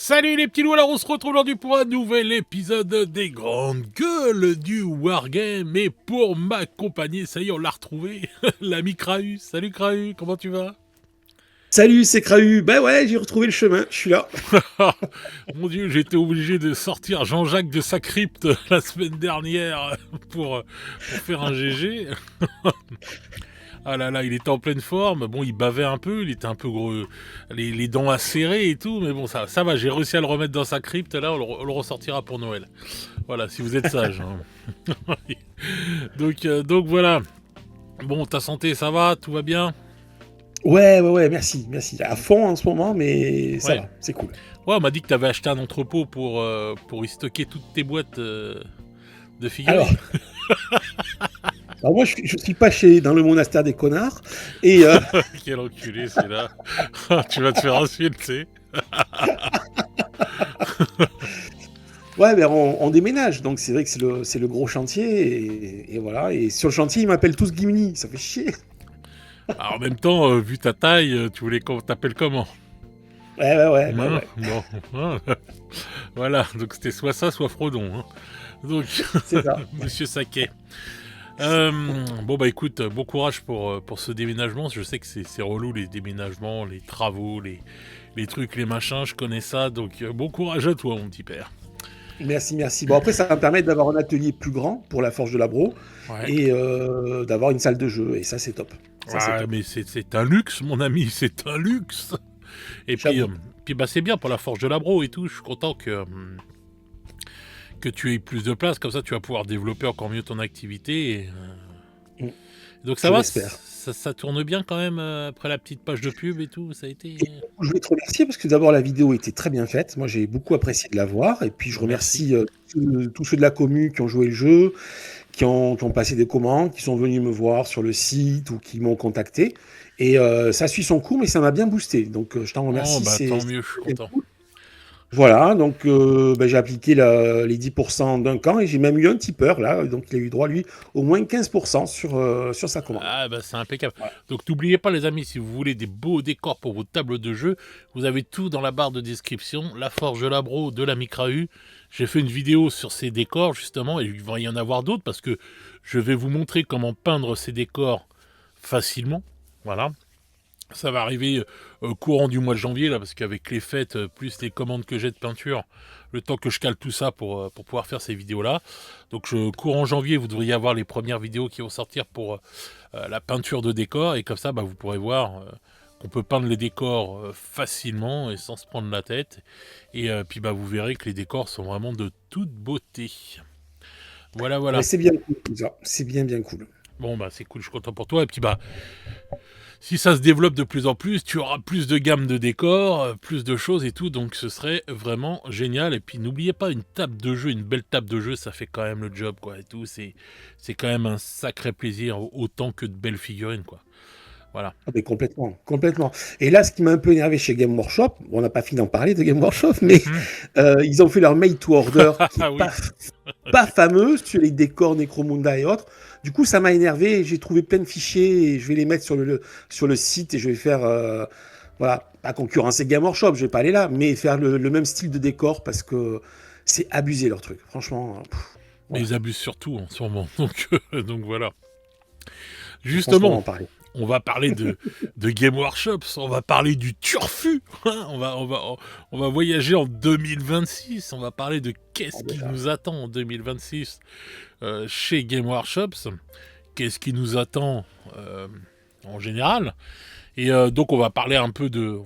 Salut les petits loups, alors on se retrouve aujourd'hui pour un nouvel épisode des grandes gueules du Wargame. Et pour m'accompagner, ça y est, on l'a retrouvé, l'ami Krahu. Salut Krahu, comment tu vas? Salut, c'est Krahu. Bah ouais, j'ai retrouvé le chemin, je suis là. Mon dieu, j'étais obligé de sortir Jean-Jacques de sa crypte la semaine dernière pour faire un GG. Ah là là, il était en pleine forme. Bon, il bavait un peu, il était un peu gros, les dents acérées et tout, mais bon, ça va, j'ai réussi à le remettre dans sa crypte. Là, on le ressortira pour Noël. Voilà, si vous êtes sage. Hein. donc voilà. Bon, ta santé, ça va, tout va bien? Ouais, merci, merci. À fond en ce moment, mais ça Ouais. va, c'est cool. Ouais, on m'a dit que t'avais acheté un entrepôt pour y stocker toutes tes boîtes de Alors, figurines. alors moi, je suis pas dans le monastère des connards, et Quel enculé, c'est là. Tu vas te faire insulter. ouais, ben on déménage, donc c'est vrai que c'est le gros chantier, et voilà. Et sur le chantier, ils m'appellent tous Gimli, ça fait chier. Alors, en même temps, vu ta taille, tu voulais qu'on t'appelle comment? Bah Hein, ouais, bon, hein. Voilà, donc c'était soit ça, soit Frodon. Hein. Donc, c'est ça. Monsieur Saquet. Bon bah écoute, bon courage pour ce déménagement. Je sais que c'est relou les déménagements, les travaux, les trucs, les machins, je connais ça. Donc bon courage à toi mon petit père. Merci, merci. Bon, après, ça va me permettre d'avoir un atelier plus grand pour la Forge de Labro, Ouais. et d'avoir une salle de jeu, et ça, c'est top. Ça, c'est Ouais, top. mais c'est un luxe mon ami, c'est un luxe. Et J'avoue. puis bah c'est bien pour la forge de Labro et tout. Je suis content que tu aies plus de place. Comme ça tu vas pouvoir développer encore mieux ton activité. Mm. Donc ça Je va, l'espère. ça tourne bien quand même après la petite page de pub et tout. Ça a été. Je voulais te remercier parce que d'abord la vidéo était très bien faite. Moi j'ai beaucoup apprécié de la voir. Et puis je Merci. remercie tous ceux de la commu qui ont joué le jeu, qui ont passé des commandes, qui sont venus me voir sur le site ou qui m'ont contacté. Et ça suit son cours, mais ça m'a bien boosté. Donc je t'en Oh remercie. bah tant C'est mieux, je suis bien content. cool. Voilà, donc j'ai appliqué les 10% d'un camp et j'ai même eu un tipeur là. Donc il a eu droit lui au moins 15% sur sa commande. Ah bah c'est impeccable. Voilà. Donc n'oubliez pas les amis, si vous voulez des beaux décors pour vos tables de jeu, vous avez tout dans la barre de description. La Forge Labro de la Micrahu. J'ai fait une vidéo sur ces décors justement et il va y en avoir d'autres parce que je vais vous montrer comment peindre ces décors facilement. Voilà. Ça va arriver courant du mois de janvier, là, parce qu'avec les fêtes, plus les commandes que j'ai de peinture, le temps que je cale tout ça pour pouvoir faire ces vidéos-là. Donc, courant janvier, vous devriez avoir les premières vidéos qui vont sortir pour la peinture de décors. Et comme ça, bah, vous pourrez voir qu'on peut peindre les décors facilement et sans se prendre la tête. Et puis, bah, vous verrez que les décors sont vraiment de toute beauté. Voilà, Ah ben, voilà. c'est bien cool, tout ça. C'est bien cool. Bon, bah, c'est cool, je suis content pour toi. Et puis, bah, si ça se développe de plus en plus, tu auras plus de gamme de décors, plus de choses et tout, donc ce serait vraiment génial. Et puis n'oubliez pas une table de jeu, une belle table de jeu, ça fait quand même le job, quoi, et tout. C'est quand même un sacré plaisir, autant que de belles figurines, quoi. Voilà. Ah mais complètement, complètement. Et là, ce qui m'a un peu énervé chez Game Workshop, bon, on n'a pas fini d'en parler de Game Workshop, mais Mhm. ils ont fait leur made to order qui est Ah oui. pas fameux sur les décors Necromunda et autres. Du coup, ça m'a énervé. J'ai trouvé plein de fichiers et je vais les mettre sur le site et je vais faire, voilà, pas concurrencer Game Workshop, je vais pas aller là, mais faire le même style de décor parce que c'est abusé leur truc. Franchement, Mais voilà, ils abusent surtout en ce moment, donc voilà. je pense qu'on va Justement, en parler. on va parler de Game Workshops, on va parler du turfu, hein, on va voyager en 2026, on va parler de Ah, qu'est-ce qui déjà. nous attend en 2026 chez Game Workshops, qu'est-ce qui nous attend en général, et donc on va parler un peu on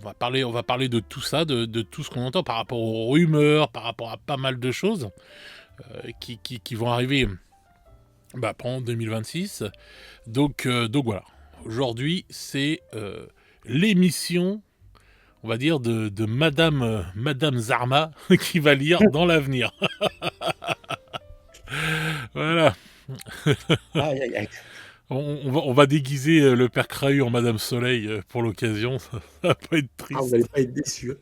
va parler de tout ça, de tout ce qu'on entend par rapport aux rumeurs, par rapport à pas mal de choses qui vont arriver bah, pendant 2026. Donc voilà. Aujourd'hui, c'est l'émission, on va dire, de Madame Zarma qui va lire dans l'avenir. Voilà. Aïe, aïe, aïe. On va déguiser le père Crahu en Madame Soleil pour l'occasion. Ça va pas être Ah, vous triste. n'allez pas être déçus.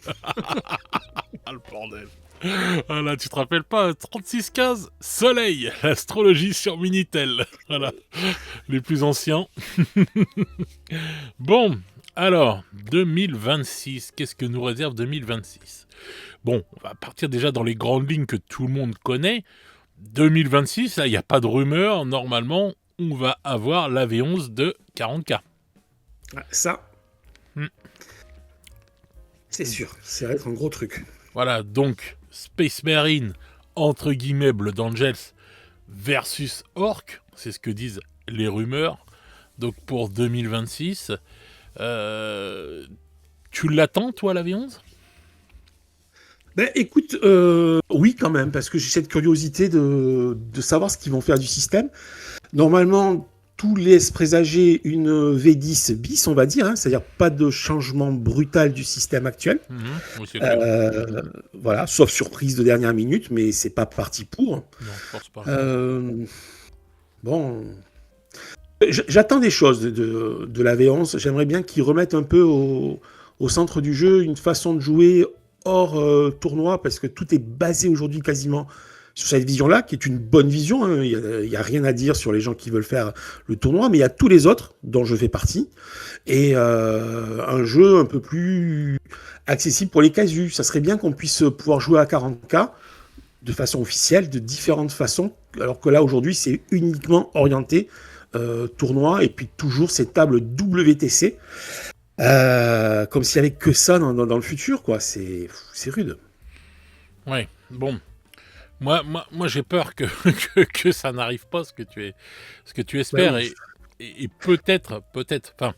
Ah, le bordel. Voilà, tu te rappelles pas 3615 Soleil, l'astrologie sur Minitel. Voilà, les plus anciens. Bon, Alors, 2026, qu'est-ce que nous réserve 2026? Bon, on va partir déjà dans les grandes lignes que tout le monde connaît. 2026, il n'y a pas de rumeur. Normalement, on va avoir la V11 de 40K. Ça, Hmm. c'est sûr. Ça va être un gros truc. Voilà, donc Space Marine, entre guillemets, Blood Angels versus Orc, c'est ce que disent les rumeurs. Donc pour 2026, tu l'attends, toi, la V11? Ben écoute, oui quand même, parce que j'ai cette curiosité de savoir ce qu'ils vont faire du système. Normalement, tout laisse présager une V10 bis, on va dire, hein, c'est-à-dire pas de changement brutal du système actuel. Oui, c'est clair. Voilà, sauf surprise de dernière minute, mais c'est pas parti pour. Non, je pense pas. Bon, j'attends des choses de la V11. J'aimerais bien qu'ils remettent un peu au centre du jeu une façon de jouer hors tournoi, parce que tout est basé aujourd'hui quasiment sur cette vision-là, qui est une bonne vision. Hein. Il y a rien à dire sur les gens qui veulent faire le tournoi, mais il y a tous les autres, dont je fais partie, et un jeu un peu plus accessible pour les casus. Ça serait bien qu'on puisse pouvoir jouer à 40K de façon officielle, de différentes façons, alors que là, aujourd'hui, c'est uniquement orienté tournoi, et puis toujours ces tables WTC, comme s'il n'y avait que ça dans le futur, quoi. C'est rude. Ouais, bon. Moi j'ai peur que ça n'arrive pas, ce que tu espères, Ouais, oui. et peut-être, enfin,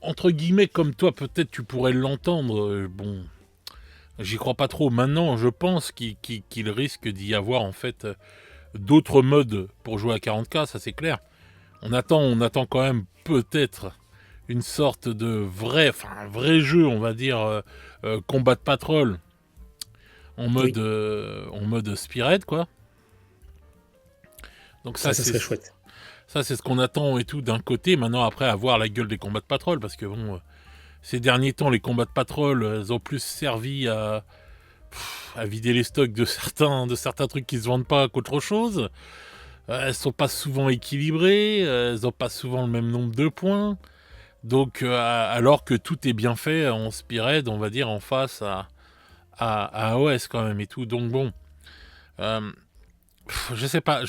entre guillemets, comme toi, peut-être tu pourrais l'entendre, bon, j'y crois pas trop. Maintenant, je pense qu'il risque d'y avoir, en fait, d'autres modes pour jouer à 40K, ça c'est clair. On attend quand même peut-être une sorte de un vrai jeu, on va dire, combat de patrol Oui, en mode Spirit, quoi. Donc ça serait chouette. ça c'est ce qu'on attend et tout d'un côté. Maintenant, après, à voir la gueule des combats de patrol, parce que bon, ces derniers temps, les combats de patrol, elles ont plus servi à vider les stocks de certains trucs qui se vendent pas qu'autre chose. Elles sont pas souvent équilibrées, elles ont pas souvent le même nombre de points. Donc, alors que tout est bien fait en Spirit, on va dire, en face à AOS quand même et tout. Donc bon, euh, je sais pas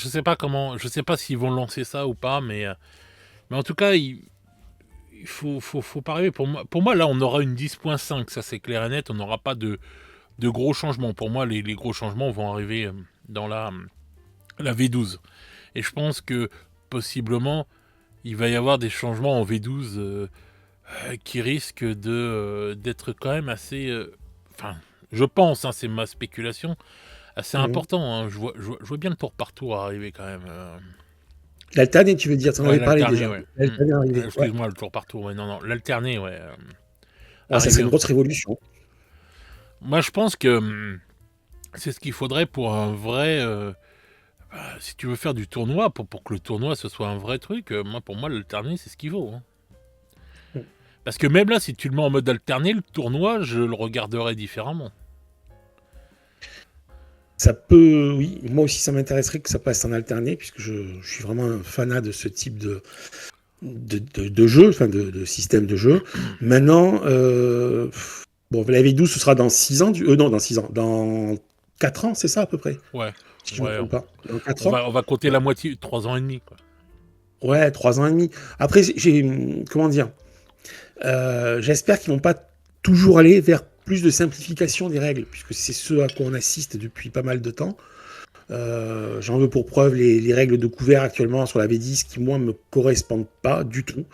s'ils vont lancer ça ou pas, mais en tout cas, il faut pas rêver. Pour moi, là, on aura une 10.5, ça c'est clair et net. On n'aura pas de gros changements. Pour moi, les gros changements vont arriver dans la V12. Et je pense que possiblement, il va y avoir des changements en V12 qui risquent d'être quand même assez. Enfin, je pense, hein, c'est ma spéculation, assez Mhm. important. Hein. Je vois bien le tour par tour arriver quand même. L'alterné, tu veux dire, tu en Ouais, avais parlé l'alterné, déjà. ouais. L'alterné arrivé, ouais. Excuse-moi, le tour par tour. Ouais, non, non, l'alterné, ouais. Ah, ça serait Arriver. une grosse révolution. Moi, je pense que c'est ce qu'il faudrait pour un vrai. Si tu veux faire du tournoi, pour que le tournoi ce soit un vrai truc, pour moi, l'alterné, c'est ce qu'il vaut. Hein. Mhm. Parce que même là, si tu le mets en mode alterné, le tournoi, je le regarderais différemment. Ça peut, oui, moi aussi ça m'intéresserait que ça passe en alterné, puisque je suis vraiment un fanat de ce type de jeu, enfin de système de jeu. Maintenant, bon, la V12 ce sera dans 6 ans, non, dans 6 ans, dans 4 ans, c'est ça à peu près, Ouais, si je ne me ouais. trompe pas. Dans 4 ans? On va compter la moitié, 3 ans et demi, quoi. Ouais, 3 ans et demi. Après, comment dire, j'espère qu'ils vont pas toujours aller vers plus de simplification des règles, puisque c'est ce à quoi on assiste depuis pas mal de temps. J'en veux pour preuve les règles de couvert actuellement sur la V10 qui, moi, me correspondent pas du tout.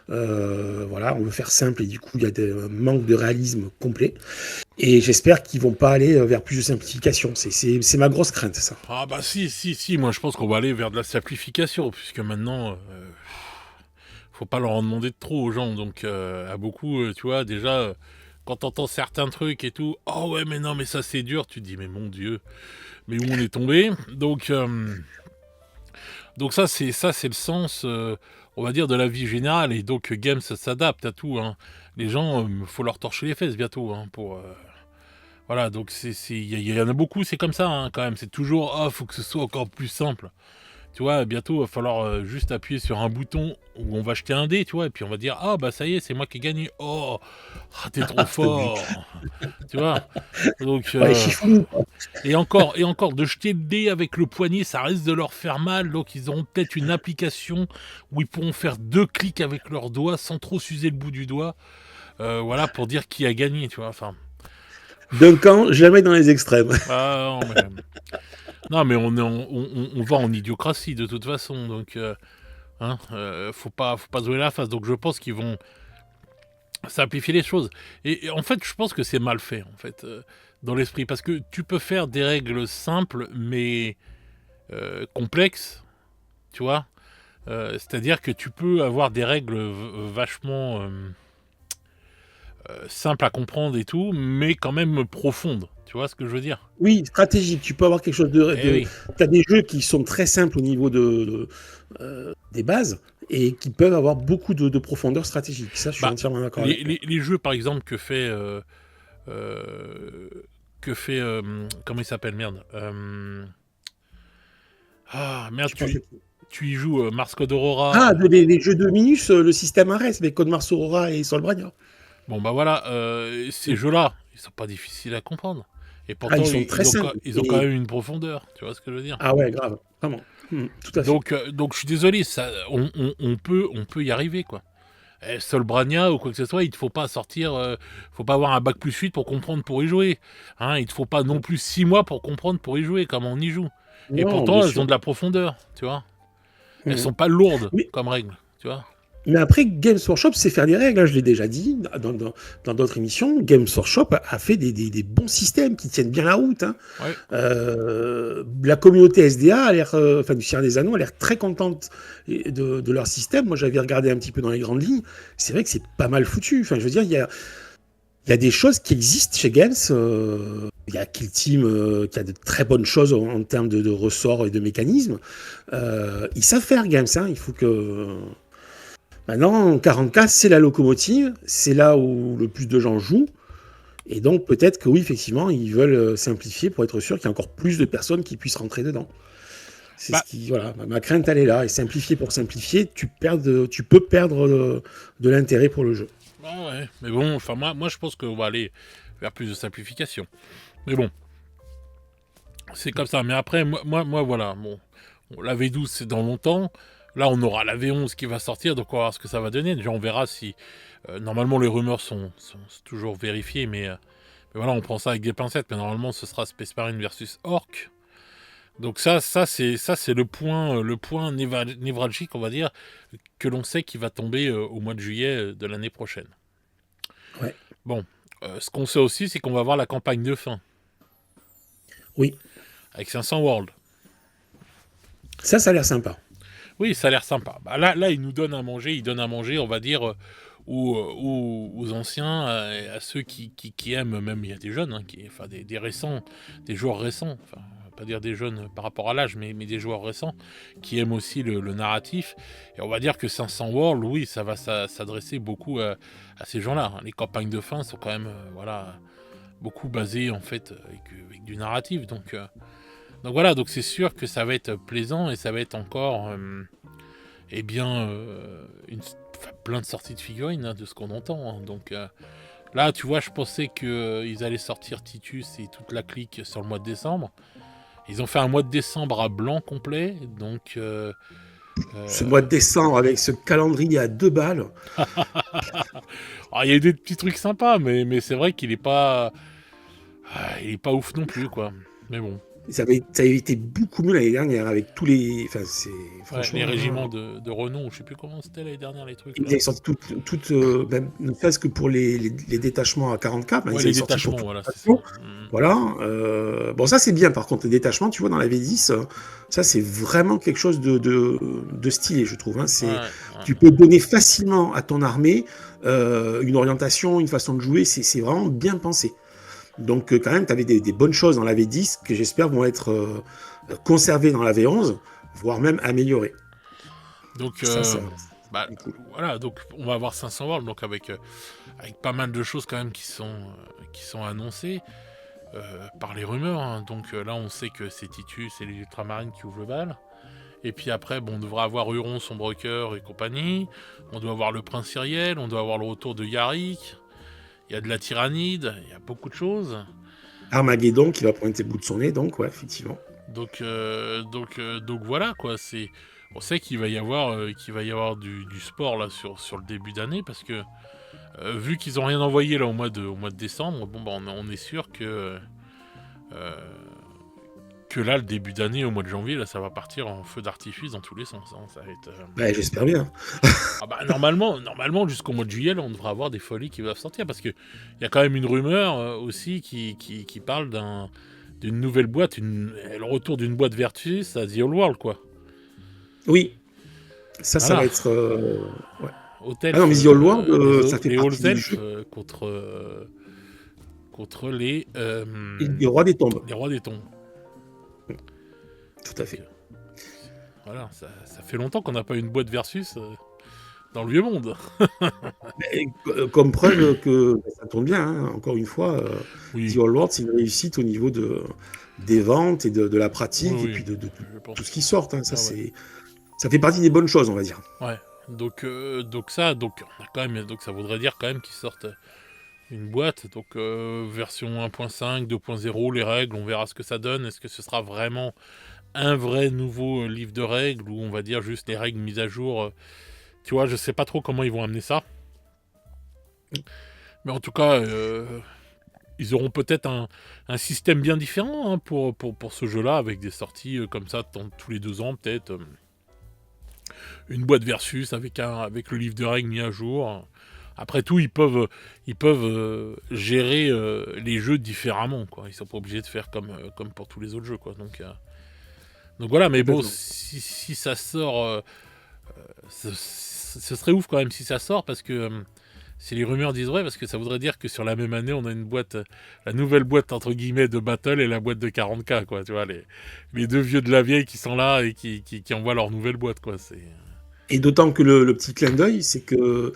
Voilà, on veut faire simple et du coup, il y a un manque de réalisme complet. Et j'espère qu'ils vont pas aller vers plus de simplification. C'est ma grosse crainte, ça. Ah bah si, moi je pense qu'on va aller vers de la simplification, puisque maintenant, faut pas leur en demander de trop aux gens, donc à beaucoup, tu vois, déjà, quand t'entends certains trucs et tout, oh ouais mais non mais ça c'est dur, tu te dis mais mon Dieu, mais où on est tombé, donc ça c'est le sens, on va dire, de la vie générale, et donc Games s'adapte à tout, hein. Les gens, faut leur torcher les fesses bientôt, hein, pour... voilà, donc il y en a beaucoup, c'est comme ça, hein, quand même, c'est toujours, oh, faut que ce soit encore plus simple. tu vois, bientôt, il va falloir juste appuyer sur un bouton où on va jeter un dé, tu vois, et puis on va dire, ah bah ça y est, c'est moi qui ai gagné. Oh, t'es trop fort, tu vois. Donc, Ouais, chiffon. et encore, de jeter le dé avec le poignet, ça risque de leur faire mal. Donc, ils auront peut-être une application où ils pourront faire 2 clics avec leurs doigts sans trop s'user le bout du doigt. Voilà, pour dire qui a gagné, tu vois. Enfin, D'un camp, jamais dans les extrêmes. ah, non, mais on va en idiocratie de toute façon. Donc, faut pas se jouer la face. Donc, je pense qu'ils vont simplifier les choses. Et en fait, je pense que c'est mal fait, en fait, dans l'esprit. Parce que tu peux faire des règles simples, mais complexes, tu vois. C'est-à-dire que tu peux avoir des règles vachement simples à comprendre et tout, mais quand même profondes. Tu vois ce que je veux dire? Oui, stratégique. Tu peux avoir quelque chose Eh oui. T'as des jeux qui sont très simples au niveau des bases et qui peuvent avoir beaucoup de profondeur stratégique. Ça, je suis Bah, entièrement d'accord avec les, toi. les, les jeux, par exemple, comment il s'appelle, merde. Merde, Tu penses que- tu y joues Mars Code Aurora. Ah, les jeux de Minus, le système Ares avec Code Mars Aurora et Solbrania. Bon, bah voilà, ces jeux-là, ils sont pas difficiles à comprendre. Et Ah, ils pourtant, sont très simples. ils ont quand même une profondeur. Tu vois ce que je veux dire? Ah ouais, grave. Vraiment. Tout à fait. Donc je suis désolé, ça, on peut y arriver, quoi. Solbrania ou quoi que ce soit, il ne faut pas sortir, faut pas avoir un bac plus 8 pour comprendre pour y jouer. Hein, il ne faut pas non plus 6 mois pour comprendre pour y jouer, comme on y joue. Et Non, bien pourtant, elles sûr. ont de la profondeur, tu vois. Elles Mhm. sont pas lourdes Mais, comme règles, tu vois. mais après, Games Workshop sait faire des règles, hein, je l'ai déjà dit dans d'autres émissions. Games Workshop a fait des bons systèmes qui tiennent bien la route, hein. Ouais. La communauté SDA a l'air, enfin du Seigneur des Anneaux, a l'air très contente de leur système. Moi, j'avais regardé un petit peu dans les grandes lignes. C'est vrai que c'est pas mal foutu. Enfin, je veux dire, il y a des choses qui existent chez Games. Il y a Kill Team qui a de très bonnes choses en termes de ressorts et de mécanismes. Ils savent faire Games, hein. Il faut que maintenant, 40K, c'est la locomotive, c'est là où le plus de gens jouent. Et donc, peut-être que oui, effectivement, ils veulent simplifier pour être sûr qu'il y a encore plus de personnes qui puissent rentrer dedans. C'est ce Bah, qui, voilà, ma crainte, elle est là. Et simplifier pour simplifier, tu peux perdre de l'intérêt pour le jeu. ouais. Mais bon, enfin, moi, je pense qu'on va aller vers plus de simplification. Mais bon, c'est comme ça. Mais après, moi voilà. Bon, la V12, c'est dans longtemps. Là, on aura la V11 qui va sortir, donc on va voir ce que ça va donner. Déjà, on verra si. Normalement, les rumeurs sont toujours vérifiées, mais voilà, on prend ça avec des pincettes. Mais normalement, ce sera Space Marine versus Orc. Donc c'est le point névralgique, on va dire, que l'on sait qui va tomber au mois de juillet de l'année prochaine. Ouais. Bon, ce qu'on sait aussi, c'est qu'on va avoir la campagne de fin Oui. avec 500 World. Ça a l'air sympa. Oui, ça a l'air sympa. Bah, là, il nous donne à manger, il donne à manger, on va dire, aux anciens, à ceux qui aiment, même il y a des jeunes, hein, enfin des récents, des joueurs récents, enfin, on va pas dire des jeunes par rapport à l'âge, mais des joueurs récents, qui aiment aussi le narratif. Et on va dire que 500 World, oui, ça va s'adresser beaucoup à ces gens-là. Les campagnes de fin sont quand même, voilà, beaucoup basées en fait avec du narratif. Donc voilà, donc c'est sûr que ça va être plaisant et ça va être encore, eh bien, plein de sorties de figurines, hein, de ce qu'on entend. Hein. Donc là, tu vois, je pensais qu'ils allaient sortir Titus et toute la clique sur le mois de décembre. Ils ont fait un mois de décembre à blanc complet, donc... Ce mois de décembre, avec ce calendrier à 2 balles. il y a des petits trucs sympas, mais c'est vrai qu'il est pas... il est pas ouf non plus, quoi. Mais bon. Ça avait été beaucoup mieux l'année dernière avec tous les. Enfin, c'est. Ouais, Franchement. les régiments de renom, je sais plus comment c'était l'année dernière, les trucs. Ils Là. avaient sorti même ne serait-ce que pour les détachements à 40K, ben, Ouais, ils les avaient sorti pour détachements, tout voilà, le c'est ça. Voilà. Bon, ça c'est bien par contre, les détachements, tu vois, dans la V10, ça c'est vraiment quelque chose de stylé, je trouve. Hein. Tu peux donner facilement à ton armée une orientation, une façon de jouer, c'est vraiment bien pensé. Donc quand même, tu avais des bonnes choses dans la V10 que j'espère vont être conservées dans la V11, voire même améliorées. Donc, Ça cool. voilà, donc on va avoir 500 World, donc avec pas mal de choses quand même qui sont annoncées par les rumeurs. Hein. Donc là, on sait que c'est Titus et les Ultramarines qui ouvrent le bal. Et puis après, bon, on devra avoir Euron, Sombre Cœur et compagnie. On doit avoir le Prince Syriel, on doit avoir le retour de Yarick. Il y a de la Tyrannide, il y a beaucoup de choses. Armageddon qui va pointer le bout de son nez, donc ouais, effectivement. Donc voilà quoi. On sait qu'il va y avoir, du sport là sur le début d'année parce que vu qu'ils ont rien envoyé là au mois de décembre, bon bah on est sûr euh, que là le début d'année au mois de janvier là ça va partir en feu d'artifice dans tous les sens. Hein. Ça va être. Ouais, j'espère bien. Ah bah normalement jusqu'au mois de juillet là, on devrait avoir des folies qui doivent sortir parce que il y a quand même une rumeur aussi qui parle d'une nouvelle boîte, le retour d'une boîte Vertus à The Old World quoi. Oui, ça Voilà. va être. Ouais. Hôtel, Ah non, mais The Old World, ça fait les partie Halls du Elf jeu. contre les Et le roi des tombes. rois des tombes. Tout à fait. Voilà, ça fait longtemps qu'on n'a pas eu une boîte Versus dans le vieux monde. Mais, comme preuve que ça tourne bien, hein. Encore une fois, Oui, The Old World, c'est une réussite au niveau des ventes et de la pratique oui, et puis de je pense. tout ce qui sort. Hein. Ça, Ah ouais. ça fait partie des bonnes choses, on va dire. Ouais. Donc on a quand même, donc ça voudrait dire quand même qu'ils sortent une boîte. Donc version 1.5, 2.0, les règles, on verra ce que ça donne. Est-ce que ce sera vraiment un vrai nouveau livre de règles ou on va dire juste les règles mises à jour. Tu vois, je sais pas trop comment ils vont amener ça. Mais en tout cas, ils auront peut-être un système bien différent hein, pour ce jeu-là, avec des sorties comme ça tous les 2 ans, peut-être. Une boîte versus avec le livre de règles mis à jour. Après tout, ils peuvent gérer les jeux différemment, quoi. Ils sont pas obligés de faire comme pour tous les autres jeux, quoi. Donc voilà, mais bon, si ça sort, ce serait ouf quand même si ça sort, parce que si les rumeurs disent vrai, parce que ça voudrait dire que sur la même année, on a une boîte, la nouvelle boîte entre guillemets de Battle et la boîte de 40K, quoi. Tu vois, les deux vieux de la vieille qui sont là et qui envoient leur nouvelle boîte, quoi. Et d'autant que le petit clin d'œil, c'est que,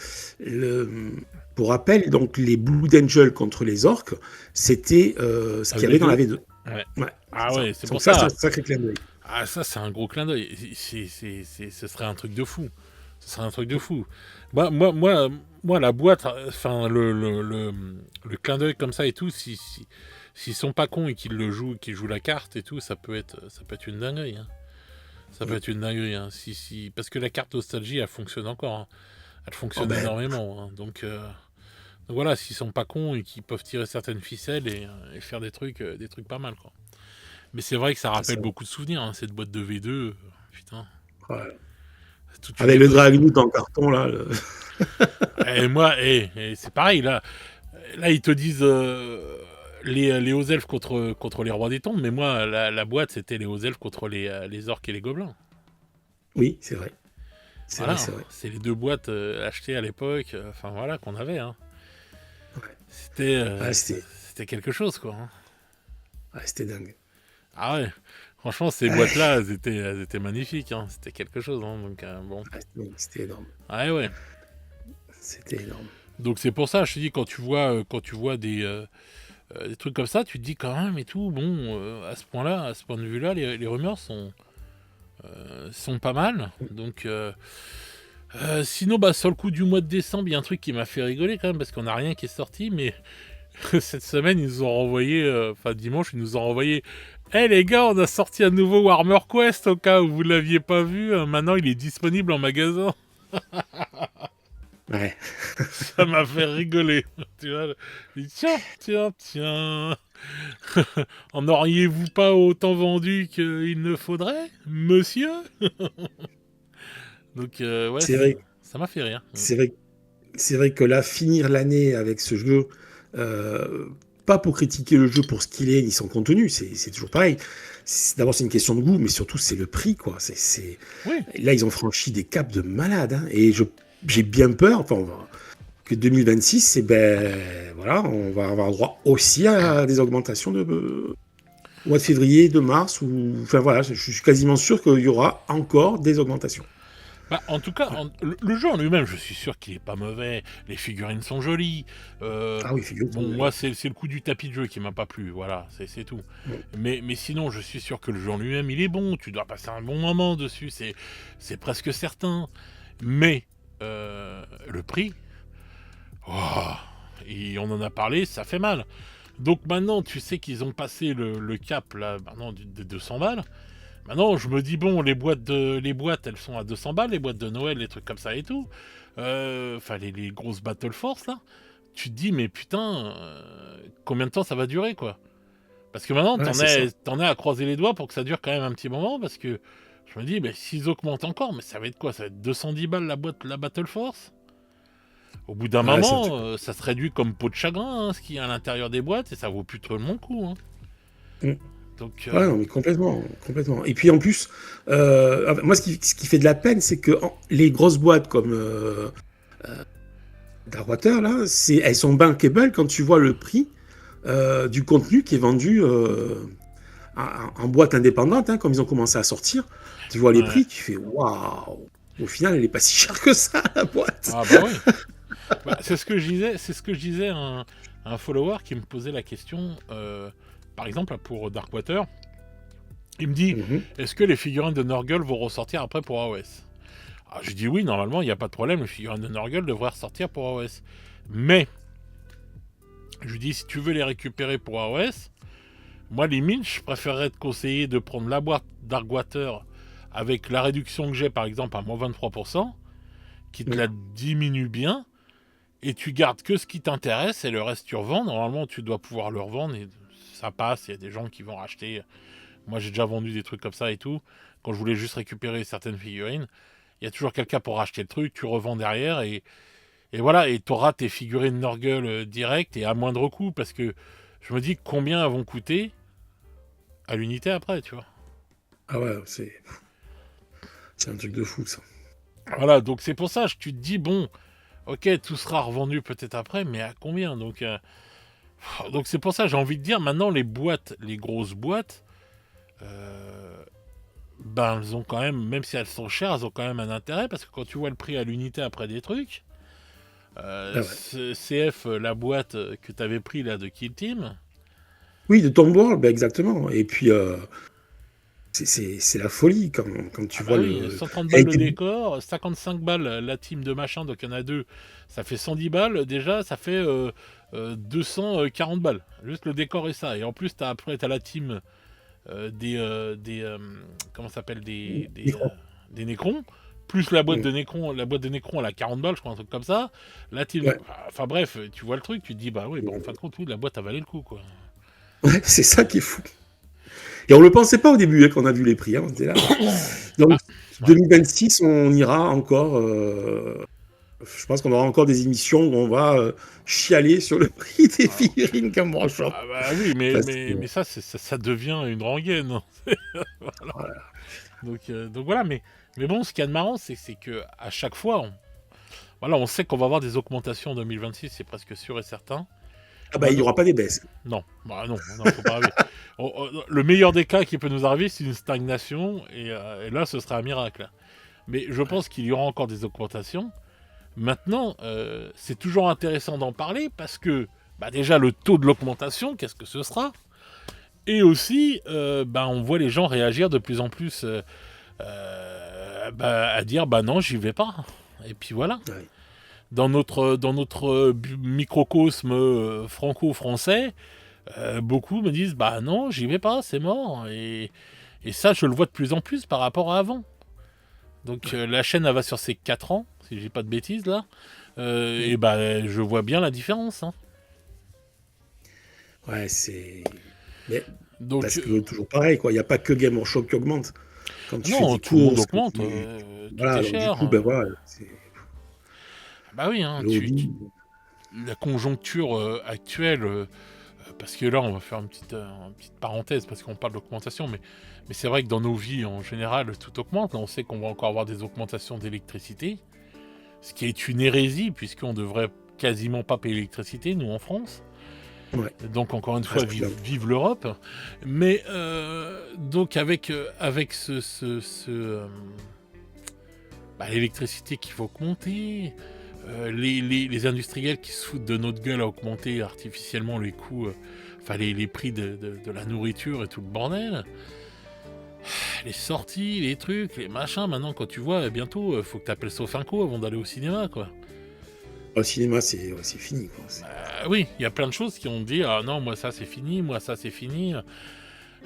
pour rappel, donc les Blood Angels contre les orques, c'était ce qu'il y avait dans la V2. Ouais. Ouais, Ah ouais, c'est pour ça. ça. C'est un sacré clin d'œil. Ah ça, c'est un gros clin d'œil. Ce serait un truc de fou. Ce serait un truc de fou. Moi, la boîte, enfin le clin d'œil comme ça et tout, s'ils sont pas cons et qu'ils jouent la carte et tout, ça peut être une dinguerie. Hein. Ça peut être une dinguerie. Hein. Parce que la carte nostalgie, elle fonctionne encore. Hein. Elle fonctionne énormément. Hein. Donc voilà, s'ils sont pas cons et qu'ils peuvent tirer certaines ficelles et faire des trucs pas mal, quoi. Mais c'est vrai que ça rappelle beaucoup de souvenirs, hein, cette boîte de V2. Putain. Ouais. Avec le Dragnout en carton, là. Et moi, c'est pareil, là ils te disent les hauts elfes contre les rois des tombes, mais moi, la boîte, c'était les hauts elfes contre les orques et les gobelins. Oui, c'est vrai. C'est vrai. C'est les 2 boîtes achetées à l'époque, enfin voilà, qu'on avait. Hein. Ouais. C'était quelque chose, quoi. Hein. Ouais, c'était dingue. Ah ouais, franchement, ces boîtes-là, elles étaient magnifiques. Hein. C'était quelque chose. Hein. Donc, bon. C'était énorme. Ouais. C'était énorme. Donc c'est pour ça, je te dis, quand tu vois des trucs comme ça, tu te dis quand même et tout, bon, à ce point-là, à ce point de vue-là, les rumeurs sont pas mal. Donc sinon, sur le coup du mois de décembre, il y a un truc qui m'a fait rigoler quand même, parce qu'on n'a rien qui est sorti, mais cette semaine, ils nous ont renvoyé, dimanche, ils nous ont renvoyé les gars, on a sorti un nouveau Warhammer Quest, au cas où vous l'aviez pas vu, maintenant il est disponible en magasin. Ouais. Ça m'a fait rigoler. Tu vois, tiens. En auriez-vous pas autant vendu qu'il ne faudrait, monsieur? Donc, ouais, c'est vrai. Ça m'a fait rire. C'est vrai que là, finir l'année avec ce jeu, pas pour critiquer le jeu pour ce qu'il est ni son contenu, c'est toujours pareil. D'abord, c'est une question de goût, mais surtout, c'est le prix, quoi. Oui. Là, ils ont franchi des caps de malade. Hein, et j'ai bien peur que 2026, voilà, on va avoir droit aussi à des augmentations de mois de février, de mars. Enfin, voilà, je suis quasiment sûr qu'il y aura encore des augmentations. En tout cas, le jeu en lui-même, je suis sûr qu'il est pas mauvais. Les figurines sont jolies. Ah oui, figure. Bon, moi, c'est le coup du tapis de jeu qui m'a pas plu. Voilà, c'est tout. Ouais. Mais sinon, je suis sûr que le jeu en lui-même, il est bon. Tu dois passer un bon moment dessus. C'est presque certain. Mais le prix, oh, et on en a parlé, ça fait mal. Donc maintenant, tu sais qu'ils ont passé le cap là, maintenant de 200 balles. Maintenant, je me dis, bon, les boîtes, elles sont à 200 balles, les boîtes de Noël, les trucs comme ça et tout. Enfin, les grosses Battle Force, là. Tu te dis, mais putain, combien de temps ça va durer, quoi? Parce que maintenant, Ouais, c'est ça. t'en es à croiser les doigts pour que ça dure quand même un petit moment, parce que je me dis, mais s'ils augmentent encore, mais ça va être quoi? Ça va être 210 balles la boîte, la Battle Force? Au bout d'un Ouais, moment, ça se réduit comme peau de chagrin, hein, ce qu'il y a à l'intérieur des boîtes, et ça vaut plus trop le coup, hein. Mm. Donc, Ouais, non, mais complètement, complètement. Et puis en plus, moi, ce qui fait de la peine, c'est que les grosses boîtes comme Darkwater, là, elles sont bankable quand tu vois le prix du contenu qui est vendu en boîte indépendante, hein, comme ils ont commencé à sortir. Tu vois les ouais. prix, tu fais waouh! Au final, elle est pas si chère que ça, la boîte. Ah bah oui. C'est ce que je disais à un follower qui me posait la question, par exemple pour Darkwater. Il me dit, Mhm. est-ce que les figurines de Nurgle vont ressortir après pour AOS? Alors, je dis oui, normalement, il n'y a pas de problème, les figurines de Nurgle devraient ressortir pour AOS. Mais, je lui dis, si tu veux les récupérer pour AOS, moi, limite, je préférerais te conseiller de prendre la boîte Darkwater avec la réduction que j'ai, par exemple, à moins 23%, qui te Mm. la diminue bien, et tu gardes que ce qui t'intéresse, et le reste, tu revends. Normalement, tu dois pouvoir le revendre, et ça passe, il y a des gens qui vont racheter. Moi, j'ai déjà vendu des trucs comme ça et tout. Quand je voulais juste récupérer certaines figurines, il y a toujours quelqu'un pour racheter le truc, tu revends derrière et voilà, et tu auras tes figurines Nurgle direct et à moindre coût parce que je me dis combien elles vont coûter à l'unité après, tu vois. Ah ouais, c'est un truc de fou, ça. Voilà, donc c'est pour ça que tu te dis, bon, ok, tout sera revendu peut-être après, mais à combien donc c'est pour ça que j'ai envie de dire, maintenant les boîtes, les grosses boîtes, euh, ben elles ont quand même si elles sont chères, elles ont quand même un intérêt parce que quand tu vois le prix à l'unité après des trucs, Ah ouais. CF, la boîte que tu avais pris là de Kill Team. Oui, de Tomb World, ben exactement. Et puis, c'est la folie quand tu Ah bah vois oui, le. 130 Elle balles le était- décor, 55 balles la team de machin, donc il y en a deux, ça fait 110 balles, déjà ça fait 240 balles, juste le décor et ça. Et en plus, après, t'as la team comment ça s'appelle, des Nécrons, plus Mm. la boîte de Nécrons, elle a 40 balles, je crois, un truc comme ça. La team, Ouais. enfin bref, tu vois le truc, tu te dis, bah oui, bon, en fin de compte, oui, la boîte a valé le coup, quoi. Ouais, c'est ça qui est fou. Et on le pensait pas au début, hein, quand on a vu les prix, hein, on était là. Donc, Ah, ouais. 2026, on ira encore. Je pense qu'on aura encore des émissions où on va chialer sur le prix des Alors, figurines comme Shop. ah bah oui, Parce que, mais ça, ça devient une rengaine, hein. Voilà. voilà. Donc voilà, mais bon, ce qu'il y a de marrant, c'est que à chaque fois, voilà, on sait qu'on va avoir des augmentations en 2026, c'est presque sûr et certain. Ah bah, il n'y Maintenant, aura pas des baisses. non, bah non, non, faut pas rêver. Le meilleur des cas qui peut nous arriver, c'est une stagnation, et là, ce sera un miracle. Mais je Ouais. pense qu'il y aura encore des augmentations. Maintenant, c'est toujours intéressant d'en parler parce que, bah déjà, le taux de l'augmentation, qu'est-ce que ce sera? Et aussi, bah, on voit les gens réagir de plus en plus bah, à dire, bah non, j'y vais pas. Et puis voilà. Ouais. Dans notre microcosme franco-français, beaucoup me disent bah non, j'y vais pas, c'est mort. Et ça, je le vois de plus en plus par rapport à avant. Donc la chaîne, elle va sur ses 4 ans, si je dis pas de bêtises là. Mm. Et bah je vois bien la différence, hein. Ouais, c'est. Mais Donc parce que toujours pareil, quoi. Il n'y a pas que Game Workshop qui augmente. Quand tu fais non, des tout le monde courses, quand augmente, tu. tout est Voilà, donc du cher, coup, hein. ben voilà, Bah oui, hein, le hobby. la conjoncture actuelle, parce que là, on va faire une petite parenthèse parce qu'on parle d'augmentation, mais c'est vrai que dans nos vies, en général, tout augmente. Là, on sait qu'on va encore avoir des augmentations d'électricité, ce qui est une hérésie, puisqu'on devrait quasiment pas payer l'électricité, nous, en France. Ouais, Donc, encore une ouais, fois, vive l'Europe. Mais, donc, avec l'électricité qui va augmenter, les industriels qui se foutent de notre gueule à augmenter artificiellement les coûts, les prix de la nourriture et tout le bordel. Les sorties, les trucs, les machins, maintenant quand tu vois, bientôt, faut que t'appelles Sofinco avant d'aller au cinéma, quoi. Au cinéma, c'est fini, quoi. Oui, il y a plein de choses qui ont dit, ah non, moi ça c'est fini, moi ça c'est fini.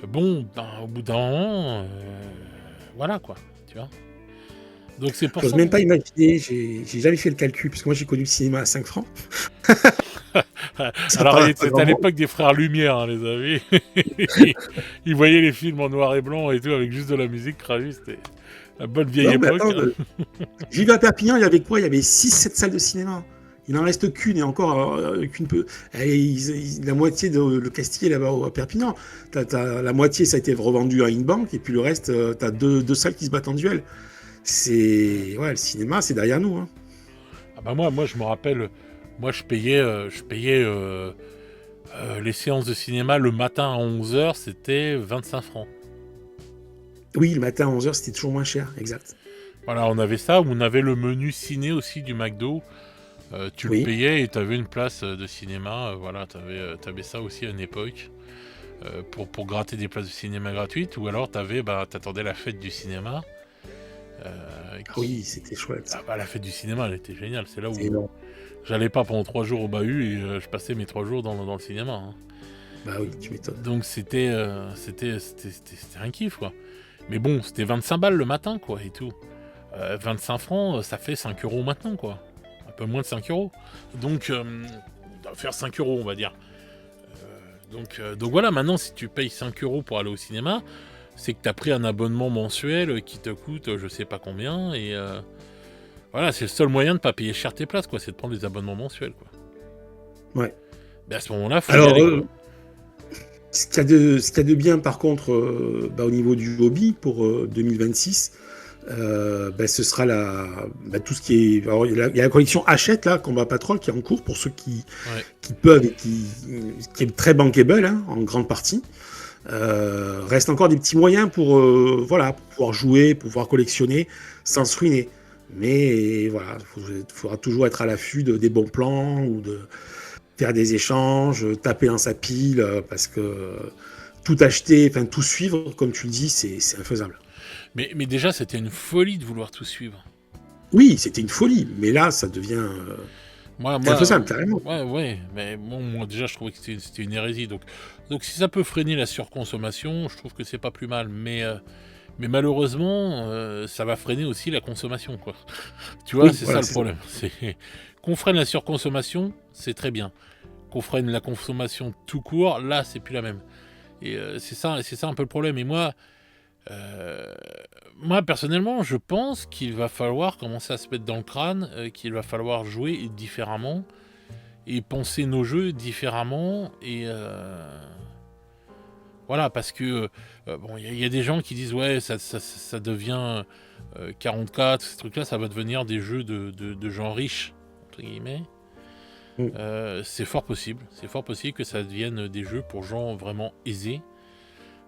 Bon, au bout d'un moment, voilà, quoi, tu vois. Donc c'est pour J'ose ça. même pas imaginer, j'ai jamais fait le calcul, parce que moi j'ai connu le cinéma à 5 francs. Alors, c'était à l'époque des frères Lumière, hein, les amis. Ils voyaient les films en noir et blanc et tout, avec juste de la musique crachée. C'était la bonne vieille époque. J'y vais à Perpignan, il y avait quoi? Il y avait 6-7 salles de cinéma. Il n'en reste qu'une, et encore qu'une peu. La moitié de le Castillet là-bas à Perpignan. La moitié, ça a été revendu à une banque, et puis le reste, t'as deux salles qui se battent en duel. Le cinéma, c'est derrière nous. Hein. Ah bah moi, je me rappelle, moi je payais les séances de cinéma le matin à 11h, c'était 25 francs. Oui, le matin à 11h, c'était toujours moins cher, exact. Voilà, on avait ça, on avait le menu ciné aussi du McDo. Tu le payais et tu avais une place de cinéma. Voilà, tu avais ça aussi à une époque. Pour gratter des places de cinéma gratuites. Ou alors t'attendais la fête du cinéma. Oui, c'était chouette. La fête du cinéma, elle était géniale. C'est là où j'allais pas pendant 3 jours au bahut et je passais mes 3 jours dans le cinéma. Hein. Bah oui, tu m'étonnes. Donc c'était un kiff, quoi. Mais bon, c'était 25 balles le matin, quoi, et tout. 25 francs, ça fait 5 euros maintenant, quoi. Un peu moins de 5 euros. Donc, on va faire 5 euros, on va dire. Donc voilà, maintenant, si tu payes 5 euros pour aller au cinéma, c'est que tu as pris un abonnement mensuel qui te coûte je sais pas combien. Et voilà, c'est le seul moyen de pas payer cher tes places, quoi. C'est de prendre des abonnements mensuels, quoi. Ouais. Mais à ce moment-là, faut alors, y aller, quoi. Ce qu'il y a de bien, par contre, au niveau du hobby pour 2026, ce sera tout ce qui est. Alors, il y a la collection Hachette là, Combat Patrol, qui est en cours pour ceux qui peuvent et qui est très bankable hein, en grande partie. Reste encore des petits moyens pour pouvoir jouer, pour pouvoir collectionner sans se ruiner. Mais voilà, il faudra toujours être à l'affût des bons plans ou de faire des échanges, taper dans sa pile, parce que tout acheter, enfin tout suivre, comme tu le dis, c'est infaisable. Mais déjà, c'était une folie de vouloir tout suivre. Oui, c'était une folie, mais là, ça devient infaisable, carrément. Ouais, mais bon, moi déjà, je trouvais que c'était une hérésie. Donc si ça peut freiner la surconsommation, je trouve que c'est pas plus mal. Mais malheureusement, ça va freiner aussi la consommation, quoi. Tu vois, c'est ça le problème. C'est qu'on freine la surconsommation, c'est très bien. Qu'on freine la consommation tout court, là, c'est plus la même. Et c'est ça un peu le problème. Et moi, personnellement, je pense qu'il va falloir commencer à se mettre dans le crâne, qu'il va falloir jouer différemment et penser nos jeux différemment. Et voilà, parce que il y a des gens qui disent ouais, ça devient 44, ces trucs-là, ça va devenir des jeux de gens riches, entre guillemets. C'est fort possible que ça devienne des jeux pour gens vraiment aisés,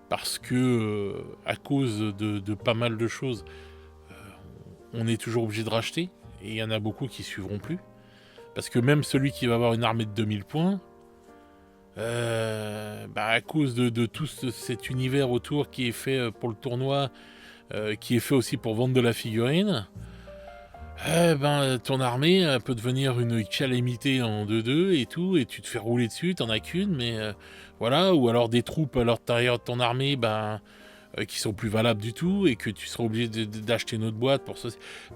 parce que à cause de pas mal de choses, on est toujours obligé de racheter, et il y en a beaucoup qui suivront plus, parce que même celui qui va avoir une armée de 2000 points, à cause de tout cet univers autour qui est fait pour le tournoi, qui est fait aussi pour vendre de la figurine, ton armée peut devenir une calamité en 2-2 et tout, et tu te fais rouler dessus, t'en as qu'une, mais voilà, ou alors des troupes à l'intérieur de ton armée qui sont plus valables du tout, et que tu seras obligé d'acheter une autre boîte pour ça.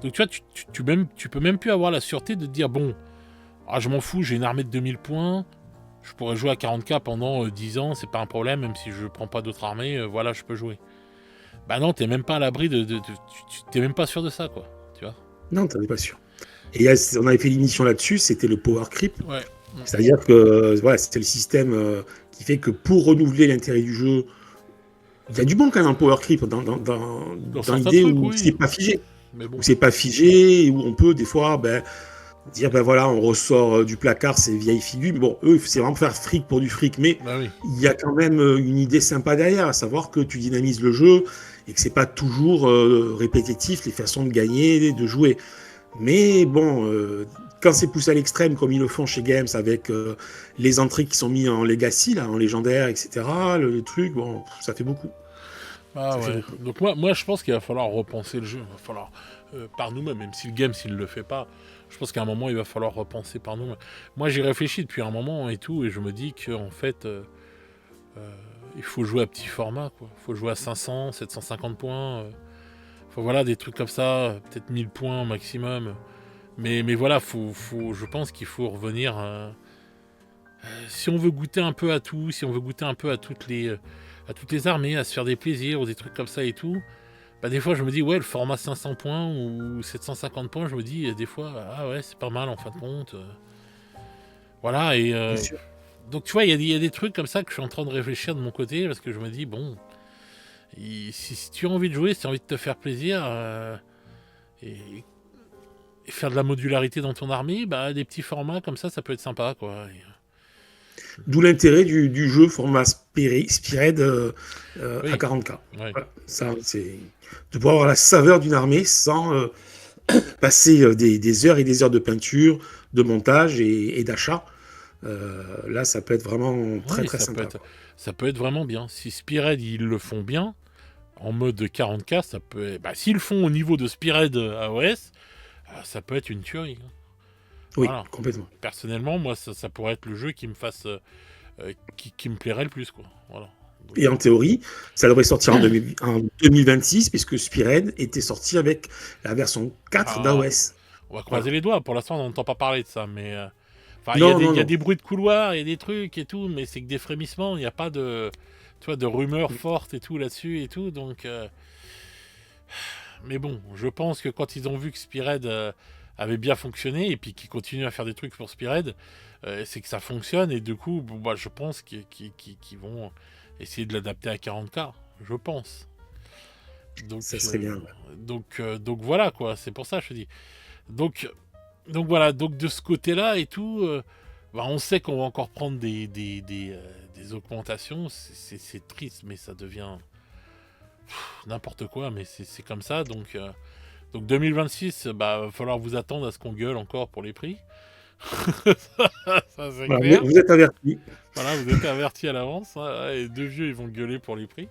Donc tu vois, tu peux même plus avoir la sûreté de te dire bon, je m'en fous, j'ai une armée de 2000 points, je pourrais jouer à 40k pendant 10 ans, c'est pas un problème, même si je prends pas d'autres armées, voilà, je peux jouer. Non, t'es même pas à l'abri t'es même pas sûr de ça, quoi, tu vois. Non, t'en es pas sûr. Et on avait fait l'émission là-dessus, c'était le power creep. Ouais. C'est-à-dire que c'était le système qui fait que pour renouveler l'intérêt du jeu, il y a du bon quand même en power creep dans l'idée où c'est pas figé. Mais bon. Où c'est pas figé, et où on peut des fois dire voilà, on ressort du placard ces vieilles figures. Bon, eux, c'est vraiment faire fric pour du fric, mais il y a quand même une idée sympa derrière, à savoir que tu dynamises le jeu et que c'est pas toujours répétitif les façons de gagner, de jouer. Mais bon, quand c'est poussé à l'extrême, comme ils le font chez Games, avec les entrées qui sont mises en Legacy, là, en légendaire, etc., le truc, bon, ça fait beaucoup. Ah Ça fait ouais. beaucoup. Donc moi je pense qu'il va falloir repenser le jeu. Il va falloir par nous-mêmes, même si le game s'il le fait pas, je pense qu'à un moment il va falloir repenser par nous-mêmes. Moi j'y réfléchis depuis un moment et tout, et je me dis que en fait il faut jouer à petit format, quoi. Il faut jouer à 500, 750 points. Faut voilà des trucs comme ça, peut-être 1000 points au maximum. Mais voilà, je pense qu'il faut revenir. Si on veut goûter un peu à tout, si on veut goûter un peu à toutes les armées, à se faire des plaisirs ou des trucs comme ça et tout, bah des fois je me dis ouais le format 500 points ou 750 points, je me dis des fois ah ouais c'est pas mal en fin de compte. Voilà et Bien sûr. donc tu vois il y a des trucs comme ça que je suis en train de réfléchir de mon côté parce que je me dis bon si tu as envie de jouer, si tu as envie de te faire plaisir et, et faire de la modularité dans ton armée, bah des petits formats comme ça peut être sympa quoi. D'où l'intérêt du jeu format Spired à Oui, 40K. ouais. Voilà. Ça, c'est de pouvoir avoir la saveur d'une armée sans passer des heures et des heures de peinture, de montage et d'achat. Là, ça peut être vraiment très Oui, très sympa, quoi. ça peut être vraiment bien. Si Spearhead, ils le font bien, en mode 40K, ça peut être... Bah, s'ils le font au niveau de Spearhead AOS, ça peut être une tuerie. Oui, Voilà. complètement. Personnellement, moi, ça pourrait être le jeu qui me fasse... qui me plairait le plus, quoi. Voilà. Donc, Et en théorie, ça devrait sortir en 2026, puisque Spired était sorti avec la version 4 ah, d'AOS. on va Voilà. croiser les doigts. Pour l'instant, on n'entend pas parler de ça, mais... Enfin, Non, il non, y a non. des bruits de couloir, il y a des trucs et tout, mais c'est que des frémissements, il n'y a pas de... Tu vois, de rumeurs fortes et tout là-dessus et tout, donc... Mais bon, je pense que quand ils ont vu que Spearhead avait bien fonctionné et puis qu'ils continuent à faire des trucs pour Spearhead, c'est que ça fonctionne et du coup, bon, bah, je pense qu'ils vont essayer de l'adapter à 40K. Je pense. Donc, Ça serait bien. Ouais. donc voilà quoi, c'est pour ça que je te dis. Donc, donc voilà, donc de ce côté-là et tout, bah, on sait qu'on va encore prendre des augmentations. C'est triste, mais ça devient n'importe quoi, mais c'est comme ça. Donc 2026, bah, va falloir vous attendre à ce qu'on gueule encore pour les prix. Ça, c'est Voilà, clair. vous êtes avertis. Voilà, vous êtes avertis à l'avance. Hein, et deux vieux, ils vont gueuler pour les prix.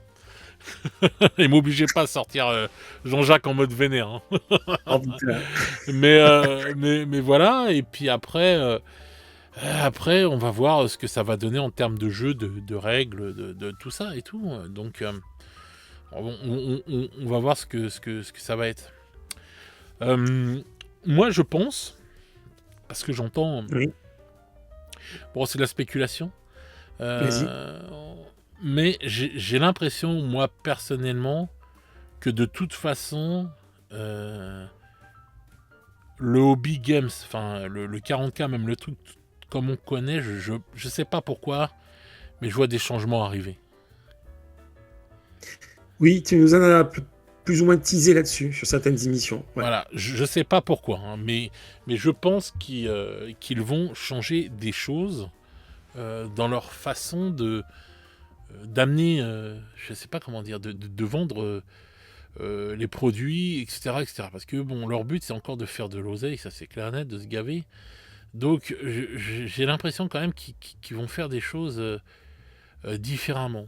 Et m'obligez pas à sortir Jean-Jacques en mode vénère. Hein. Oh, putain. Mais voilà. Et puis après, on va voir ce que ça va donner en termes de jeu, de règles, de tout ça et tout. Donc, on va voir ce que ça va être. Moi, je pense, parce que j'entends... Oui, Bon, c'est de la spéculation. vas-y. Euh, mais j'ai l'impression, moi, personnellement, que de toute façon, le hobby games, enfin, le 40K, même le truc comme on connaît, je sais pas pourquoi, mais je vois des changements arriver. Oui, tu nous en as plus ou moins teasé là-dessus, sur certaines émissions. Ouais. Voilà, je sais pas pourquoi, hein, mais je pense qu'ils vont changer des choses dans leur façon d'amener, je sais pas comment dire, de vendre les produits, etc., etc. Parce que bon, leur but c'est encore de faire de l'oseille, ça c'est clair et net, de se gaver. Donc j'ai l'impression quand même qu'ils vont faire des choses différemment.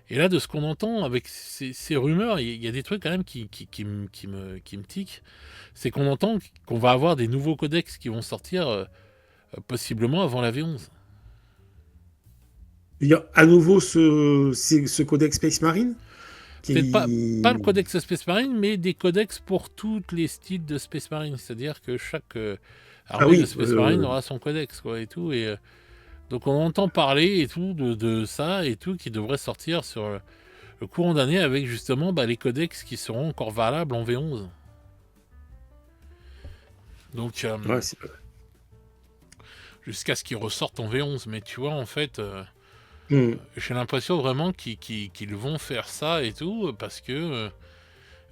Et là, de ce qu'on entend avec ces rumeurs, il y a des trucs quand même qui me tiquent. C'est qu'on entend qu'on va avoir des nouveaux codex qui vont sortir possiblement avant la V11. Il y a à nouveau ce codex Space Marine Peut-être pas le qui. codex Space Marine, mais des codex pour tous les styles de Space Marine. C'est-à-dire que chaque Ah armée de oui, Space Marine aura son codex, quoi, et tout. Et donc on entend parler et tout de ça et tout qui devrait sortir sur le courant d'année avec justement bah, les codex qui seront encore valables en V11. Donc ouais, jusqu'à ce qu'ils ressortent en V11. Mais tu vois, en fait, Hmm. j'ai l'impression vraiment qu'ils vont faire ça et tout parce que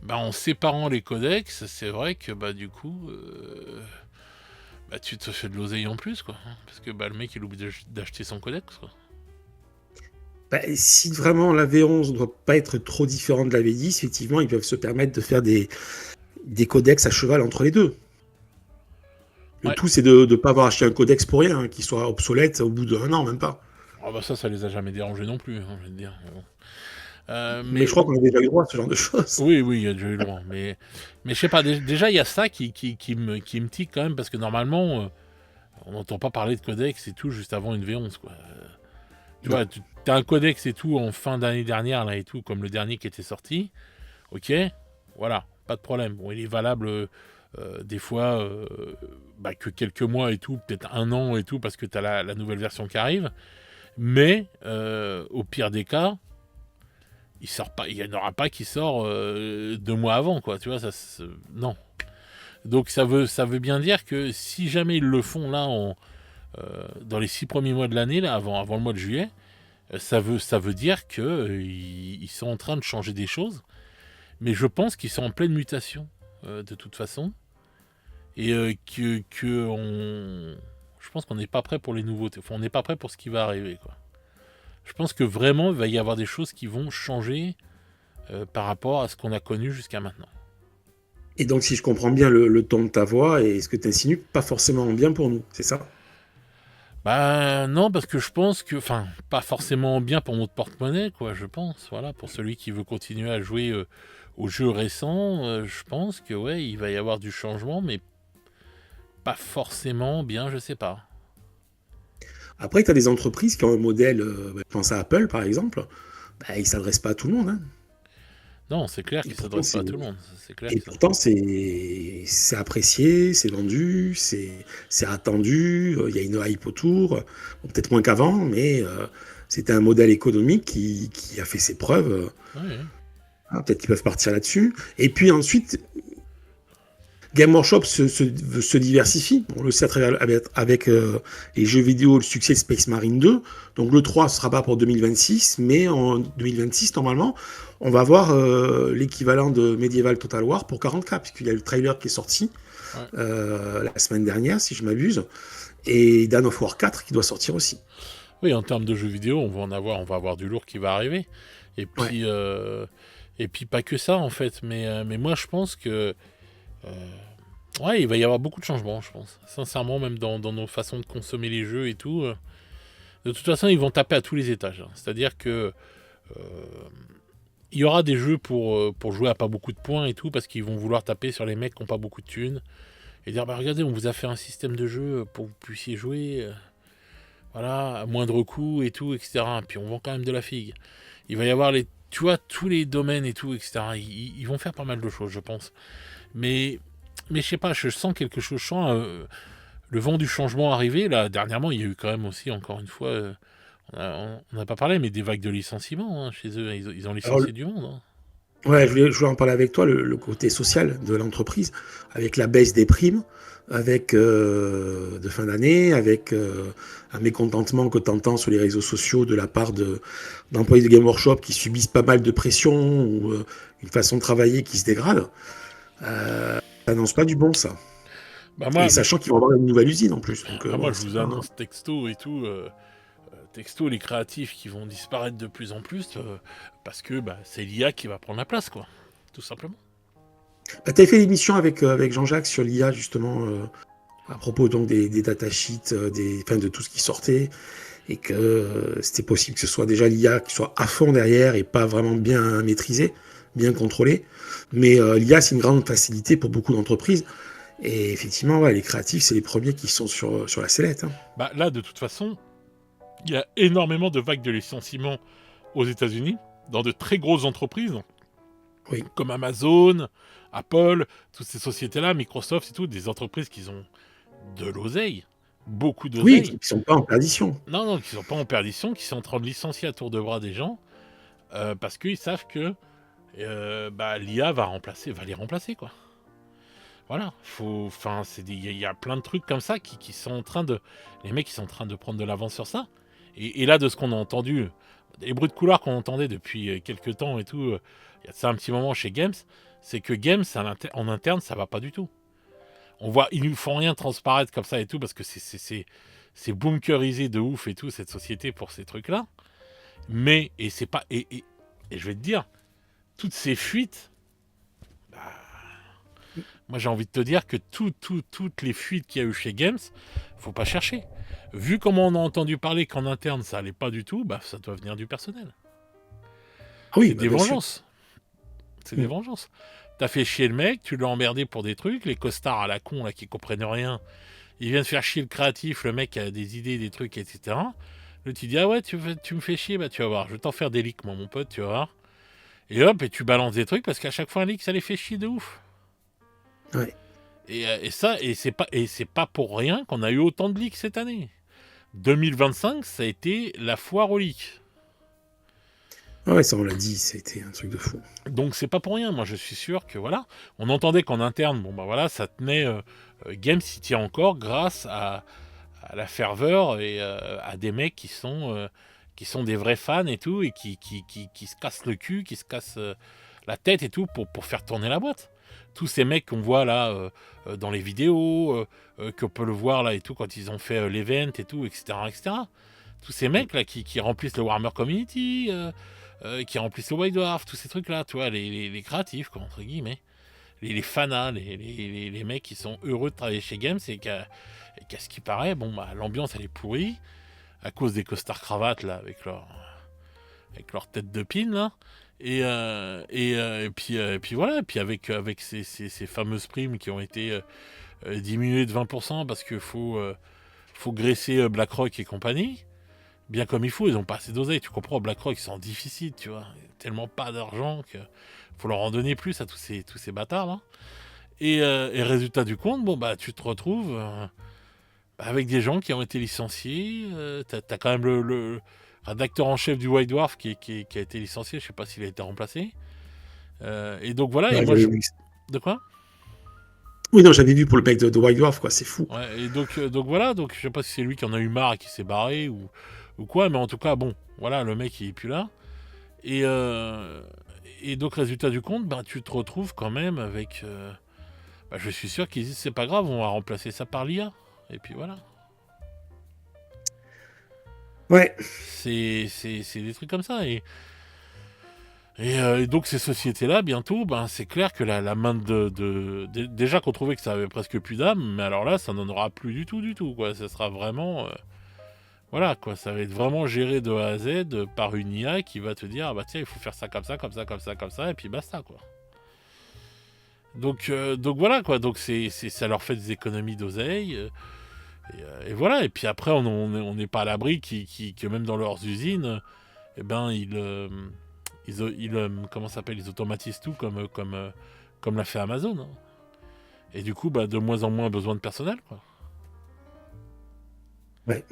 bah, en séparant les codex, c'est vrai que bah, du coup, bah, tu te fais de l'oseille en plus, quoi. Parce que bah, le mec, il oublie d'acheter son codex, quoi. Bah, si vraiment la V11 ne doit pas être trop différente de la V10, effectivement, ils peuvent se permettre de faire des codecs à cheval entre les deux. Le Ouais. tout, c'est de ne pas avoir acheté un codex pour rien, qui soit obsolète au bout d'un an, même pas. Ah bah ça les a jamais dérangés non plus, hein, je veux dire. Bon. Mais je Mais crois qu'on a déjà eu droit à ce genre de choses. oui, oui, il y a déjà eu loin. Mais je sais pas, déjà il y a ça qui me tique quand même, parce que normalement, on n'entend pas parler de codex et tout juste avant une V11, quoi. Tu Non. vois, tu as un codex et tout en fin d'année dernière, là et tout, comme le dernier qui était sorti. Ok, voilà, pas de problème. Bon, il est valable des fois que quelques mois et tout, peut-être un an et tout, parce que tu as la nouvelle version qui arrive. Mais au pire des cas, il n'y en aura pas qui sort 2 mois avant, quoi. Tu vois, non. Donc ça veut bien dire que si jamais ils le font là dans les 6 premiers mois de l'année, là, avant le mois de juillet, ça veut dire que ils sont en train de changer des choses. Mais je pense qu'ils sont en pleine mutation de toute façon, et je pense qu'on n'est pas prêt pour les nouveautés. Enfin, on n'est pas prêt pour ce qui va arriver, quoi. Je pense que vraiment il va y avoir des choses qui vont changer par rapport à ce qu'on a connu jusqu'à maintenant. Et donc, si je comprends bien le ton de ta voix et ce que tu insinues, pas forcément bien pour nous, c'est ça? Bah non, parce que je pense que, enfin, pas forcément bien pour notre porte-monnaie, quoi, je pense. Voilà, pour celui qui veut continuer à jouer aux jeux récents, je pense que ouais, il va y avoir du changement, mais pas forcément bien, je sais pas. Après, tu as des entreprises qui ont un modèle, je pense à Apple par exemple, bah, ils ne s'adressent pas à tout le monde, hein. Non, c'est clair Et qu'il pourtant, s'adresse pas c'est à tout le monde. C'est clair et que ça. pourtant, c'est apprécié, c'est vendu, c'est attendu, il y a une hype autour. Bon, peut-être moins qu'avant, mais c'était un modèle économique qui a fait ses preuves. Ouais, ouais. Peut-être qu'ils peuvent partir là-dessus. Et puis ensuite, Game Workshop se diversifie. On le sait à travers avec les jeux vidéo, le succès de Space Marine 2. Donc le 3 ne sera pas pour 2026, mais en 2026, normalement, on va avoir l'équivalent de Medieval Total War pour 40K, puisqu'il y a le trailer qui est sorti Ouais. la semaine dernière, si je m'abuse, et Dawn of War 4 qui doit sortir aussi. Oui, en termes de jeux vidéo, on va avoir du lourd qui va arriver. Et Ouais. puis, pas que ça en fait. Mais moi, je pense que ouais, il va y avoir beaucoup de changements, je pense. Sincèrement, même dans nos façons de consommer les jeux et tout. De toute façon, ils vont taper à tous les étages, hein. C'est-à-dire que euh, il y aura des jeux pour jouer à pas beaucoup de points et tout, parce qu'ils vont vouloir taper sur les mecs qui n'ont pas beaucoup de thunes. Et dire, bah regardez, on vous a fait un système de jeu pour que vous puissiez jouer, voilà, à moindre coût et tout, etc. Puis on vend quand même de la figue. Il va y avoir tu vois, tous les domaines et tout, etc. Ils vont faire pas mal de choses, je pense. Mais, mais je sais pas, je sens quelque chose. Je sens le vent du changement arriver. Là, dernièrement, il y a eu quand même aussi, encore une fois, on n'a pas parlé, mais des vagues de licenciements, hein, chez eux. Ils ont Alors, licencié du monde, hein. ouais, je voulais en parler avec toi, le côté social de l'entreprise, avec la baisse des primes, avec de fin d'année, avec un mécontentement que tu entends sur les réseaux sociaux de la part d'employés de Game Workshop qui subissent pas mal de pression ou une façon de travailler qui se dégrade. Ça n'annonce pas du bon, ça. Bah Et sachant qu'ils vont avoir une nouvelle usine en plus. Donc, moi, bon, je c'est vous pas. annonce texto et tout. Texto, les créatifs qui vont disparaître de plus en plus, parce que bah, c'est l'IA qui va prendre la place, quoi. Tout simplement. Bah, tu as fait l'émission avec Jean-Jacques sur l'IA, justement, à propos donc des datasheets, enfin, de tout ce qui sortait, et que c'était possible que ce soit déjà l'IA qui soit à fond derrière et pas vraiment bien maîtrisée, bien contrôlée. Mais l'IA, c'est une grande facilité pour beaucoup d'entreprises. Et effectivement, ouais, les créatifs, c'est les premiers qui sont sur la sellette, hein. Bah, là, de toute façon, il y a énormément de vagues de licenciements aux États-Unis, dans de très grosses entreprises, Oui. comme Amazon, Apple, toutes ces sociétés-là, Microsoft et tout, des entreprises qui ont de l'oseille, beaucoup Oui, d'oseille. qui ne sont pas en perdition. Non, non, qui sont pas en perdition, qui sont en train de licencier à tour de bras des gens, parce qu'ils savent que bah, l'IA va les remplacer, quoi. Voilà, il y a plein de trucs comme ça qui sont en train de, les mecs qui sont en train de prendre de l'avance sur ça. Et là, de ce qu'on a entendu, les bruits de couloir qu'on entendait depuis quelques temps et tout, il y a de ça un petit moment chez Games, c'est que Games en interne, ça va pas du tout. On voit, ils nous font rien transparaître comme ça et tout, parce que c'est bunkerisé de ouf et tout, cette société, pour ces trucs-là. Mais, et c'est pas. Et je vais te dire, toutes ces fuites, bah, moi j'ai envie de te dire que toutes les fuites qu'il y a eu chez Games, faut pas chercher. Vu comment on a entendu parler qu'en interne ça allait pas du tout, bah ça doit venir du personnel. Ah oui, C'est bah, des bien sûr. vengeances. C'est des vengeances. T'as fait chier le mec, tu l'as emmerdé pour des trucs, les costards à la con là qui comprennent rien, ils viennent faire chier le créatif, le mec a des idées, des trucs, etc. Le tu dis ah ouais tu me fais chier, bah tu vas voir, je vais t'en faire des leaks moi mon pote, tu vas voir. Et hop, et tu balances des trucs parce qu'à chaque fois un leak ça les fait chier de ouf. Ouais. Et c'est pas pour rien qu'on a eu autant de leaks cette année. 2025 ça a été la foire aux leaks. Ah ouais, ça on l'a dit, c'était un truc de fou. Donc c'est pas pour rien, moi je suis sûr que voilà, on entendait qu'en interne, bon bah voilà, ça tenait, Games il tient encore grâce à la ferveur et à des mecs qui sont des vrais fans et tout, et qui se cassent le cul, qui se cassent la tête et tout pour faire tourner la boîte. Tous ces mecs qu'on voit là dans les vidéos, qu'on peut le voir là et tout, quand ils ont fait l'event et tout, etc., etc. Tous ces mecs là qui remplissent le Warhammer Community, qui remplissent le White Dwarf, tous ces trucs là, tu vois, les créatifs, quoi, entre guillemets, les fanas, les mecs qui sont heureux de travailler chez Games, et qu'à ce qui paraît, bon, bah, l'ambiance elle est pourrie, à cause des costards cravates là, avec leur tête de pin là. Et puis voilà, et puis avec ces fameuses primes qui ont été diminuées de 20% parce qu'il faut graisser BlackRock et compagnie, bien comme il faut, ils ont pas assez d'oseille, tu comprends, BlackRock ils sont en déficit, tu vois, tellement pas d'argent que faut leur en donner plus à tous ces bâtards là. Et résultat du compte, bon bah tu te retrouves avec des gens qui ont été licenciés, t'as quand même le rédacteur en chef du White Dwarf qui a été licencié, je sais pas s'il a été remplacé. Et donc voilà, et Ouais, moi j'avais je... vu. De quoi? Oui, non, j'avais vu pour le mec de White Dwarf, quoi, c'est fou. Ouais, et donc voilà, donc je sais pas si c'est lui qui en a eu marre et qui s'est barré ou quoi, mais en tout cas, bon, voilà, le mec il est plus là. Et, euh, et donc résultat du compte, ben, tu te retrouves quand même avec... bah, je suis sûr qu'ils disent c'est pas grave, on va remplacer ça par l'IA. Et puis voilà. Ouais. C'est des trucs comme ça. Et donc ces sociétés-là, bientôt, ben, c'est clair que la main déjà qu'on trouvait que ça avait presque plus d'âme, mais alors là, ça n'en aura plus du tout, quoi. Ça sera vraiment... voilà, quoi. Ça va être vraiment géré de A à Z par une IA qui va te dire, ah bah tiens, il faut faire ça comme ça, comme ça, comme ça, comme ça, et puis basta, quoi. Donc voilà, quoi. Donc ça leur fait des économies d'oseille. Et voilà. Et puis après, on n'est pas à l'abri que même dans leurs usines, eh ben, comment ça s'appelle, ils automatisent tout comme l'a fait Amazon, hein. Et du coup, bah, de moins en moins besoin de personnel, quoi. Ouais.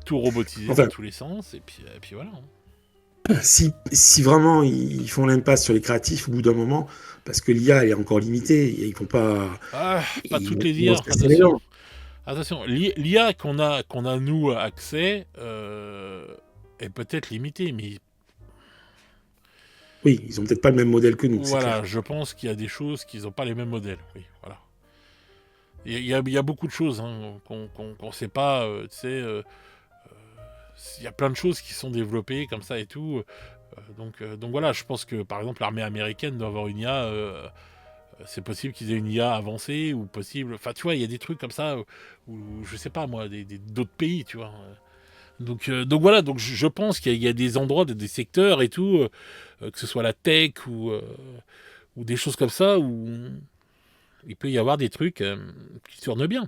Tout robotisé dans Enfin, tous les sens, et puis voilà, hein. si vraiment ils font l'impasse sur les créatifs au bout d'un moment, parce que l'IA elle est encore limitée, et ils vont pas, Ah, pas toutes les ils vont se IA, casser les attention. dents. Attention, l'IA qu'on a nous accès est peut-être limitée, mais Oui, ils ont peut-être pas le même modèle que nous, c'est voilà, clair. je pense qu'il y a des choses qui n'ont pas les mêmes modèles. Oui, voilà. Il y a beaucoup de choses hein, qu'on sait pas. Tu sais, il y a plein de choses qui sont développées comme ça et tout. Donc voilà, je pense que par exemple l'armée américaine doit avoir une IA. C'est possible qu'ils aient une IA avancée ou possible. Enfin, tu vois, il y a des trucs comme ça où je sais pas moi, d'autres pays, tu vois. Donc voilà, donc je pense qu'il y a des endroits, des secteurs et tout, que ce soit la tech ou des choses comme ça où il peut y avoir des trucs qui tournent bien.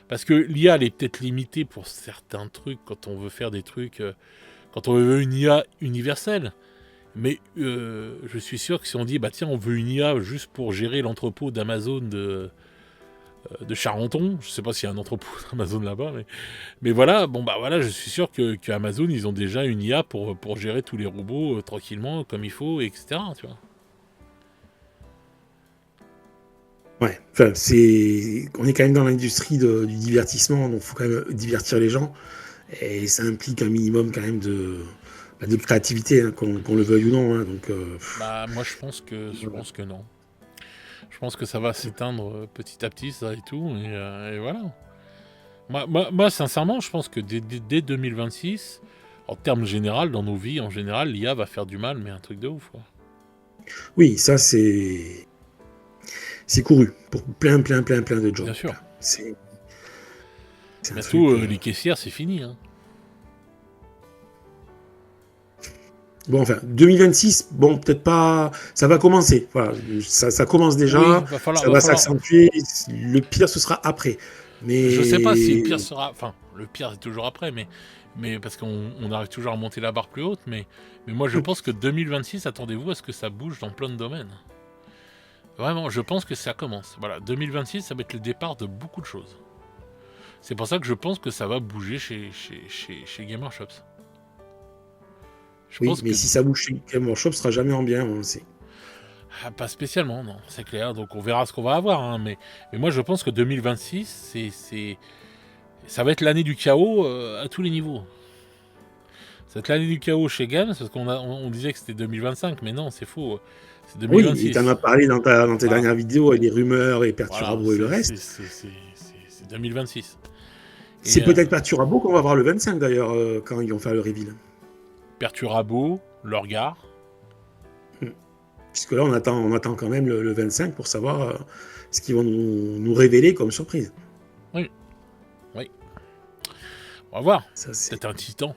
Parce que l'IA, elle est peut-être limitée pour certains trucs quand on veut faire des trucs, quand on veut une IA universelle. Mais je suis sûr que si on dit, bah tiens, on veut une IA juste pour gérer l'entrepôt d'Amazon de Charenton, je sais pas s'il y a un entrepôt d'Amazon là-bas, mais voilà, bon bah voilà, je suis sûr que Amazon, ils ont déjà une IA pour gérer tous les robots tranquillement, comme il faut, etc. Tu vois. Ouais, enfin, on est quand même dans l'industrie du divertissement, donc il faut quand même divertir les gens, et ça implique un minimum quand même de créativité, hein, qu'on le veuille ou non, hein, donc, Bah moi je pense que non. Je pense que ça va s'éteindre petit à petit, ça et tout, et voilà. Moi, sincèrement, je pense que dès 2026, En termes général, dans nos vies, en général, l'IA va faire du mal, mais un truc de ouf, quoi. Oui, ça c'est couru pour plein de jobs. Bien sûr. C'est un Bientôt, truc. les caissières, c'est fini, hein. Bon, enfin, 2026, bon, peut-être pas. Ça va commencer. Voilà, ça commence Oui, déjà. va falloir, Ça va va falloir. s'accentuer. Le pire, ce sera après. Je sais pas si le Mais pire sera. Enfin, le pire c'est toujours après, mais parce qu'on arrive toujours à monter la barre plus haute. Mais moi, je pense que 2026, attendez-vous à ce que ça bouge dans plein de domaines. Vraiment, je pense que ça commence. Voilà, 2026, ça va être le départ de beaucoup de choses. C'est pour ça que je pense que ça va bouger chez Gamer Shops. Je oui, pense mais que. si ça bouge chez Game Workshop, ce sera jamais en bien. Hein, Ah, pas spécialement, non, c'est clair. Donc on verra ce qu'on va avoir. Hein, mais moi, je pense que 2026, ça va être l'année du chaos à tous les niveaux. Ça va être l'année du chaos chez Games, parce on disait que c'était 2025, mais non, c'est faux. C'est Oui, et tu en 2026. as parlé dans tes Voilà, dernières vidéos, avec les rumeurs et voilà, Perturabo et le reste. c'est 2026. C'est Et peut-être Perturabo qu'on va voir le 25 d'ailleurs, quand ils vont faire le reveal. Perturabo, Lorgar. Puisque là, on attend quand même le 25 pour savoir ce qu'ils vont nous révéler comme surprise. Oui, oui. On va voir. Ça, c'est... Peut-être un titan.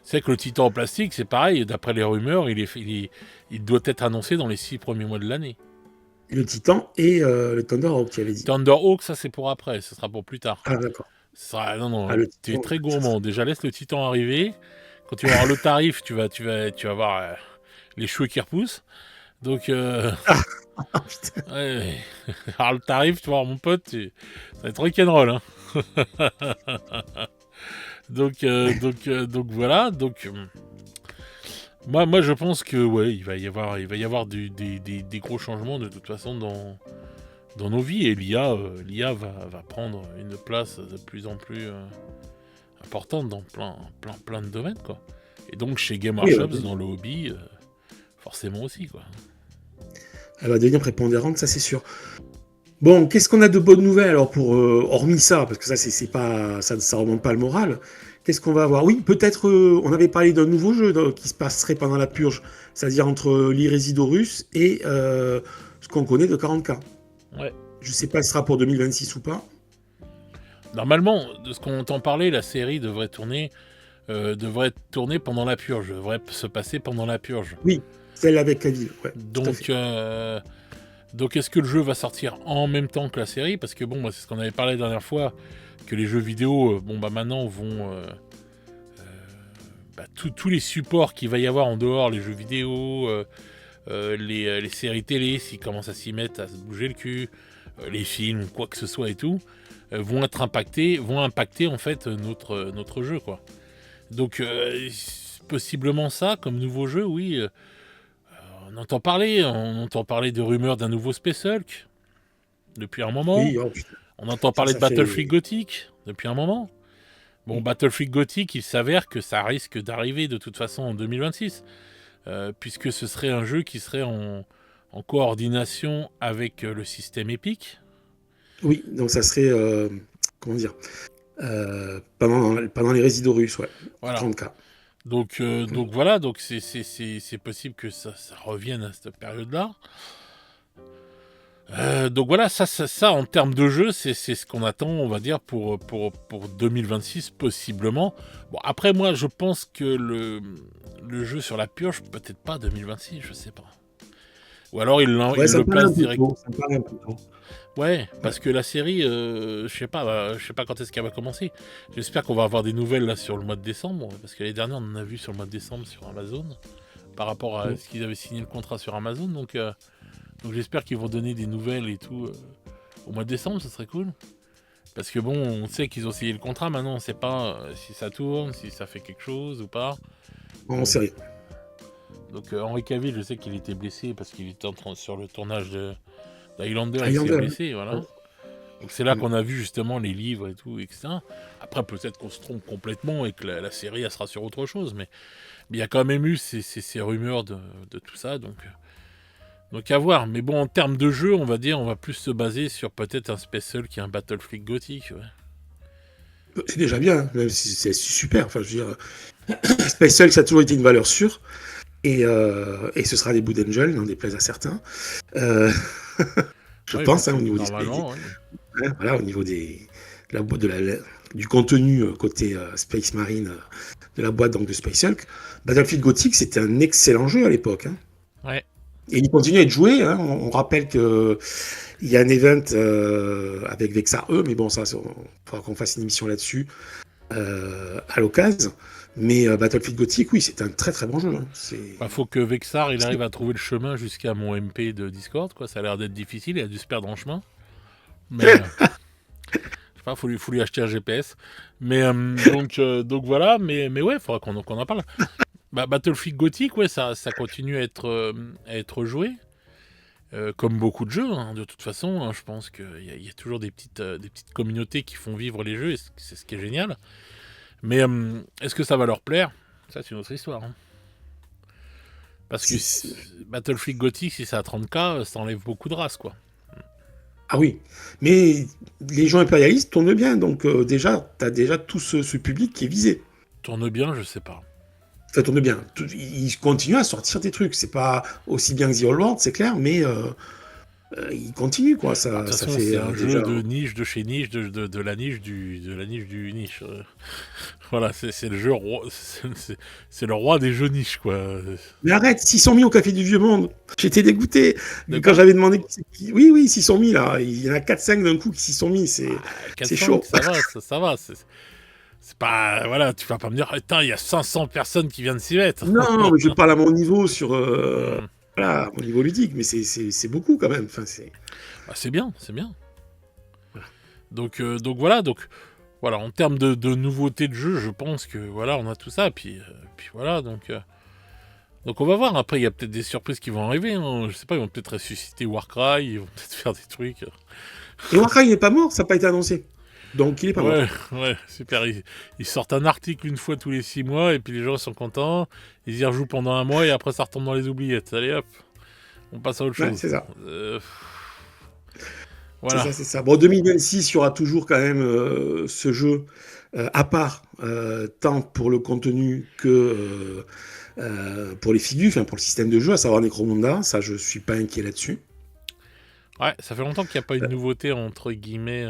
C'est que le titan en plastique, c'est pareil. D'après les rumeurs, il doit être annoncé dans les 6 premiers mois de l'année. Le Titan et le Thunderhawk, tu avais dit. Thunderhawk, ça c'est pour après, ce sera pour plus tard. Ah, d'accord. Non, Ah, non, le tu es Titan, très ça, gourmand. Déjà, laisse le titan arriver. Quand tu vas avoir le tarif, tu vas voir les cheveux qui repoussent. Donc, Ah, putain. ouais. Alors, le tarif, tu vois, mon pote, ça va être rock'n'roll. Hein. Donc voilà. Donc, moi, je pense que ouais, il va y avoir des gros changements de toute façon dans nos vies, et l'IA va prendre une place de plus en plus importante dans plein de domaines, quoi. Et donc chez Game Oui, Workshop, dans le hobby, forcément aussi, quoi. elle va devenir prépondérante, ça c'est sûr. Bon, qu'est-ce qu'on a de bonnes nouvelles alors pour hormis ça, parce que ça c'est pas ça remonte pas le moral. Qu'est-ce qu'on va avoir? Oui, peut-être on avait parlé d'un nouveau jeu qui se passerait pendant la purge, c'est-à-dire entre l'Irésidorus et ce qu'on connaît de 40K. Ouais. Je sais pas si ce sera pour 2026 ou pas. Normalement, de ce qu'on entend parler, la série devrait tourner pendant la purge, devrait se passer pendant la purge. Oui, celle avec Cavill, ouais. Donc est-ce que le jeu va sortir en même temps que la série? Parce que bon, moi, c'est ce qu'on avait parlé la dernière fois, que les jeux vidéo, maintenant vont... tous les supports qu'il va y avoir en dehors, les jeux vidéo, les séries télé, s'ils commencent à s'y mettre, à se bouger le cul, les films, quoi que ce soit et tout, vont impacter en fait notre jeu, quoi. Donc possiblement ça comme nouveau jeu, oui. On entend parler de rumeurs d'un nouveau Space Hulk depuis un moment. Oui, oh, putain. On entend parler de Ça fait... Battlefield Gothic depuis un moment. Bon, Battlefield Gothic, il s'avère que ça risque d'arriver de toute façon en 2026, puisque ce serait un jeu qui serait en coordination avec le système Epic. Oui, donc ça serait... comment dire pendant les Résidorus, ouais. Voilà. 30K. Donc voilà, donc c'est possible que ça revienne à cette période-là. Donc voilà, ça en termes de jeu, c'est ce qu'on attend, on va dire, pour 2026, possiblement. Bon, après, moi, je pense que le jeu sur la purge, peut-être pas 2026, je sais pas. Ou alors il le place direct. Ça me paraît un peu tôt. Ouais, parce que la série, je sais pas quand est-ce qu'elle va commencer. J'espère qu'on va avoir des nouvelles là sur le mois de décembre, parce que l'année dernière, on en a vu sur le mois de décembre sur Amazon, par rapport à ce qu'ils avaient signé le contrat sur Amazon, donc j'espère qu'ils vont donner des nouvelles et tout au mois de décembre, ça serait cool. Parce que bon, on sait qu'ils ont signé le contrat, maintenant on sait pas si ça tourne, si ça fait quelque chose ou pas. En série. Donc Henry Cavill, je sais qu'il était blessé parce qu'il était sur le tournage d'Highlander, il Highlander, s'est blessé, voilà. Donc c'est là qu'on a vu justement les livres et tout, etc. Après peut-être qu'on se trompe complètement et que la série elle sera sur autre chose, mais il y a quand même eu ces rumeurs de tout ça, donc à voir. Mais bon, en termes de jeu, on va dire, on va plus se baser sur peut-être un Space Hulk qui est un Battlefield Gothic. Ouais. C'est déjà bien, hein, même si c'est super. Enfin, je veux dire, Space Hulk, ça a toujours été une valeur sûre. Et ce sera des Blue Angels, n'en déplaise à certains. Euh, je Ouais, pense, hein, au niveau normalement, ouais. voilà, au niveau du contenu côté Space Marine de la boîte donc de Space Hulk. Battlefield Gothic, c'était un excellent jeu à l'époque, hein. Ouais. Et il continue à être joué, hein. On rappelle que il y a un event avec Vexar E, mais bon, ça, il faudra qu'on fasse une émission là-dessus à l'occasion. Mais Battlefield Gothic, oui, c'est un très très bon jeu, hein. Bah, faut que Vexar il arrive à trouver le chemin jusqu'à mon MP de Discord, quoi. Ça a l'air d'être difficile, il a dû se perdre en chemin. Mais je sais pas, faut lui acheter un GPS. Mais donc voilà, mais ouais, faudra qu'on en parle. Bah, Battlefield Gothic, ouais, ça continue à être joué. Comme beaucoup de jeux, hein, de toute façon, hein, je pense qu'il y a toujours des petites communautés qui font vivre les jeux, et c'est ce qui est génial. Mais est-ce que ça va leur plaire? Ça, c'est une autre histoire, hein. Parce que Battlefield Gothic, si c'est à 30K, ça enlève beaucoup de races, quoi. Ah oui, mais les gens impérialistes tournent bien, donc déjà, tu as déjà tout ce public qui est visé. Tourne bien, je sais pas. Ça tourne bien. Ils continuent à sortir des trucs. C'est pas aussi bien que The Old World, c'est clair, mais ils continuent, quoi. Bah, de toute Ça façon, fait c'est un déjà. jeu de niche de chez niche, de la niche de la niche du niche. Voilà, c'est le jeu roi, c'est le roi des jeux niches, quoi. Mais arrête, 600 000 au Café du Vieux Monde. J'étais dégoûté. De Quand quoi? j'avais demandé. Oui, oui, 600 000, là. Il y en a 4-5 d'un coup qui 600 000. C'est 400, chaud. ça va, ça va. C'est pas. Voilà, tu vas pas me dire, putain, il y a 500 personnes qui viennent s'y mettre. Non, mais je parle à mon niveau sur. Hmm. Voilà, à mon niveau ludique, mais c'est beaucoup quand même. Enfin, Bah, c'est bien, c'est bien. Donc voilà, en termes de nouveautés de jeu, je pense que voilà, on a tout ça. Puis voilà, donc on va voir. Après, il y a peut-être des surprises qui vont arriver, hein. Je sais pas, ils vont peut-être ressusciter Warcry, ils vont peut-être faire des trucs. Et Warcry, il n'est pas mort, ça n'a pas été annoncé. Donc, il n'est pas mort. Ouais, super. Ils sortent un article une fois tous les 6 mois, et puis les gens sont contents. Ils y rejouent pendant un mois, et après ça retombe dans les oubliettes. Allez hop, on passe à autre Ouais, chose. c'est ça. Voilà. C'est ça. Bon, 2026, il y aura toujours quand même ce jeu à part, tant pour le contenu que pour les figures, enfin pour le système de jeu, à savoir Necromunda. Ça, je suis pas inquiet là-dessus. Ouais, ça fait longtemps qu'il n'y a pas une nouveauté, entre guillemets,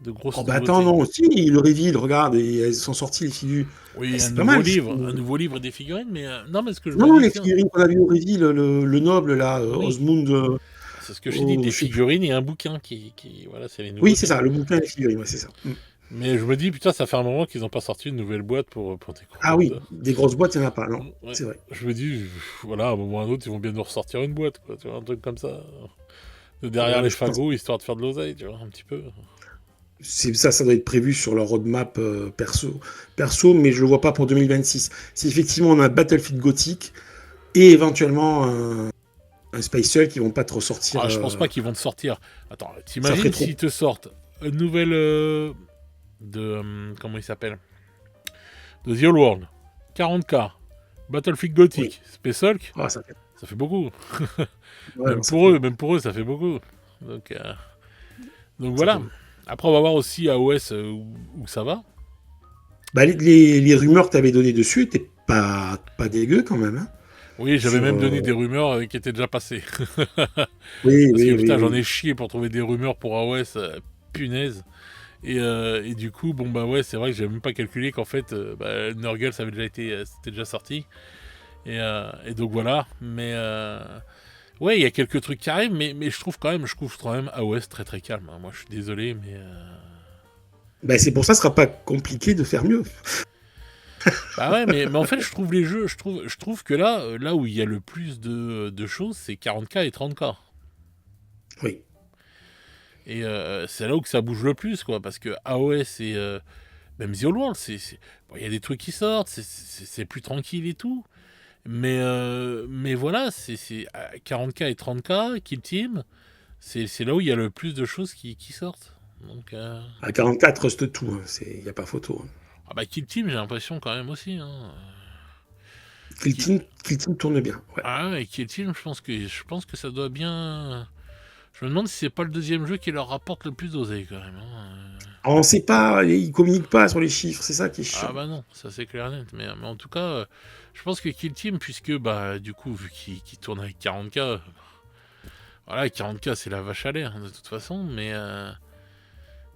de grosses Oh bah nouveautés. attends, non, si, le reveal, regarde, et elles sont sorties les figures. Oui, C'est pas mal. un nouveau livre des figurines, mais non, mais ce que je me Non, dis, les tiens, figurines qu'on a vues au reveal, le noble, là, oui, Osmund. c'est ce que j'ai dit, des Je sais plus. figurines et un bouquin voilà, c'est les Oui, c'est nouveautés. ça, le bouquin et les figurines, ouais, c'est ça. Mais je me dis, putain, ça fait un moment qu'ils n'ont pas sorti une nouvelle boîte pour Ah oui, Necromunda. des grosses boîtes, il n'y en a pas, non, Ouais. c'est vrai. Je me dis, voilà, à un moment ou à un autre, ils vont bien nous ressortir une boîte, quoi, tu vois, un truc comme ça. De derrière Ouais, les je pense. fagots, histoire de faire de l'oseille, tu vois, un petit peu. Ça doit être prévu sur leur roadmap perso, mais je le vois pas pour 2026. Si effectivement on a Battlefield Gothic et éventuellement un Space Hulk qui vont pas te ressortir, Ah, je pense pas qu'ils vont te sortir. Attends, ça ferait t'imagines trop. s'ils te sortent une nouvelle comment il s'appelle, de The Old World, 40K, Battlefield Oui. Gothic, Space Hulk, Ah, ça fait. ça fait beaucoup. Ouais, non, Même pour eux, ça fait beaucoup. Donc, donc ça fait voilà. beaucoup. Après, on va voir aussi AOS où ça va. Bah, les rumeurs que tu avais données dessus étaient pas dégueu quand même, hein. Oui, j'avais Sur, même donné des rumeurs qui étaient déjà passées. Oui, Parce que oui, oui, putain, j'en oui. ai chié pour trouver des rumeurs pour AOS, punaise. Et du coup, bon bah ouais, c'est vrai que j'avais même pas calculé qu'en fait, Nurgle, ça avait déjà été, c'était déjà sorti. Et donc voilà. Mais ouais, il y a quelques trucs qui arrivent, mais je trouve quand même AOS très très calme, hein. Moi, je suis désolé, mais Bah, c'est pour ça que ce sera pas compliqué de faire mieux. bah ouais, mais en fait, je trouve les jeux, je trouve que là où il y a le plus de choses, c'est 40K et 30K. Oui. Et c'est là où que ça bouge le plus, quoi, parce que AOS et même The Old World, bon, y a des trucs qui sortent, c'est plus tranquille et tout, mais voilà, c'est 40K et 30K, Kill Team, c'est là où il y a le plus de choses qui sortent. Donc, À 44, reste tout, hein. Il n'y a pas photo, hein. ah bah Kill Team, j'ai l'impression quand même aussi, hein. Kill Team tourne bien. Ouais. Ah ouais, Kill Team, je pense que ça doit bien. Je me demande si c'est pas le deuxième jeu qui leur rapporte le plus d'oseille quand même. Hein. Alors, on sait pas, ils communiquent pas sur les chiffres, c'est ça qui est Ah chiant. bah non, ça c'est clair et net. Mais en tout cas, je pense que Kill Team, puisque bah du coup, vu qu'il tourne avec 40K, voilà, 40K c'est la vache à l'air hein, de toute façon,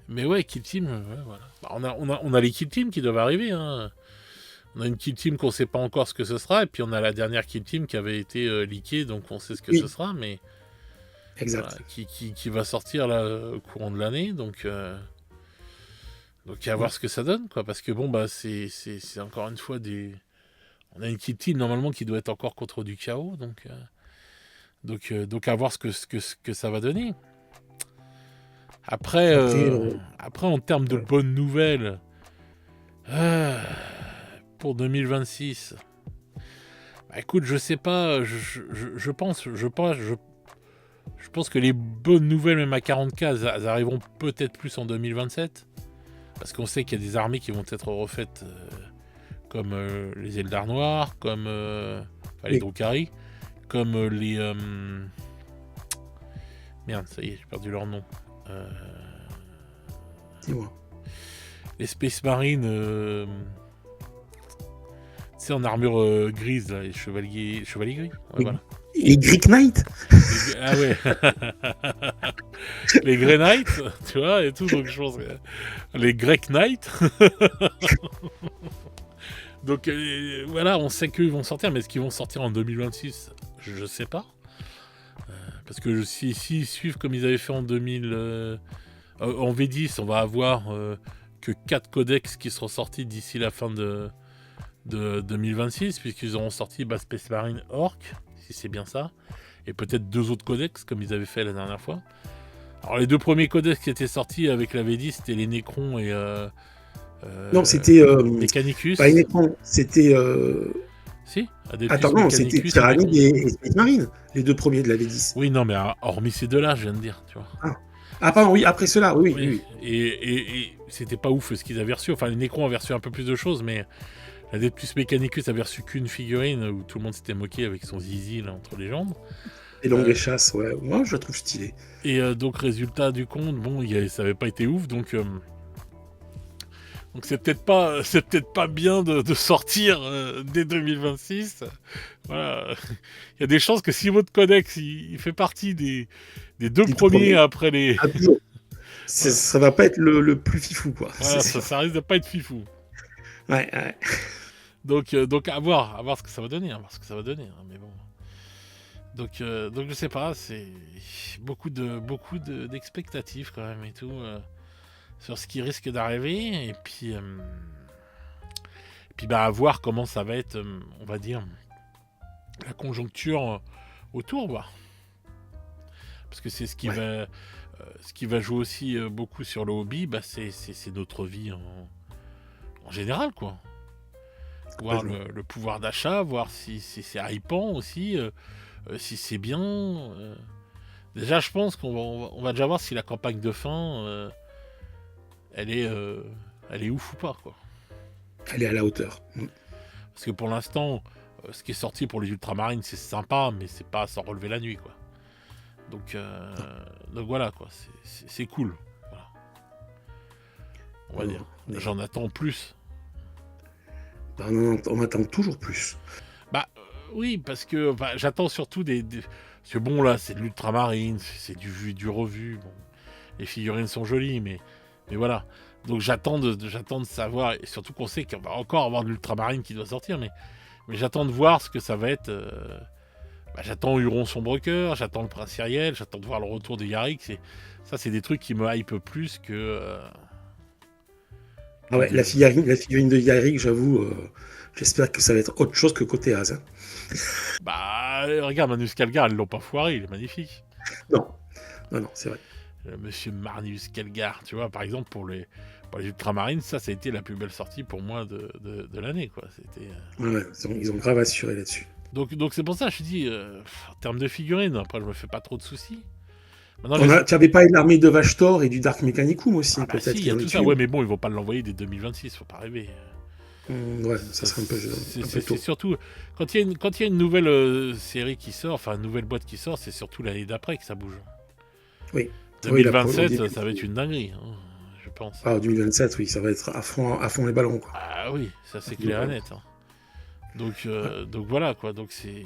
mais ouais, Kill Team, ouais, voilà. Bah, on a les Kill Team qui doivent arriver. Hein. On a une Kill Team qu'on sait pas encore ce que ce sera, et puis on a la dernière Kill Team qui avait été leakée, donc on sait ce que ce Oui, sera, mais voilà, exact. qui va sortir là au courant de l'année, donc à Mm. voir ce que ça donne, quoi, parce que bon bah c'est encore une fois des. On a une Kill Team normalement qui doit être encore contre du chaos, donc à voir ce que ça va donner. Après, Après, après en termes de ouais. bonnes nouvelles, euh, pour 2026, bah, écoute, je sais pas, je pense que les bonnes nouvelles, même à 40K, elles arriveront peut-être plus en 2027, parce qu'on sait qu'il y a des armées qui vont être refaites, comme les Eldar Noirs, comme enfin, les Oui, Drukhari, comme les... Merde, ça y est, j'ai perdu leur nom. Euh, dis-moi. les Space Marines, tu sais, en armure grise, là, les chevaliers gris. Ouais, Les, voilà. les Greek Knights? Ah ouais, les Grey Knights, tu vois, et tout, donc je pense que... Les Greek Knights. Donc voilà, on sait qu'ils vont sortir, mais est-ce qu'ils vont sortir en 2026 ? Je sais pas. Parce que s'ils suivent comme ils avaient fait en 2000... en V10, on va avoir que 4 codex qui seront sortis d'ici la fin de 2026, puisqu'ils auront sorti Space Marine Orc, si c'est bien ça, et peut-être 2 autres codex, comme ils avaient fait la dernière fois. Alors les 2 premiers codex qui étaient sortis avec la V10, c'était les Necrons et Non, c'était Mechanicus. pas Electron, c'était. Si, Attends, Adeptus non, c'était Mechanicus et Tyranid Necrons. et Space Marine, les deux premiers de la V10. Oui, non, mais hormis ces deux-là, je viens de dire, tu vois. Ah, ah pardon, oui, après cela, oui, oui, Oui, oui. et c'était pas ouf ce qu'ils avaient reçu. Enfin, les Necrons avaient reçu un peu plus de choses, mais l'Adeptus Mechanicus avait reçu qu'une figurine où tout le monde s'était moqué avec son zizi là, entre les jambes. Les longues Euh, chasses, ouais. Moi, je la trouve stylée. et donc, résultat du compte, bon, ça avait pas été ouf, donc c'est peut-être pas bien de sortir dès 2026. Voilà. Il y a des chances que si votre codex il fait partie des 2 Les tout premiers premiers, après les. ah, toujours. Voilà, Ça va pas être le plus fifou, quoi. C'est voilà sûr. ça risque de pas être fifou. Ouais, ouais. Donc à voir ce que ça va donner, mais bon. Donc je sais pas, c'est beaucoup d'expectatives quand même et tout sur ce qui risque d'arriver et puis bah à voir comment ça va être, on va dire la conjoncture autour, bah. Parce que c'est Ouais, ce qui va jouer aussi beaucoup sur le hobby, bah c'est notre vie en général quoi. Voir complètement. le pouvoir d'achat, voir si c'est hypant aussi, si c'est bien. Déjà, je pense on va déjà voir si la campagne de fin, elle est, euh, elle est ouf ou pas, quoi. Elle est à la hauteur. Mm. Parce que pour l'instant, ce qui est sorti pour les ultramarines, c'est sympa, mais c'est pas sans relever la nuit, quoi. Donc, Non, donc voilà, quoi. C'est cool. Voilà, on va non, dire. non, mais- J'en attends plus. non, on attend toujours plus. Bah oui, parce que j'attends surtout parce que bon, là, c'est de l'ultramarine, c'est du vu, du revu. Bon, les figurines sont jolies, mais voilà. Donc j'attends de savoir, et surtout qu'on sait qu'on va encore avoir de l'ultramarine qui doit sortir, mais j'attends de voir ce que ça va être. J'attends Huron Sombre Cœur, j'attends le Prince Ariel, j'attends de voir le retour de Yarrick. Ça, c'est des trucs qui me hype plus Ah que ouais, de. la figurine de Yarick, j'avoue, j'espère que ça va être autre chose que côté As. Hein. Bah, regarde, Manus Calgar, ils l'ont pas foiré, il est magnifique. Non, non, non, c'est vrai. Monsieur Marnius Calgar, tu vois, par exemple, pour les Ultramarines, ça a été la plus belle sortie pour moi de l'année, quoi. C'était. Ouais, ouais, ils ont grave assuré là-dessus. Donc c'est pour ça que je dis, en termes de figurines, après, je me fais pas trop de soucis. Maintenant, Tu avais pas l'armée de Vashtor et du Dark Mechanicum aussi, ah bah si, peut-être il y qu'il y a en a tout ça, dessus. ouais, mais bon, ils vont pas l'envoyer dès 2026, faut pas rêver. Ouais, ça serait un peu C'est tôt. surtout quand il y a une nouvelle série qui sort, enfin une nouvelle boîte qui sort, c'est surtout l'année d'après que ça bouge. Oui. Oui, là, au 2027, début. ça va être une dinguerie, hein, je pense. Ah, 2027, oui, ça va être à fond les ballons, quoi. Ah oui, ça À c'est fond les clair et ballons. net, hein. Donc, Ouais. donc voilà quoi, donc c'est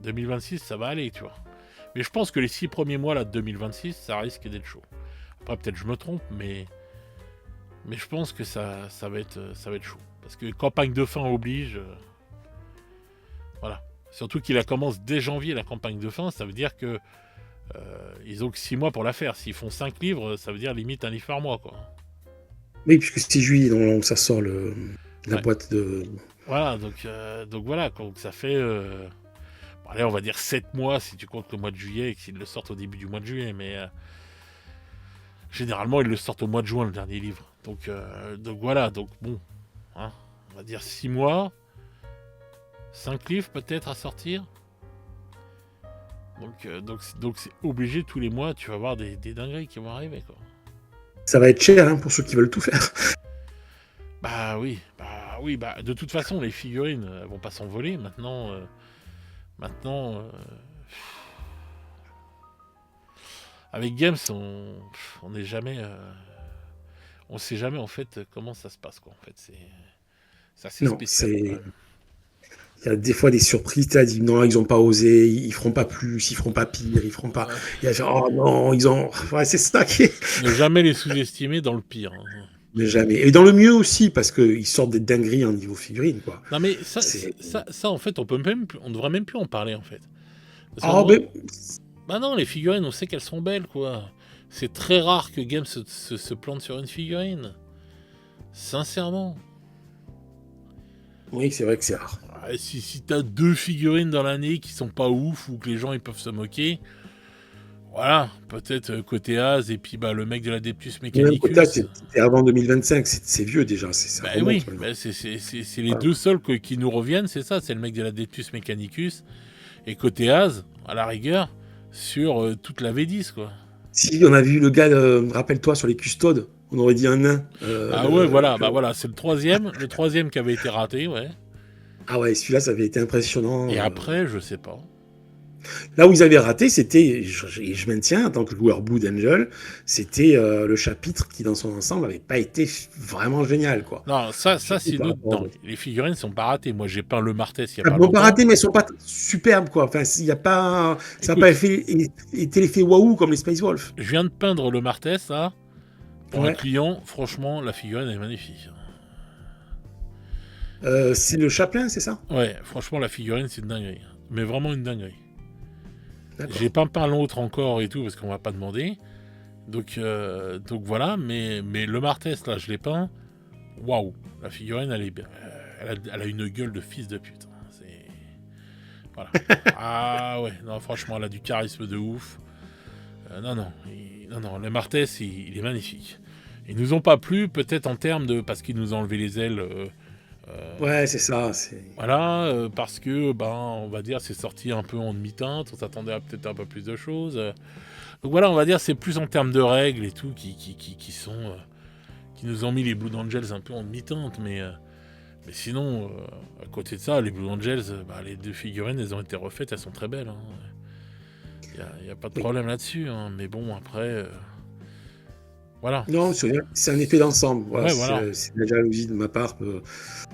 2026, ça va aller, tu vois. Mais je pense que les 6 premiers mois là de 2026, ça risque d'être chaud. Après peut-être je me trompe, mais je pense que ça va être chaud. Parce que campagne de fin oblige, voilà. Surtout qu'il a commencé dès janvier la campagne de fin, ça veut dire que ils ont que 6 mois pour la faire. S'ils font 5 livres, ça veut dire limite un livre par mois, quoi. Oui, puisque c'est juillet, donc ça sort la Ouais. boîte de. Voilà, donc voilà, donc ça fait, bon, allez, on va dire 7 mois si tu comptes le mois de juillet et qu'ils le sortent au début du mois de juillet, mais généralement ils le sortent au mois de juin, le dernier livre. Donc voilà, donc bon, hein, on va dire 6 mois, 5 livres peut-être à sortir. Donc c'est obligé, tous les mois, tu vas avoir des dingueries qui vont arriver, quoi. Ça va être cher, hein, pour ceux qui veulent tout faire. Bah oui, de toute façon, les figurines vont pas s'envoler. Maintenant, avec Games, on n'est jamais, on sait jamais en fait comment ça se passe, quoi. En fait, c'est assez Non, spécial quand c'est. même. Il y a des fois des surprises, tu as dit non, ils ont pas osé, ils feront pas plus, ils feront pas pire, ils feront pas. Ouais. Il y a genre, oh non, ils ont. Ouais, c'est ça qui est. Ne jamais les sous-estimer dans le pire, hein. Mais jamais. Et dans le mieux aussi, parce qu'ils sortent des dingueries en niveau figurine, quoi. Non mais C'est. en fait, on devrait même plus en parler en fait. Parce qu'on Ah, devrait... ben. Bah non, les figurines, on sait qu'elles sont belles, quoi. C'est très rare que Games se plante sur une figurine. Sincèrement. Oui, c'est vrai que c'est rare. Si t'as 2 figurines dans l'année qui sont pas ouf ou que les gens ils peuvent se moquer, voilà, peut-être côté Az et puis bah le mec de l'Adeptus Même Kota, Mechanicus. c'était avant 2025, c'est vieux déjà, ça Bah oui, remonte maintenant. bah c'est les Voilà. deux seuls qui nous reviennent, c'est ça, c'est le mec de l'Adeptus Mechanicus et côté Az, à la rigueur, sur toute la V10, quoi. Si on a vu le gars, rappelle-toi, sur les custodes, on aurait dit un nain. Ah ouais, voilà, bah voilà, c'est le troisième qui avait été raté, ouais. Ah ouais, celui-là, ça avait été impressionnant. Et après, je sais pas. Là où ils avaient raté, c'était, je maintiens, en tant que joueur Blue Angel, c'était le chapitre qui, dans son ensemble, n'avait pas été vraiment génial, quoi. Non, ça Surtout c'est par une autre. rapport aux Non, autres. les figurines sont pas ratées. Moi, j'ai peint le Martès il y a Ah, pas bon, pas longtemps. raté, mais elles sont pas superbes, quoi. Enfin, il y a pas, ça n'a pas Écoute, été l'effet waouh comme les Space Wolf. je viens de peindre le Martès, là, pour un Ouais. client. Franchement, la figurine est magnifique. C'est le Chaplin, c'est ça? Ouais, franchement, la figurine, c'est une dinguerie. Mais vraiment une dinguerie. J'ai D'accord. pas peint l'autre encore et tout, parce qu'on m'a pas demandé. Donc voilà, mais le Martès, là, je l'ai peint. Waouh, la figurine, elle est bien. Elle a une gueule de fils de pute. C'est... Voilà. Ah ouais, non, franchement, elle a du charisme de ouf. Non, le Martès, il est magnifique. Ils nous ont pas plu, peut-être en termes de... Parce qu'ils nous ont enlevé les ailes. Ouais, c'est ça. Voilà, parce que, ben, on va dire, c'est sorti un peu en demi-teinte. On s'attendait à peut-être un peu plus de choses. Donc voilà, on va dire, c'est plus en termes de règles et tout qui sont... qui nous ont mis les Blue Angels un peu en demi-teinte, mais sinon, à côté de ça, les Blue Angels, les deux figurines, elles ont été refaites, elles sont très belles, hein. Il n'y a pas de Oui. problème là-dessus, hein. Mais bon, après, voilà. Non, c'est un effet d'ensemble. Voilà, Ouais, voilà. c'est de la jalousie de ma part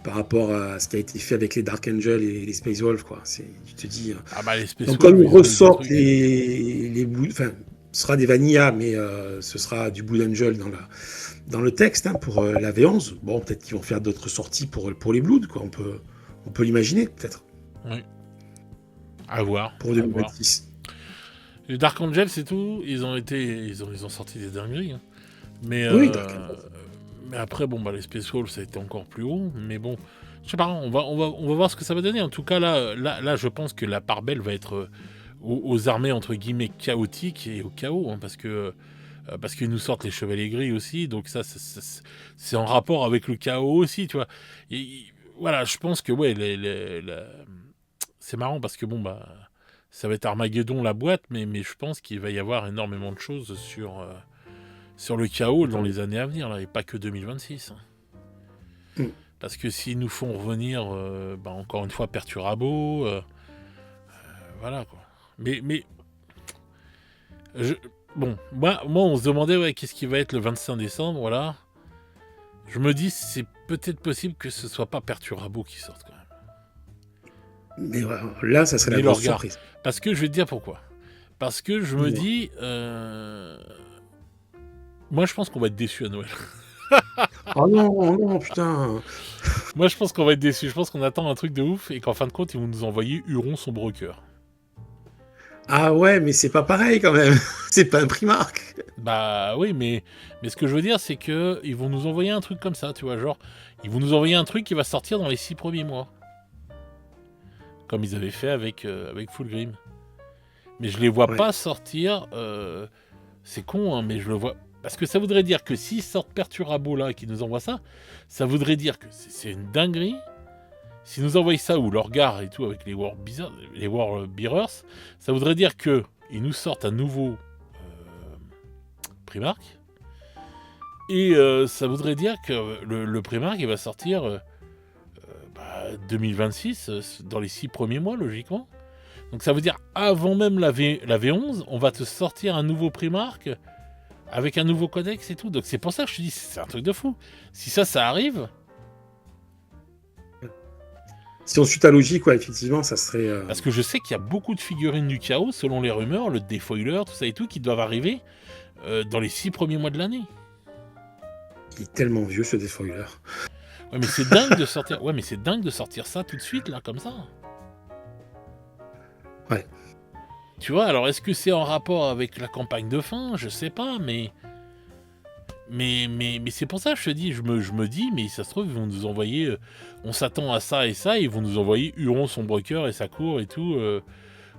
par rapport à ce qui a été fait avec les Dark Angel et les Space Wolf, quoi. Tu te dis. Ah bah les Space Donc, Wolves, comme ils ils ont eu des ressortent trucs. enfin, ce sera des Vanilla, mais ce sera du Blue Angel dans le texte, hein, pour la V11. Bon, peut-être qu'ils vont faire d'autres sorties pour les Blood, quoi. On peut l'imaginer, peut-être, Oui. À voir, pour à voir. 2026. Les Dark Angels, c'est tout. Ils ont sorti des dingueries, hein. Mais, Oui, Dark Angel. mais après, bon, les Space Wolves, ça a été encore plus haut. Mais bon, je sais pas, on va voir ce que ça va donner. En tout cas, là je pense que la part belle va être aux armées, entre guillemets, chaotiques et au chaos. Hein, parce qu'ils nous sortent les Chevaliers Gris aussi. Donc ça, c'est en rapport avec le chaos aussi, tu vois. Voilà, je pense que, ouais, c'est marrant parce que, bon, ça va être Armageddon la boîte, mais je pense qu'il va y avoir énormément de choses sur le chaos dans les années à venir, là, et pas que 2026. Hein. Mm. Parce que s'ils nous font revenir, encore une fois, Perturabo, voilà, quoi. Mais bon, moi, on se demandait, ouais, qu'est-ce qui va être le 25 décembre, voilà. Je me dis, c'est peut-être possible que ce soit pas Perturabo qui sorte, quand même. Mais voilà, là, ça serait la grosse surprise. Parce que je vais te dire pourquoi. Parce que je me dis... Moi, je pense qu'on va être déçus à Noël. Oh non, putain. Moi, je pense qu'on va être déçus. Je pense qu'on attend un truc de ouf et qu'en fin de compte, ils vont nous envoyer Huron sombre cœur. Ah ouais, mais c'est pas pareil quand même. C'est pas un Primark. Bah oui, mais ce que je veux dire, c'est que ils vont nous envoyer un truc comme ça, tu vois, genre, ils vont nous envoyer un truc qui va sortir dans les 6 premiers mois. Comme ils avaient fait avec Fulgrim. Mais je les vois pas sortir... c'est con, hein, mais je le vois... Parce que ça voudrait dire que s'ils sortent Perturabo là et qu'ils nous envoient ça, ça voudrait dire que c'est une dinguerie. S'ils nous envoient ça ou Lorgar et tout avec les War Bearers, ça voudrait dire que ils nous sortent un nouveau Primark. Et ça voudrait dire que le Primark il va sortir 2026 dans les 6 premiers mois logiquement. Donc ça veut dire avant même la V11, on va te sortir un nouveau Primark avec un nouveau codex et tout. Donc c'est pour ça que je te dis, c'est un truc de fou. Si ça arrive... Si on suit ta logique, ouais, effectivement, ça serait... Parce que je sais qu'il y a beaucoup de figurines du chaos, selon les rumeurs, le défoiler, tout ça et tout, qui doivent arriver dans les 6 premiers mois de l'année. Il est tellement vieux, ce défoiler. Ouais, mais c'est dingue de sortir... Ouais, mais c'est dingue de sortir ça tout de suite, là, comme ça. Ouais. Tu vois, alors est-ce que c'est en rapport avec la campagne de fin? Je sais pas, mais c'est pour ça que je te dis, je me dis, mais ça se trouve, ils vont nous envoyer, on s'attend à ça et ça, ils vont nous envoyer Huron sombre cœur et sa cour et tout.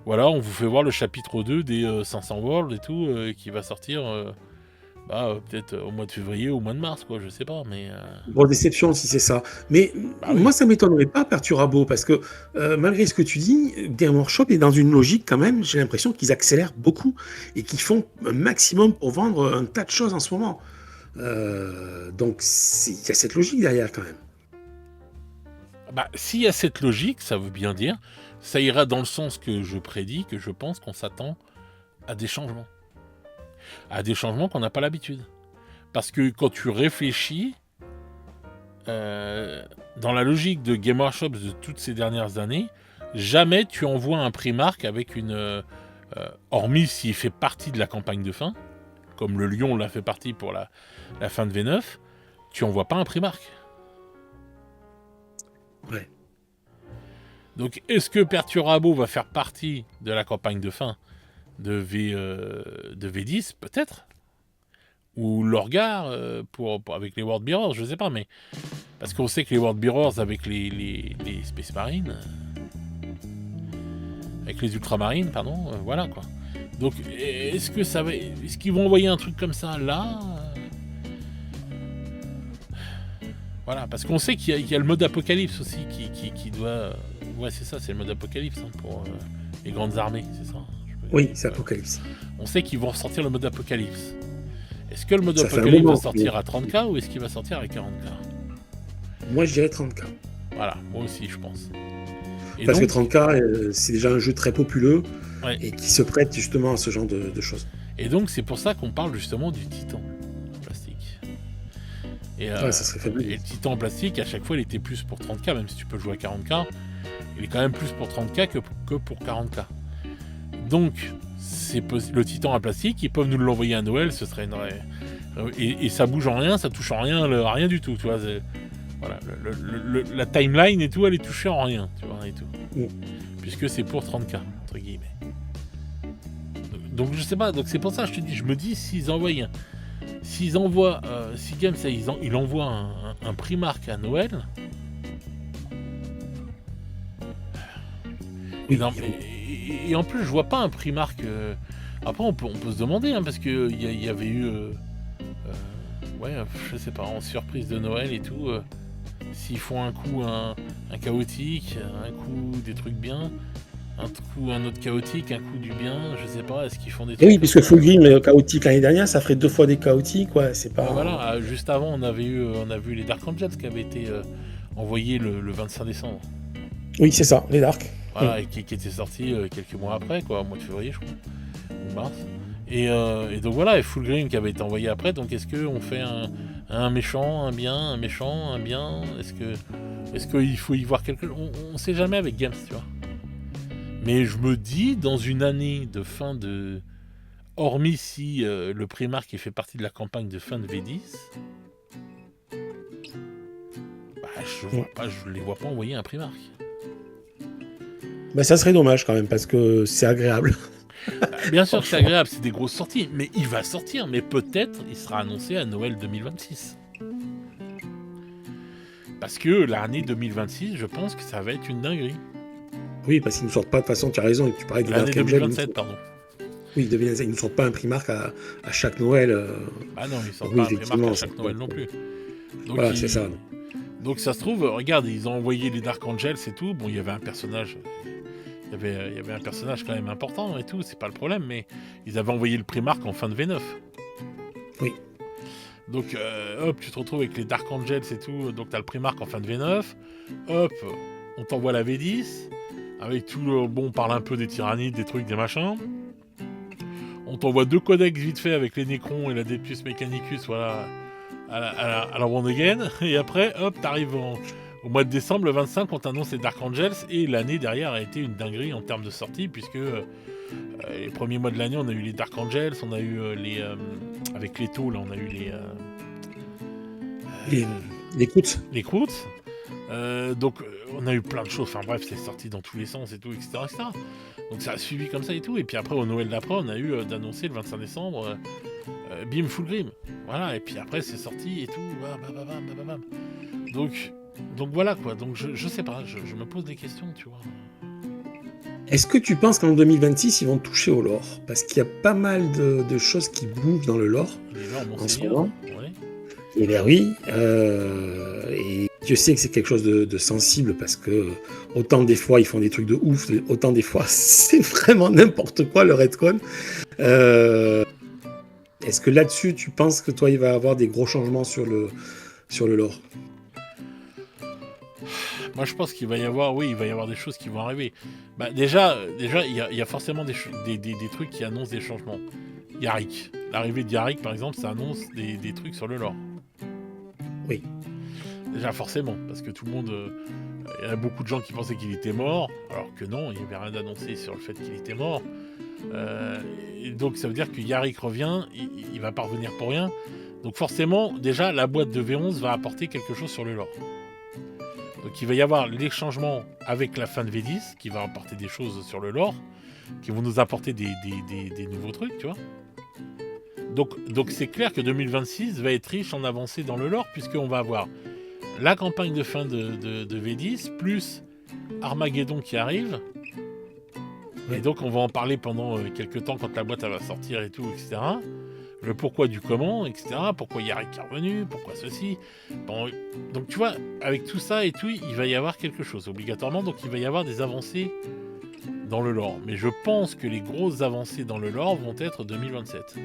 Voilà, on vous fait voir le chapitre 2 des 500 Worlds et tout, qui va sortir peut-être au mois de février ou au mois de mars, quoi, je sais pas, mais... Grosse déception si c'est ça. Mais moi, ça m'étonnerait pas, Perturabo, parce que malgré ce que tu dis, Game Workshop est dans une logique quand même, j'ai l'impression qu'ils accélèrent beaucoup et qu'ils font un maximum pour vendre un tas de choses en ce moment. Donc, il y a cette logique derrière quand même. S'il y a cette logique, ça veut bien dire, ça ira dans le sens que je prédis, que je pense qu'on s'attend à des changements. À des changements qu'on n'a pas l'habitude. Parce que quand tu réfléchis, dans la logique de Game Workshop de toutes ces dernières années, jamais tu envoies un Primark avec une... hormis s'il fait partie de la campagne de fin, comme le Lion l'a fait partie pour la fin de V9, tu envoies pas un Primark. Ouais. Donc est-ce que Perturabo va faire partie de la campagne de fin de V10, peut-être, ou Lorgar avec les World Bearers, je sais pas, mais parce qu'on sait que les World Bearers avec les Space Marines, avec les Ultramarines, pardon, voilà quoi. Donc est-ce qu'ils vont envoyer un truc comme ça là Voilà, parce qu'on sait qu'il y a le mode Apocalypse aussi qui doit... Ouais, c'est ça, c'est le mode Apocalypse pour les grandes armées, c'est ça. Oui, c'est Apocalypse. On sait qu'ils vont ressortir le mode Apocalypse. Est-ce que le mode Apocalypse va sortir à 30K ou est-ce qu'il va sortir à 40K? Moi, je dirais 30K. Voilà, moi aussi, je pense. Parce que 30K, c'est déjà un jeu très populeux et qui se prête justement à ce genre de choses. Et donc, c'est pour ça qu'on parle justement du Titan en plastique. Et, ça serait fabuleux. Et le Titan en plastique, à chaque fois, il était plus pour 30K, même si tu peux jouer à 40K. Il est quand même plus pour 30K que pour 40K. Donc, le Titan en plastique, ils peuvent nous l'envoyer à Noël, ce serait et ça bouge en rien, ça touche en rien, rien du tout, tu vois. Voilà, la timeline et tout, elle est touchée en rien, tu vois, et tout. Puisque c'est pour 30K, entre guillemets. Donc je sais pas, donc c'est pour ça que je me dis, si Games, il envoie un Primark à Noël... Et en plus, je vois pas un Primark. Après, on peut se demander, hein, parce que il y avait eu, je sais pas, en surprise de Noël et tout, s'ils font un coup un chaotique, un coup des trucs bien, un coup un autre chaotique, un coup du bien, je sais pas, est-ce qu'ils font des trucs... Oui, puisque Fulgrim chaotique l'année dernière, ça ferait 2 fois des chaotiques, ouais, c'est pas... Voilà, juste avant, on a vu les Dark Angels qui avaient été envoyés le 25 décembre. Oui, c'est ça, les Dark. Voilà, et qui était sorti quelques mois après, quoi, au mois de février, je crois, ou mars. Et donc voilà, et Fulgrim qui avait été envoyé après, donc est-ce qu'on fait un méchant, un bien, un méchant, un bien? Est-ce qu'il faut y voir quelque chose? On sait jamais avec Games, tu vois. Mais je me dis, dans une année de fin de... Hormis si le Primark fait partie de la campagne de fin de V10, je les vois pas envoyer un Primark. Bah, ça serait dommage quand même, parce que c'est agréable. Bien sûr que c'est agréable, c'est des grosses sorties, mais il va sortir, mais peut-être il sera annoncé à Noël 2026. Parce que l'année 2026, je pense que ça va être une dinguerie. Oui, parce qu'ils ne sortent pas, de toute façon, tu as raison, tu parlais de L'année Dark Angel. 2027, pardon. Oui, ils ne sortent pas un Primark à chaque Noël. Ah non, ils sortent pas un Primark à chaque Noël non plus. Donc voilà, c'est ça. Donc ça se trouve, regarde, ils ont envoyé les Dark Angels et tout. Bon, il y avait un personnage... Il y avait un personnage quand même important et tout, c'est pas le problème, mais ils avaient envoyé le Primark en fin de V9. Oui. Donc, hop, tu te retrouves avec les Dark Angels et tout, donc t'as le Primark en fin de V9. Hop, on t'envoie la V10, avec tout le... Bon, on parle un peu des tyrannides, des trucs, des machins. On t'envoie 2 codex vite fait avec les Necrons et la Adeptus Mechanicus, voilà, à la One Again. Et après, hop, t'arrives au mois de décembre, le 25, on t'annonce les Dark Angels, et l'année derrière a été une dinguerie en termes de sortie, puisque les premiers mois de l'année, on a eu les Dark Angels, on a eu avec les taux, là, on a eu les Croots. Les Croots. Donc, on a eu plein de choses, enfin bref, c'est sorti dans tous les sens et tout, etc., etc. Donc ça a suivi comme ça et tout, et puis après, au Noël d'après, on a eu d'annoncer le 25 décembre, Bim Fulgrim. Voilà, et puis après, c'est sorti et tout, bam. Donc voilà quoi, donc je sais pas, je me pose des questions, tu vois. Est-ce que tu penses qu'en 2026, ils vont toucher au lore? Parce qu'il y a pas mal de choses qui bougent dans le lore en ce moment. Ouais. Et bien oui, et Dieu sait que c'est quelque chose de sensible, parce que autant des fois ils font des trucs de ouf, autant des fois c'est vraiment n'importe quoi le retcon. Est-ce que là-dessus tu penses que toi il va y avoir des gros changements sur le lore? Moi, je pense qu'il va y avoir des choses qui vont arriver. Bah, déjà, il y a forcément des trucs qui annoncent des changements. Yarick. L'arrivée de Yarick, par exemple, ça annonce des trucs sur le lore. Oui. Déjà, forcément, parce que tout le monde... Il y a beaucoup de gens qui pensaient qu'il était mort, alors que non, il n'y avait rien d'annoncé sur le fait qu'il était mort. Et donc, ça veut dire que Yarick revient, il va pas revenir pour rien. Donc forcément, déjà, la boîte de V11 va apporter quelque chose sur le lore. Donc il va y avoir les changements avec la fin de V10, qui va apporter des choses sur le lore, qui vont nous apporter des nouveaux trucs, tu vois. Donc c'est clair que 2026 va être riche en avancées dans le lore, puisqu'on va avoir la campagne de fin de V10, plus Armageddon qui arrive. Et donc on va en parler pendant quelques temps quand la boîte elle va sortir et tout, etc. Le pourquoi du comment, etc. Pourquoi Yarick est revenu, pourquoi ceci. Bon, donc tu vois, avec tout ça et tout, il va y avoir quelque chose obligatoirement, donc il va y avoir des avancées dans le lore. Mais je pense que les grosses avancées dans le lore vont être 2027.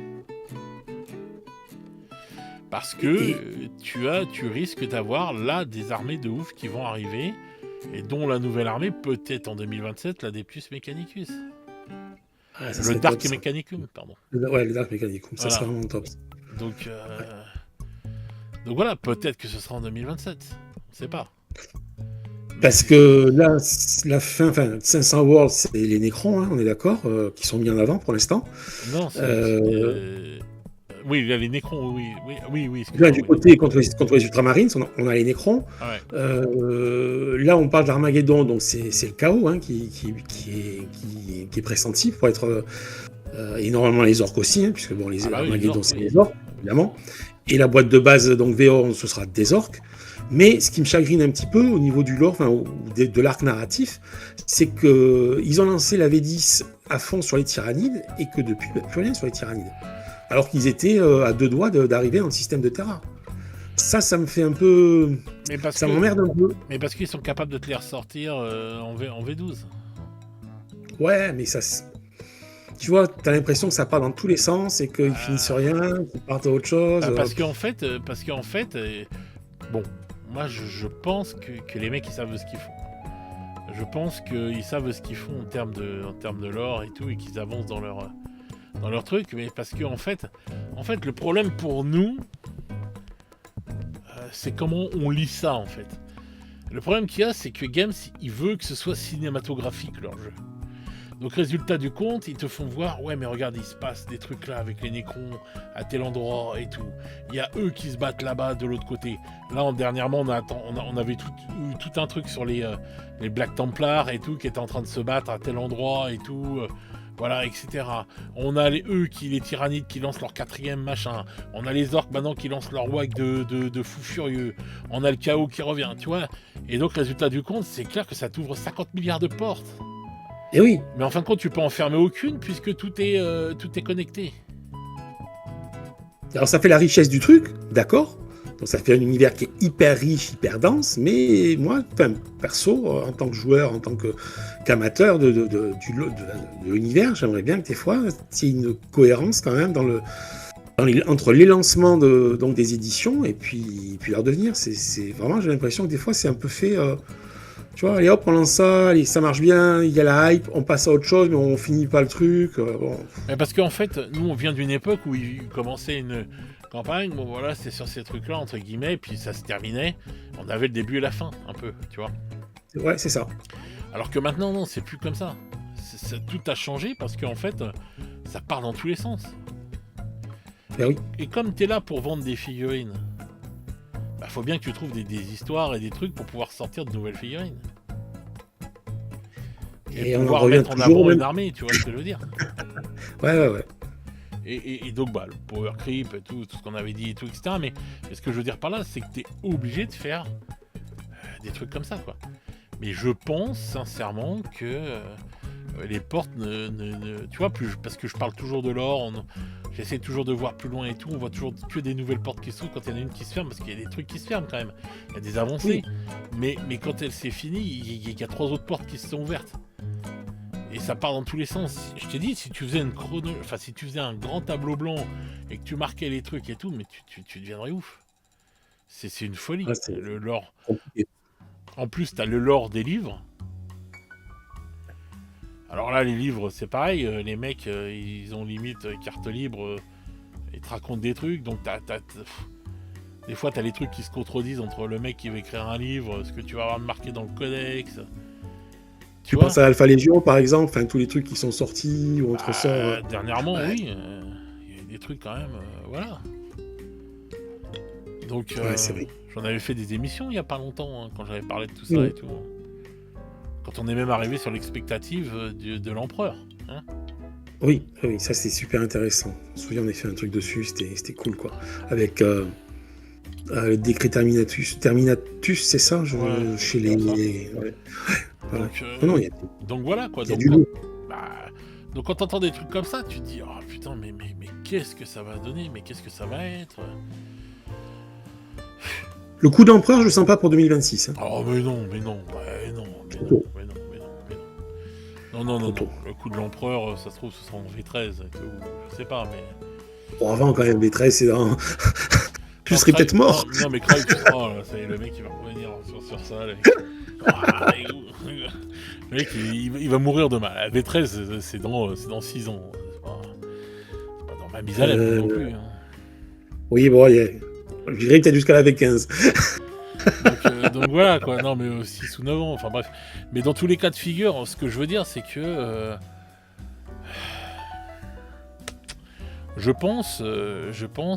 Parce que tu risques d'avoir là des armées de ouf qui vont arriver, et dont la nouvelle armée peut-être en 2027, l'Adeptus Mechanicus. Ah, le Dark Mechanicum, pardon. Ouais, le Dark Mechanicum, ça voilà. serait vraiment top. Donc voilà, peut-être que ce sera en 2027. On ne sait pas. Parce que là, la fin 500 Worlds, c'est les Necrons, hein, on est d'accord, qui sont mis en avant pour l'instant. Non, oui, il y a les Necrons, oui. Là, du côté contre les Ultramarines, on a les Necrons. Ah ouais. Là, on parle d'Armageddon, donc c'est le chaos hein, qui est pressenti pour être... et normalement les orques aussi, hein, puisque bon, Armageddon, c'est les orques, évidemment. Et la boîte de base, donc V11, ce sera des orques. Mais ce qui me chagrine un petit peu au niveau du lore, de l'arc narratif, c'est qu'ils ont lancé la V10 à fond sur les tyrannides, et que depuis, plus rien sur les tyrannides. Alors qu'ils étaient à 2 doigts d'arriver dans le système de Terra. Ça me fait un peu... ça m'emmerde un peu. Mais parce qu'ils sont capables de te les ressortir en V12. Ouais, mais ça... Tu vois, t'as l'impression que ça part dans tous les sens, et qu'ils finissent rien, qu'ils partent à autre chose. Parce qu'en fait... bon, moi je pense que les mecs ils savent ce qu'ils font. Je pense qu'ils savent ce qu'ils font en termes de lore et tout, et qu'ils avancent dans dans leur truc, mais parce que en fait, le problème pour nous, c'est comment on lit ça en fait. Le problème qu'il y a, c'est que Games, il veut que ce soit cinématographique leur jeu. Donc résultat du compte, ils te font voir, ouais mais regarde, il se passe des trucs là avec les Nécrons à tel endroit et tout. Il y a eux qui se battent là-bas de l'autre côté. Là, dernièrement, on avait tout un truc sur les Black Templars et tout, qui étaient en train de se battre à tel endroit et tout. Voilà, etc. On a les tyrannides qui lancent leur 4e machin. On a les orques maintenant qui lancent leur wag de fous furieux. On a le chaos qui revient, tu vois. Et donc, résultat du compte, c'est clair que ça t'ouvre 50 milliards de portes. Et oui. Mais en fin de compte, tu peux en fermer aucune puisque tout est connecté. Alors ça fait la richesse du truc, d'accord. Donc ça fait un univers qui est hyper riche, hyper dense, mais moi, perso, en tant que joueur, en tant qu'amateur de l'univers, j'aimerais bien que des fois, il y ait une cohérence quand même entre les lancements donc des éditions et puis leur devenir. C'est vraiment, j'ai l'impression que des fois, c'est un peu fait... tu vois, allez hop, on lance ça, allez, ça marche bien, il y a la hype, on passe à autre chose, mais on finit pas le truc. Bon. Mais parce qu'en fait, nous, on vient d'une époque où il commençait une campagne, bon voilà, c'est sur ces trucs-là, entre guillemets, puis ça se terminait. On avait le début et la fin, un peu, tu vois. Ouais, c'est ça. Alors que maintenant, non, c'est plus comme ça. Tout a changé parce qu'en fait, ça part dans tous les sens. Ben oui. Et comme tu es là pour vendre des figurines, faut bien que tu trouves des histoires et des trucs pour pouvoir sortir de nouvelles figurines. Et pouvoir mettre en avant une armée, tu vois ce que je veux dire. Ouais. Et donc, le power creep et tout ce qu'on avait dit et tout, etc. Mais ce que je veux dire par là, c'est que tu es obligé de faire des trucs comme ça, quoi. Mais je pense sincèrement que les portes tu vois, parce que je parle toujours de l'or, j'essaie toujours de voir plus loin et tout, on voit toujours que des nouvelles portes qui s'ouvrent quand il y en a une qui se ferme, parce qu'il y a des trucs qui se ferment quand même, il y a des avancées, oui. mais quand elle s'est finie, il y a 3 autres portes qui se sont ouvertes. Et ça part dans tous les sens. Je te dis, si tu faisais si tu faisais un grand tableau blanc et que tu marquais les trucs et tout, mais tu deviendrais ouf. C'est une folie, le lore. Compliqué. En plus, t'as le lore des livres. Alors là, les livres, c'est pareil. Les mecs, ils ont limite carte libre. Ils te racontent des trucs. Donc, des fois, t'as les trucs qui se contredisent entre le mec qui veut écrire un livre, ce que tu vas avoir marqué dans le codex. Tu penses à Alpha Légion, par exemple, tous les trucs qui sont sortis ou autre sort. Dernièrement, oui. Il y a des trucs quand même. Voilà. Donc, c'est vrai. J'en avais fait des émissions il n'y a pas longtemps, quand j'avais parlé de tout ça et tout. Quand on est même arrivé sur l'expectative de l'empereur. Hein. Oui, ça c'est super intéressant. Je me souviens, on a fait un truc dessus, c'était cool, quoi. Avec le décret Terminatus, c'est ça, chez les... Ouais. Voilà. Donc voilà, quoi. Donc quand t'entends des trucs comme ça, tu te dis, oh putain, mais qu'est-ce que ça va donner, mais qu'est-ce que ça va être. Le coup d'empereur, je le sens pas pour 2026. Hein. Oh mais non. Non. Le coup de l'empereur, ça se trouve, ce sera en V13 et tout. Je sais pas, mais. Bon, avant quand même, V13, c'est dans. Je serais peut-être mort. Non, mais Craig, tu seras, là, ça y est, le mec, il va revenir sur ça. Là. Le mec, il va mourir demain. La V13, c'est dans 6 ans. C'est pas dans ma mise à l'aise non plus. Hein. Oui, bon, je dirais peut-être jusqu'à la V15. Donc voilà, quoi. Non, mais 6 ou 9 ans. Enfin bref. Mais dans tous les cas de figure, ce que je veux dire, c'est que. Je pense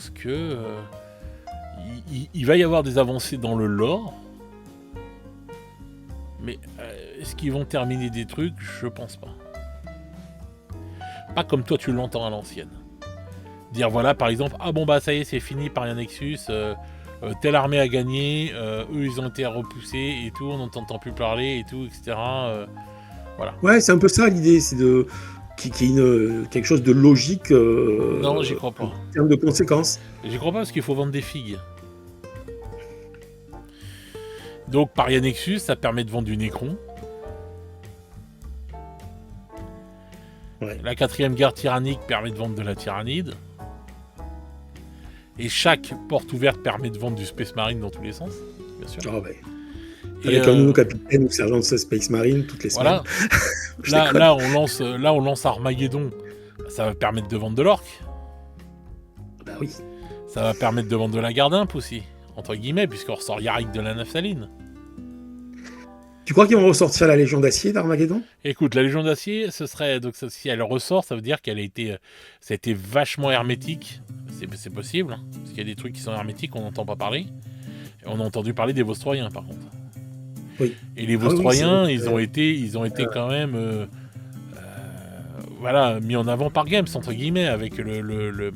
que. Il va y avoir des avancées dans le lore. Mais est-ce qu'ils vont terminer des trucs ? Je pense pas. Pas comme toi tu l'entends à l'ancienne. Dire voilà, par exemple, ça y est, c'est fini par un Nexus, telle armée a gagné, eux ils ont été repoussés et tout, on n'entend plus parler et tout, etc. Voilà. Ouais, c'est un peu ça l'idée, c'est qu'il y ait quelque chose de logique. Non, j'y crois pas. En termes de conséquences. J'y crois pas parce qu'il faut vendre des figues. Donc Paria Nexus, ça permet de vendre du Nécron. Ouais. La 4e guerre tyrannique permet de vendre de la tyrannide. Et chaque porte ouverte permet de vendre du Space Marine dans tous les sens, bien sûr. Oh, ouais. Avec un nouveau capitaine ou sergent de Space Marine toutes les semaines. Voilà. là, on lance Armageddon Ça va permettre de vendre de l'orque. Bah oui. Ça va permettre de vendre de la Gardimp aussi, entre guillemets, puisqu'on ressort Yarick de la Naftaline. Tu crois qu'ils vont ressortir la Légion d'Acier d'Armageddon? Écoute, la Légion d'Acier, ce serait donc si elle ressort, ça veut dire qu'elle a été, ça a été vachement hermétique. C'est possible, hein, parce qu'il y a des trucs qui sont hermétiques, on n'entend pas parler. Et on a entendu parler des Vostroyens, par contre. Oui. Et les Vostroyens, oui, ils ont été quand même, voilà, mis en avant par Games, entre guillemets, avec le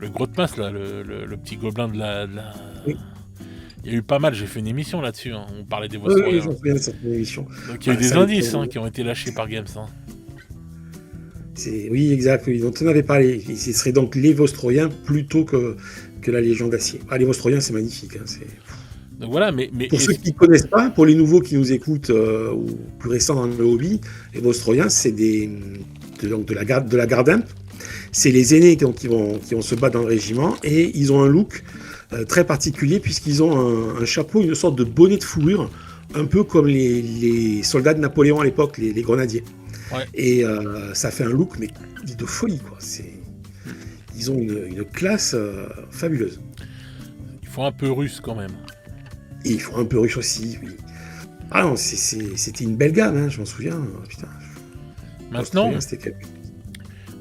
Grotmas, là, le petit gobelin de la... Oui. Il y a eu pas mal, j'ai fait une émission là-dessus, hein, on parlait des Oui, Vostroyens. j'en souviens de cette émission. Donc il y a eu des indices qui ont été lâchés par Games. Hein. Oui, exact, oui, dont on avait parlé. Ce serait donc les Vostroyens plutôt que la Légion d'Acier. Ah, les Vostroyens, c'est magnifique. Hein, donc voilà, mais pour ceux qui ne connaissent pas, pour les nouveaux qui nous écoutent, ou plus récents dans le hobby, les Vostroyens, c'est de la Gardimp. C'est les aînés qui vont se battre dans le régiment, et ils ont un look très particulier, puisqu'ils ont un chapeau, une sorte de bonnet de fourrure, un peu comme les soldats de Napoléon à l'époque, les grenadiers. Ouais. Et ça fait un look mais de folie, quoi. Ils ont une classe fabuleuse. Il faut un peu russe quand même. Et ils font un peu russe aussi, oui. Ah non, c'était une belle gamme, hein, je m'en souviens. Putain.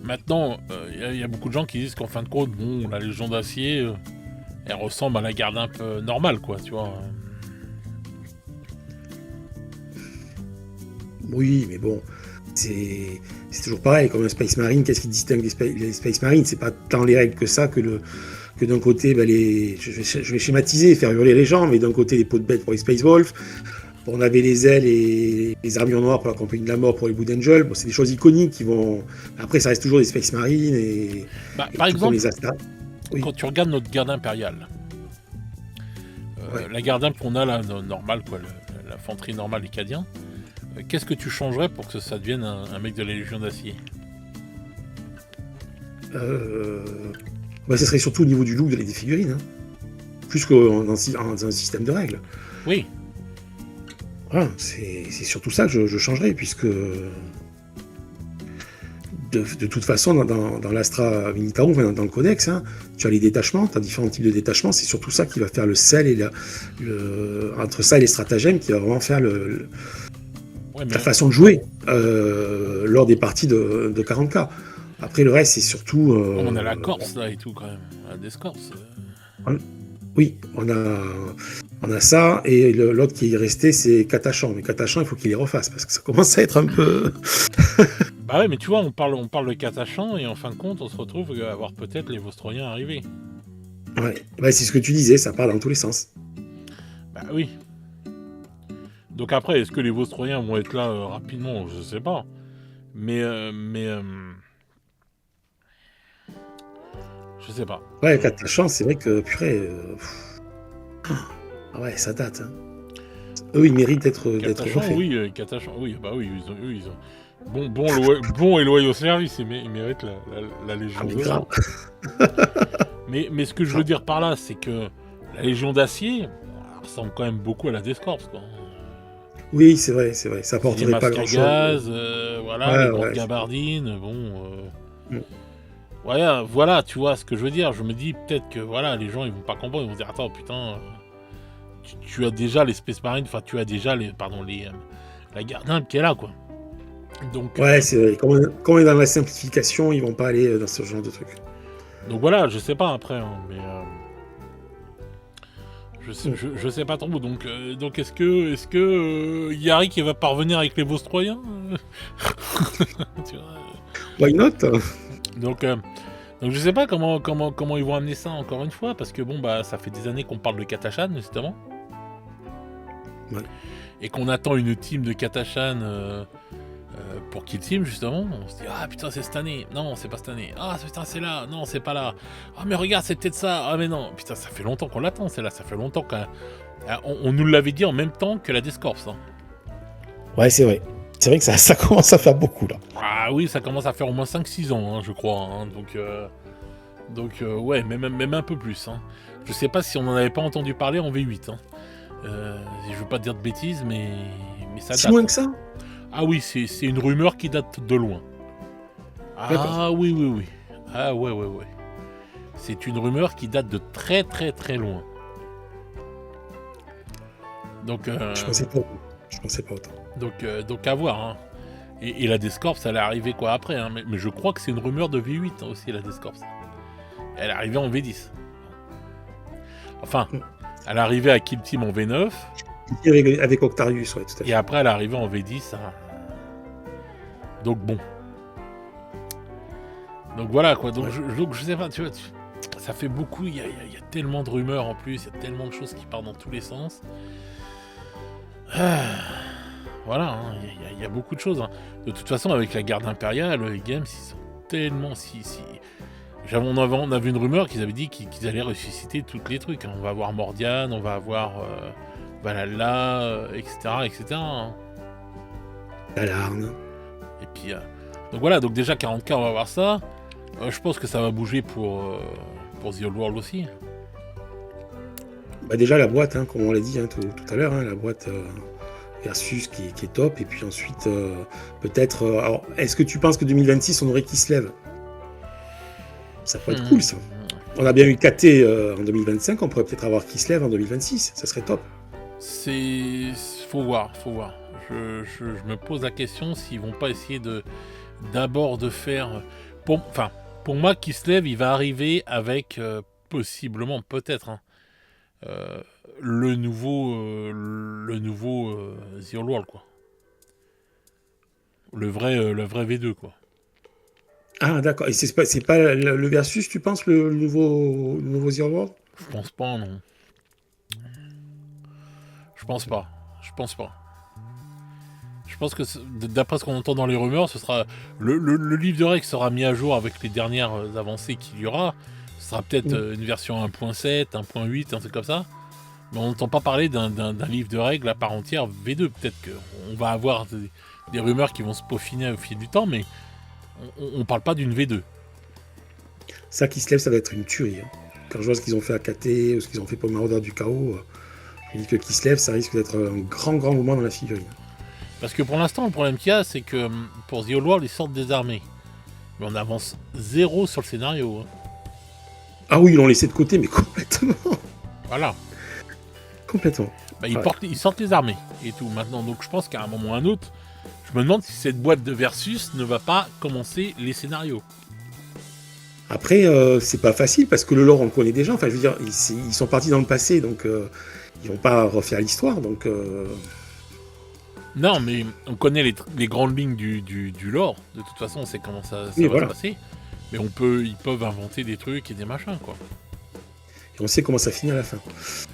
Maintenant, il y a beaucoup de gens qui disent qu'en fin de compte, bon, la Légion d'Acier, elle ressemble à la Gardimp normale, quoi, tu vois. Oui, mais bon, c'est toujours pareil, comme un Space Marine, qu'est-ce qui distingue les Space Marines? C'est pas tant les règles que ça, que d'un côté, je vais schématiser, faire hurler les gens, mais d'un côté, les peaux de bête pour les Space Wolves, on avait les ailes et les armures noires pour la Compagnie de la Mort, pour les Blood Angels. Bon, c'est des choses iconiques qui vont... Après, ça reste toujours des Space Marines et par exemple, les Astas. Oui. Quand tu regardes notre garde impériale, la Gardimp qu'on a là, normale, quoi, l'infanterie normale des Cadiens, qu'est-ce que tu changerais pour que ça devienne un mec de la Légion d'Acier? Ça serait surtout au niveau du look des figurines, hein. Plus que dans un système de règles. Oui. Voilà, c'est surtout ça que je changerais, puisque de toute façon, dans l'Astra Militarum, dans le Codex, hein, tu as les détachements, tu as différents types de détachements, c'est surtout ça qui va faire le sel et entre ça et les stratagèmes, qui va vraiment faire la façon de jouer lors des parties de 40K. Après, le reste, c'est surtout... on a la Corse, là, et tout, quand même. On a des Corses. Oui, on a ça, et l'autre qui est resté, c'est Catachan. Mais Catachan, il faut qu'il les refasse, parce que ça commence à être un peu... Bah ouais, mais tu vois, on parle de Catachan, et en fin de compte, on se retrouve à avoir peut-être les Vostroyens arriver. Ouais, bah, c'est ce que tu disais, ça part dans tous les sens. Bah oui. Donc après, est-ce que les Vostroyens vont être là rapidement? Je sais pas. Mais je sais pas. Ouais, Catachan, c'est vrai que, purée... Ah ouais, ça date. Hein. Eux, ils méritent d'être refaits. Oui, Catachan, oui, bah oui, ils ont bon et loyaux service, ils méritent la Légion d'Acier. Mais ce que je veux dire par là, c'est que la Légion d'Acier ressemble quand même beaucoup à la Death Corps, quoi. Oui, c'est vrai, ça apporterait pas grand-chose. Les masques à gaz, voilà, les grandes gabardines, voilà, tu vois ce que je veux dire. Je me dis peut-être que voilà, les gens ils vont pas comprendre, ils vont dire attends putain, tu as déjà les Space Marines, enfin tu as déjà la Gardimp qui est là, quoi. Donc ouais, c'est vrai. Quand on est dans la simplification, ils vont pas aller dans ce genre de truc. Donc voilà, je sais pas après, hein, mais je sais pas trop. Donc est-ce que Yarick il va parvenir avec les Vostroyens? Why not? Donc je sais pas comment ils vont amener ça encore une fois, parce que bon bah ça fait des années qu'on parle de Catachan justement, ouais. Et qu'on attend une team de Catachan pour Kill Team justement. On se dit ah putain c'est cette année, non c'est pas cette année, ah putain c'est là, non c'est pas là, ah mais regarde c'est peut-être ça, ah mais non putain ça fait longtemps qu'on l'attend, c'est là, ça fait longtemps qu'on nous l'avait dit en même temps que la Death Corps, hein. Ouais c'est vrai. C'est vrai que ça commence à faire beaucoup, là. Ah oui, ça commence à faire au moins 5-6 ans, hein, je crois. Hein, donc ouais, même un peu plus. Hein. Je sais pas si on n'en avait pas entendu parler en V8. Hein. Je veux pas dire de bêtises, mais ça date. Si loin que ça? Ah oui, c'est une rumeur qui date de loin. D'accord. Ah oui, oui, oui. Ah ouais, ouais, ouais. C'est une rumeur qui date de très très très loin. Donc, Je pensais pas autant. Je pensais pas autant. donc à voir. Hein. Et la Descorps, elle est arrivée quoi après. Hein. Mais je crois que c'est une rumeur de V8 hein, aussi, la Descorps. Elle est arrivée en V10. Enfin, Mm. elle est arrivée à Kill Team en V9. Avec Octarius, ouais, tout à Et fait. après, elle est arrivée en V10. Hein. Donc bon. Donc voilà quoi. Donc, Ouais. je sais pas, tu vois, ça fait beaucoup. Il y a tellement de rumeurs en plus. Il y a tellement de choses qui partent dans tous les sens. Ah, voilà, hein, il y a beaucoup de choses. Hein. De toute façon, avec la garde impériale, les games, ils sont tellement. On avait une rumeur qu'ils avaient dit qu'ils allaient ressusciter tous les trucs. Hein. On va avoir Mordiane, on va avoir Valhalla, etc. etc. Hein. Alarme. Et puis. Donc voilà, donc déjà 40K, on va voir ça. Je pense que ça va bouger pour The Old World aussi. Bah déjà la boîte, hein, comme on l'a dit hein, tout à l'heure, hein, la boîte versus qui est top. Et puis ensuite, peut-être. Alors, est-ce que tu penses que 2026, on aurait qui se lève? Ça pourrait être cool, ça. On a bien eu KT en 2025, on pourrait peut-être avoir qui se lève en 2026. Ça serait top. C'est. Faut voir, faut voir. Je me pose la question s'ils vont pas essayer d'abord de faire. Pour moi, qui se lève, il va arriver avec possiblement, peut-être, hein, euh, le nouveau The Old World, quoi. Le vrai V2, quoi. Ah, d'accord. Et c'est pas le versus, tu penses, le nouveau Zero World? Je pense pas, non. Je pense pas. Je pense pas. Je pense que d'après ce qu'on entend dans les rumeurs, ce sera le livre de règles sera mis à jour avec les dernières avancées qu'il y aura. Ce sera peut-être une version 1.7, 1.8, un truc comme ça. Mais on n'entend pas parler d'un livre de règles à part entière V2. Peut-être qu'on va avoir des rumeurs qui vont se peaufiner au fil du temps, mais on parle pas d'une V2. Ça qui se lève, ça va être une tuerie. Hein. Quand je vois ce qu'ils ont fait à KT ou ce qu'ils ont fait pour Marauder du Chaos, je me dis que qui se lève, ça risque d'être un grand moment dans la figurine. Parce que pour l'instant, le problème qu'il y a, c'est que pour The Old World, ils sortent des armées. Mais on avance zéro sur le scénario. Hein. Ah oui, ils l'ont laissé de côté, mais complètement. Voilà. Complètement. Bah, Ouais. ils sortent les armées et tout maintenant. Donc je pense qu'à un moment ou un autre, je me demande si cette boîte de Versus ne va pas commencer les scénarios. Après, c'est pas facile parce que le lore, on le connaît déjà. Enfin, je veux dire, ils sont partis dans le passé, donc ils vont pas refaire l'histoire. Donc, Non, mais on connaît les grandes lignes du lore. De toute façon, on sait comment ça oui, va voilà. se passer. Mais ils peuvent inventer des trucs et des machins, quoi. Et on sait comment ça finit à la fin.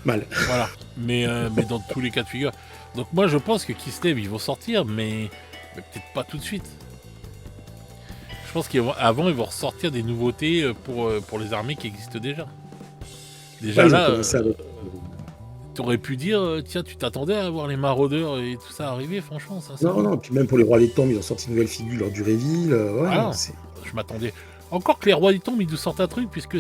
Mal. Voilà. Mais dans tous les cas de figure. Donc moi, je pense que Kislev, ils vont sortir, mais peut-être pas tout de suite. Je pense qu'avant, ils vont ressortir des nouveautés pour les armées qui existent déjà. Déjà Ouais, ils ont là, commencé avec. t'aurais pu dire, tiens, tu t'attendais à voir les maraudeurs et tout ça arriver, franchement, ça. Non, non, puis même pour les rois des tombes, ils ont sorti une nouvelle figure lors du reveal. Ouais, Voilà. non, c'est. Je m'attendais. Encore que les rois du tombes, ils nous sortent un truc, puisque.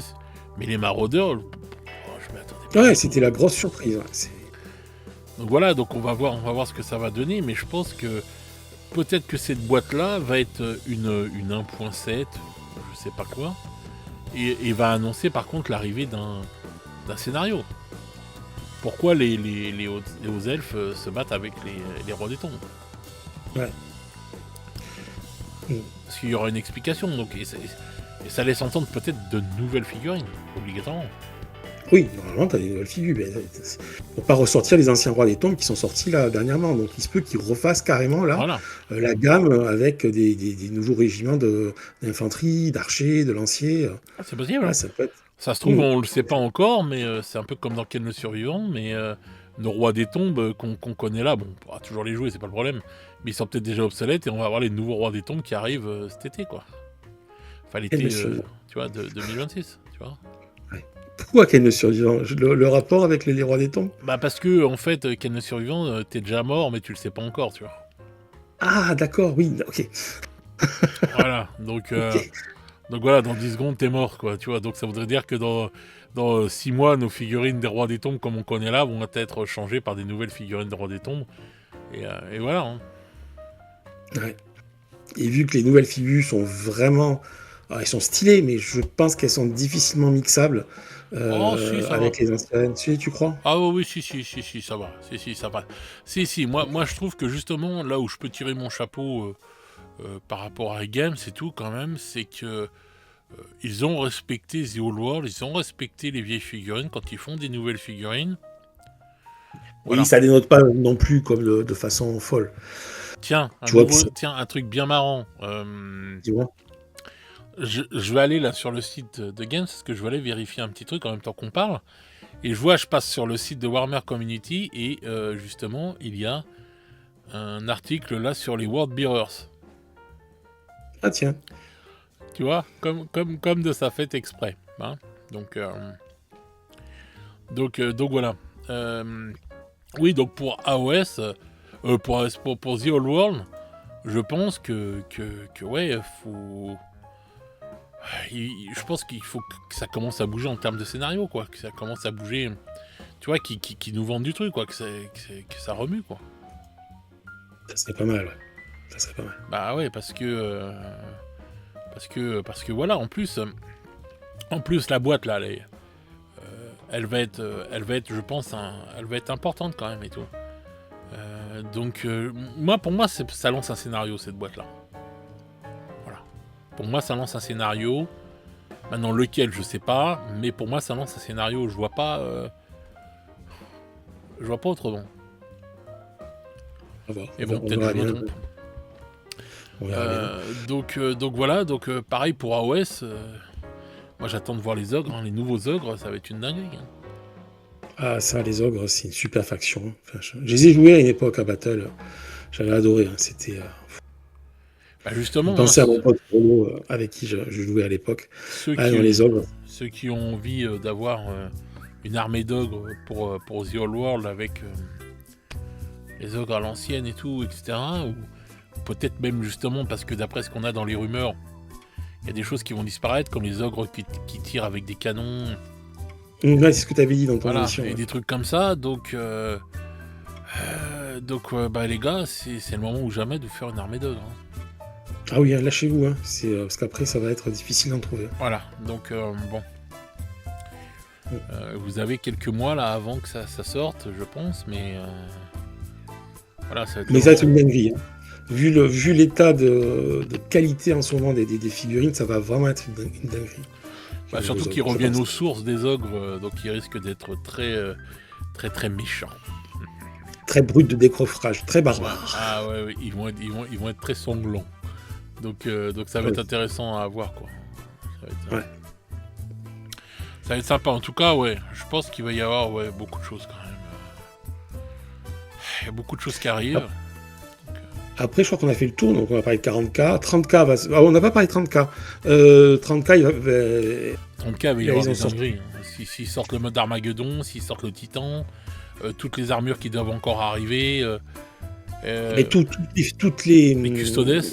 Mais les maraudeurs, je m'attendais pas. Ouais, c'était la grosse surprise. Ouais. Donc voilà, donc on va voir ce que ça va donner, mais je pense que peut-être que cette boîte-là va être une 1.7, je sais pas quoi, et va annoncer par contre l'arrivée d'un scénario. Pourquoi les hauts elfes se battent avec les rois des tombes? Ouais. Parce qu'il y aura une explication, donc et ça laisse entendre peut-être de nouvelles figurines, obligatoirement. Oui, normalement, t'as des nouvelles figures. Mais pour pas ressortir les anciens rois des tombes qui sont sortis là dernièrement. Donc il se peut qu'ils refassent carrément là Voilà. la gamme avec des nouveaux régiments d'infanterie, d'archers, de lanciers. Ah, c'est possible. Là, Hein. ça peut être. Ça se trouve, on le sait pas encore, mais c'est un peu comme dans Ken le Survivant, mais nos rois des tombes qu'on connaît là, bon, on pourra toujours les jouer, c'est pas le problème, mais ils sont peut-être déjà obsolètes et on va avoir les nouveaux rois des tombes qui arrivent cet été, quoi. Enfin, l'été, tu vois, de 2026, tu vois. Ouais. Pourquoi Ken le survivant? Le rapport avec les rois des tombes? Bah parce que, en fait, Ken le Survivant, t'es déjà mort, mais tu le sais pas encore, tu vois. Ah, d'accord, oui, ok. Voilà, donc... Ok. Donc voilà, dans 10 secondes, t'es mort, quoi, tu vois. Donc ça voudrait dire que dans 6 mois, nos figurines des rois des tombes, comme on connaît là, vont être changées par des nouvelles figurines des rois des tombes. Et voilà. Hein. Ouais. Et vu que les nouvelles figures sont vraiment... Alors, elles sont stylées, mais je pense qu'elles sont difficilement mixables Oh, si, ça va. avec les anciennes. Tu crois? Ah oui, oui, si, ça va. Si, ça va. Si, moi, je trouve que justement, là où je peux tirer mon chapeau par rapport à Games et tout, quand même, c'est que ils ont respecté The Old World, ils ont respecté les vieilles figurines quand ils font des nouvelles figurines. Oui, Voilà. ça dénote pas non plus comme de façon folle. Tiens, Tu vois que c'est... un truc bien marrant. Dis-moi. Je vais aller là sur le site de Games parce que je vais aller vérifier un petit truc en même temps qu'on parle. Et je passe sur le site de Warhammer Community et justement, il y a un article là sur les World Bearers. Ah tiens. Tu vois, comme de sa fête exprès. Hein. Donc voilà. Oui, donc pour AOS, pour The Old World, je pense que ouais, faut... Je pense qu'il faut que ça commence à bouger en termes de scénario, quoi. Que ça commence à bouger, tu vois, qui nous vendent du truc, quoi. Que ça remue, quoi. Ça serait pas mal, ouais. Ça serait pas mal. Bah ouais, parce que voilà, en plus, la boîte, là, elle va être, je pense, elle va être importante quand même et tout. Donc, pour moi, ça lance un scénario, cette boîte-là. Voilà. Pour moi, ça lance un scénario. Maintenant, lequel, je sais pas, mais pour moi, ça lance un scénario. Je vois pas autrement. On va voir. Et bon, On peut-être que verra je me bien. trompe. On verra bien. Donc voilà, pareil pour AOS. Moi, j'attends de voir les ogres, hein, les nouveaux ogres, ça va être une dinguerie. Hein. Ah, ça, les ogres, c'est une super faction. Enfin, je les ai joués à une époque à Battle. J'avais adoré. Hein. C'était. Bah Je justement, pensais à mon pote Renaud, avec qui je jouais à l'époque. Les ogres. Ceux qui ont envie d'avoir une armée d'ogres pour The Old World avec les ogres à l'ancienne et tout, etc. Ou peut-être même justement parce que d'après ce qu'on a dans les rumeurs, il y a des choses qui vont disparaître, comme les ogres qui tirent avec des canons. Ouais, c'est ce que tu avais dit dans ton Voilà, émission. et Ouais. des trucs comme ça. Donc bah, les gars, c'est le moment ou jamais de faire une armée d'ogres. Hein. Ah oui, lâchez-vous. Hein. Parce qu'après, ça va être difficile d'en trouver. Voilà, donc bon. Vous avez quelques mois là avant que ça sorte, je pense, mais voilà, ça va être. Mais ça va être une dinguerie. Hein. Vu l'état de qualité en ce moment des figurines, ça va vraiment être une dinguerie. Bah, surtout qu'ils reviennent aux sources des ogres, donc ils risquent d'être très méchants. Très brut de décoffrage, très barbare. Ah ouais, ils vont être très sanglants. Donc ça va être intéressant à voir, quoi. Ça va être sympa. En tout cas, ouais, je pense qu'il va y avoir beaucoup de choses quand même. Il y a beaucoup de choses qui arrivent. Après, je crois qu'on a fait le tour, donc on va parler de 40K. 30K va... Ah, on n'a pas parlé de 30K. 30K, il va... 30K, il va y avoir des dingueries. S'ils sortent le mode Armageddon, s'ils sortent le Titan, toutes les armures qui doivent encore arriver. Et toutes les custodes.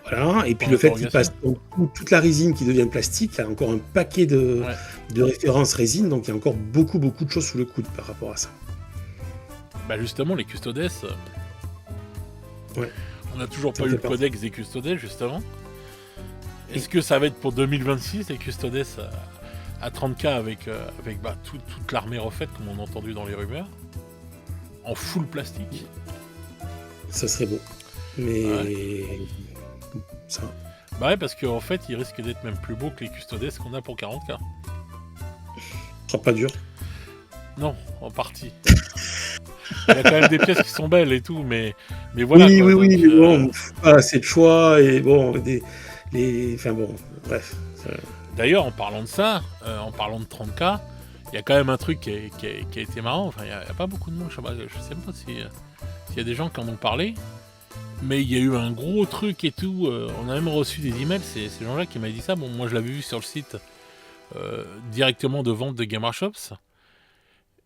Voilà, et puis le fait qu'ils passent toute la résine qui devient plastique, il y a encore un paquet de références résine, donc il y a encore beaucoup de choses sous le coude par rapport à ça. Bah justement, les custodes... Ouais. On n'a toujours pas eu le codex des custodes, justement. Est-ce que ça va être pour 2026, les custodes à 30K avec toute l'armée refaite, comme on a entendu dans les rumeurs, en full plastique? Ça serait beau. Mais... Ça. Bah ouais, parce qu'en fait, il risque d'être même plus beau que les custodes qu'on a pour 40K. Ce sera pas dur. Non, en partie. Il y a quand même des pièces qui sont belles et tout, mais voilà. Oui, quoi, oui, donc, mais bon, pas assez de choix, et bon, enfin bon, bref. Ça... D'ailleurs, en parlant de ça, en parlant de 30K, il y a quand même un truc qui a été marrant. Enfin, il n'y a pas beaucoup de monde, je sais même pas s'il y a des gens qui en ont parlé. Mais il y a eu un gros truc et tout. On a même reçu des emails. C'est Jean-Jacques qui m'a dit ça. Bon, moi, je l'avais vu sur le site directement de vente de Gamershops.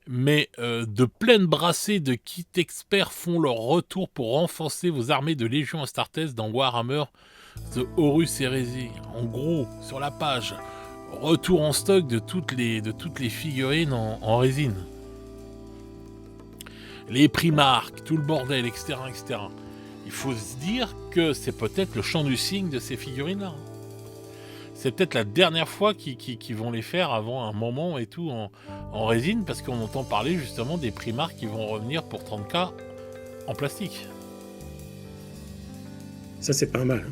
Mais de pleines brassées de kits experts font leur retour pour renforcer vos armées de Légion Astartes dans Warhammer The Horus Heresy. En gros, sur la page, retour en stock de toutes les figurines en résine. Les Primarques, tout le bordel, etc., etc. il faut se dire que c'est peut-être le champ du signe de ces figurines-là. C'est peut-être la dernière fois qu'ils vont les faire avant un moment et tout en résine, parce qu'on entend parler justement des Primark qui vont revenir pour 30K en plastique. Ça, c'est pas mal.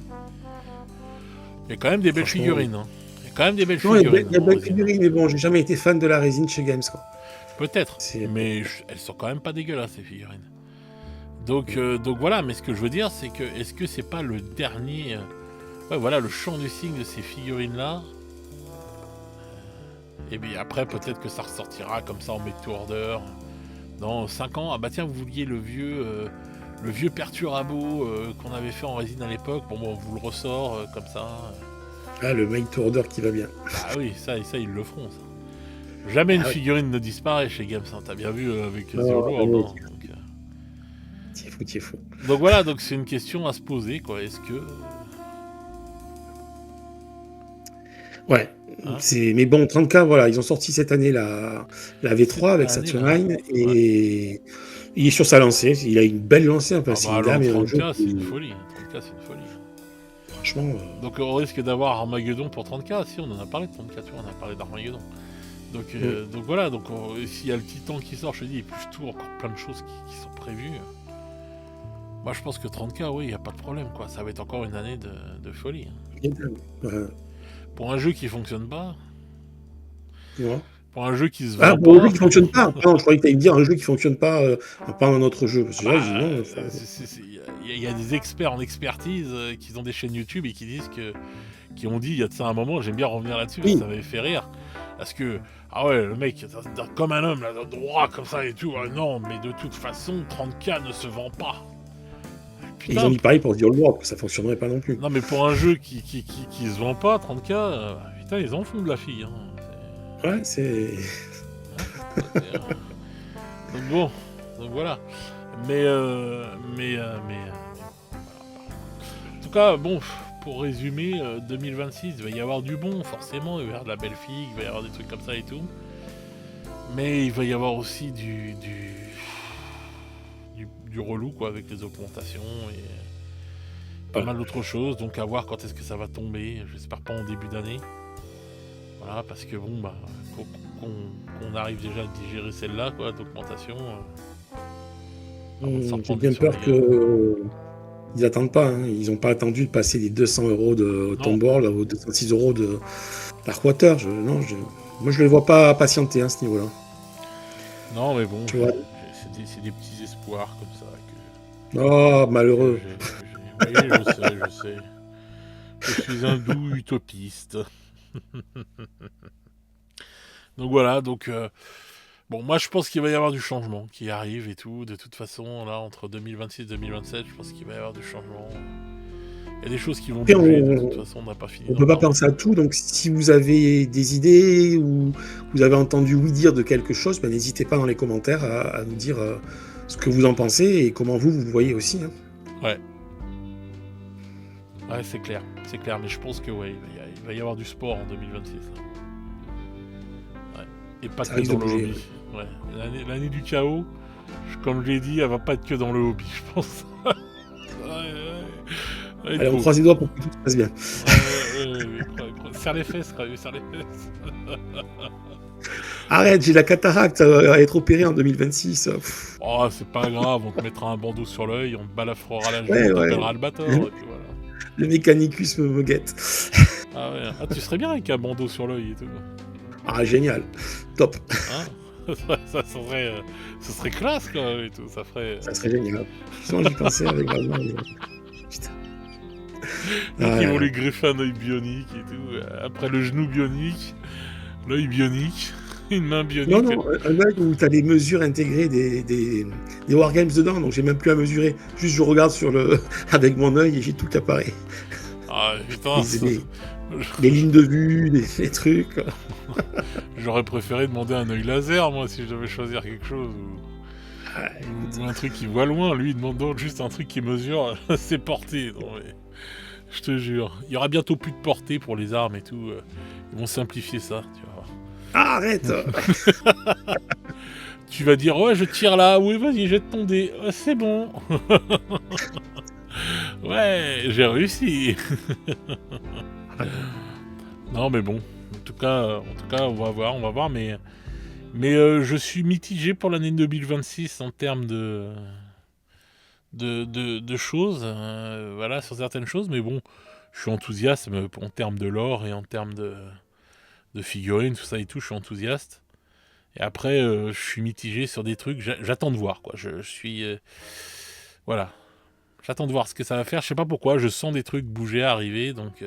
Il y a quand même des belles figurines. Hein. Il y a quand même des belles Non, il y figurines. a des belles figurines, mais bon, j'ai jamais été fan de la résine chez Games, quoi. Peut-être, mais elles sont quand même pas dégueulasses, ces figurines. Donc voilà, mais ce que je veux dire, c'est que est-ce que c'est pas le dernier... Ouais, voilà, le champ du signe de ces figurines-là. Et bien après, peut-être que ça ressortira comme ça en make to order. Dans 5 ans, ah bah tiens, vous vouliez le vieux Perturabo qu'on avait fait en résine à l'époque. Bon, on vous le ressort comme ça. Ah, le make to order qui va bien. Ah oui, ça ils le feront, ça. Jamais une figurine ne disparaît chez Games, hein. T'as bien vu avec The Lord. T'y es fou. Donc voilà, donc c'est une question à se poser, quoi. Est-ce que... Ouais, hein, mais bon, 30K, voilà, ils ont sorti cette année la V3 avec Saturnine, et il est sur sa lancée, il a une belle lancée, enfin, c'est une dame et un jeu. 30K, c'est une folie. 30K, c'est une folie. Franchement... Donc on risque d'avoir Armageddon pour 30K, si on en a parlé de 30K, tu vois, on a parlé d'Armageddon. Donc voilà, donc s'il y a le Titan qui sort, je te dis, et plus tout, encore plein de choses qui sont prévues. Moi je pense que 30K, oui, il n'y a pas de problème, quoi. Ça va être encore une année de folie. Hein. Pour un jeu qui fonctionne pas. Ouais. Pour un jeu qui se vend pour un jeu qui fonctionne pas. Non, je croyais que tu allais me dire un jeu qui fonctionne pas, pas un autre jeu. Parce que là, il y a des experts en expertise qui ont des chaînes YouTube et qui disent qui ont dit il y a de ça un moment, j'aime bien revenir là-dessus, ça m'avait fait rire. Parce que, ah ouais, le mec, comme un homme, là, droit, comme ça et tout, non, mais de toute façon, 30K ne se vend pas. Putain, ils ont dit pareil pour The Old World, que ça fonctionnerait pas non plus. Non, mais pour un jeu qui se vend pas, 30K, putain, ils en font de la fille. Hein. Ouais, c'est... Donc bon, donc voilà. Mais en tout cas, bon, pour résumer, 2026, il va y avoir du bon, forcément, il va y avoir de la belle fille, il va y avoir des trucs comme ça et tout. Mais il va y avoir aussi du relou, quoi, avec les augmentations et pas mal d'autres choses. Donc à voir quand est-ce que ça va tomber. J'espère pas en début d'année. Voilà, parce que bon, bah, qu'on arrive déjà à digérer celle-là, quoi, d'augmentation. J'ai bien peur que ils attendent pas. Hein. Ils n'ont pas attendu de passer les 200 € de Tomboard aux 206 € de Darkwater. Moi, je les vois pas patienter à ce niveau-là. Non, mais bon, c'est des petits espoirs comme ça. Oh, malheureux. Oui, je sais. Je suis un doux utopiste. Donc voilà, donc... bon, moi je pense qu'il va y avoir du changement qui arrive et tout. De toute façon, là, entre 2026 et 2027, je pense qu'il va y avoir du changement. Il y a des choses qui vont bouger, de toute façon, on n'a pas fini. On ne peut pas penser à tout, donc si vous avez des idées ou vous avez entendu oui dire de quelque chose, ben, n'hésitez pas dans les commentaires à nous dire ce que vous en pensez et comment vous voyez aussi. Hein. Ouais. Ouais, c'est clair, mais je pense que ouais, il va y avoir du sport en 2026. Ouais. Et pas que dans le hobby. Ouais. L'année du chaos, comme je l'ai dit, elle va pas être que dans le hobby, je pense. Allez, on croise les doigts pour que tout se passe bien. Serre les fesses, serre les fesses. Arrête, j'ai la cataracte à être opérée en 2026. Oh, c'est pas grave, on te mettra un bandeau sur l'œil, on te balafrera la joue, on t'appellera le batteur, et puis voilà. Le mécanicus me guette. Ah ouais, tu serais bien avec un bandeau sur l'œil et tout. Ah, génial. Top. Hein ça serait classe, quoi, et tout, ça serait génial. Sinon, j'y pensais avec vraiment... Putain. Donc ils vont lui greffer un œil bionique et tout. Après le genou bionique, l'œil bionique, une main bionique. Non, un œil où tu as les mesures intégrées des wargames dedans, donc j'ai même plus à mesurer. Juste je regarde avec mon œil et j'ai tout appareil. Ah putain, les lignes de vue, les trucs. J'aurais préféré demander un œil laser, moi, si je devais choisir quelque chose. Ou un truc qui voit loin. Lui, il demande donc juste un truc qui mesure ses portées. Non, mais... Je te jure. Il y aura bientôt plus de portée pour les armes et tout. Ils vont simplifier ça, tu vas voir. Arrête. Tu vas dire, ouais, je tire là. Oui, vas-y, jette ton dé. C'est bon. Ouais, j'ai réussi. Non, mais bon. En tout cas, on va voir. Mais je suis mitigé pour l'année 2026 en termes de choses. Voilà, sur certaines choses. Mais bon, je suis enthousiaste en termes de lore et en termes de figurines, tout ça et tout. Je suis enthousiaste. Et après, je suis mitigé sur des trucs. J'attends de voir, quoi. Je suis... voilà. J'attends de voir ce que ça va faire. Je sais pas pourquoi. Je sens des trucs bouger, arriver. Donc,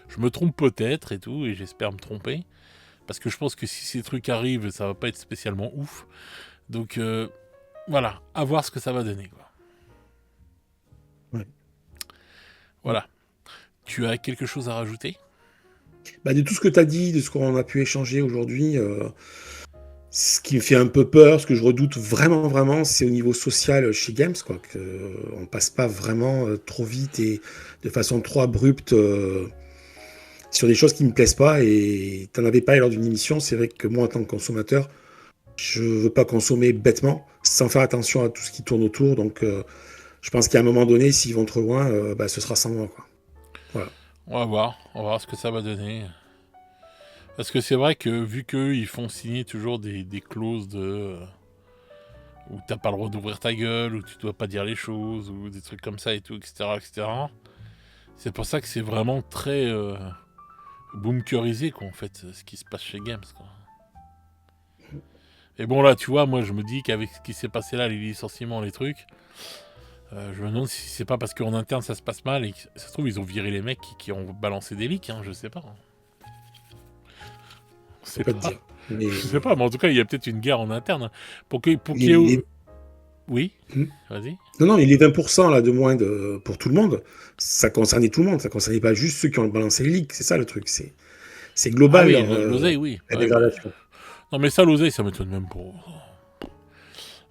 je me trompe peut-être et tout. Et j'espère me tromper. Parce que je pense que si ces trucs arrivent, ça va pas être spécialement ouf. Donc, voilà. À voir ce que ça va donner, quoi. Ouais. Voilà. Tu as quelque chose à rajouter ? Bah, de tout ce que tu as dit, de ce qu'on a pu échanger aujourd'hui, ce qui me fait un peu peur, ce que je redoute vraiment, vraiment, c'est au niveau social chez Games, quoi, qu'on passe pas vraiment trop vite et de façon trop abrupte sur des choses qui me plaisent pas. Et tu en avais parlé lors d'une émission, c'est vrai que moi, en tant que consommateur, je veux pas consommer bêtement, sans faire attention à tout ce qui tourne autour. Donc, je pense qu'à un moment donné, s'ils vont trop loin, bah, ce sera sans moi, quoi. Voilà. On va voir ce que ça va donner. Parce que c'est vrai que vu qu'eux, ils font signer toujours des clauses de... où t'as pas le droit d'ouvrir ta gueule, où tu dois pas dire les choses, ou des trucs comme ça et tout, etc. etc. C'est pour ça que c'est vraiment très boomkerisé, quoi, en fait, ce qui se passe chez Games, quoi. Et bon, là, tu vois, moi, je me dis qu'avec ce qui s'est passé là, les licenciements, les trucs, je me demande si c'est pas parce qu'en interne, ça se passe mal, et que ça se trouve, ils ont viré les mecs qui ont balancé des leaks, hein, je sais pas. Je peux pas te dire. Mais Je sais pas, mais en tout cas, il y a peut-être une guerre en interne. Pour qu'il y ait... Oui, vas-y. Non, il est 20% là de moins pour tout le monde. Ça concernait tout le monde, ça concernait pas juste ceux qui ont balancé les leaks, c'est ça le truc. C'est global, Ah oui, l'oseille, oui. la Ouais, dégradation. non, mais ça, l'oseille, ça m'étonne même pas.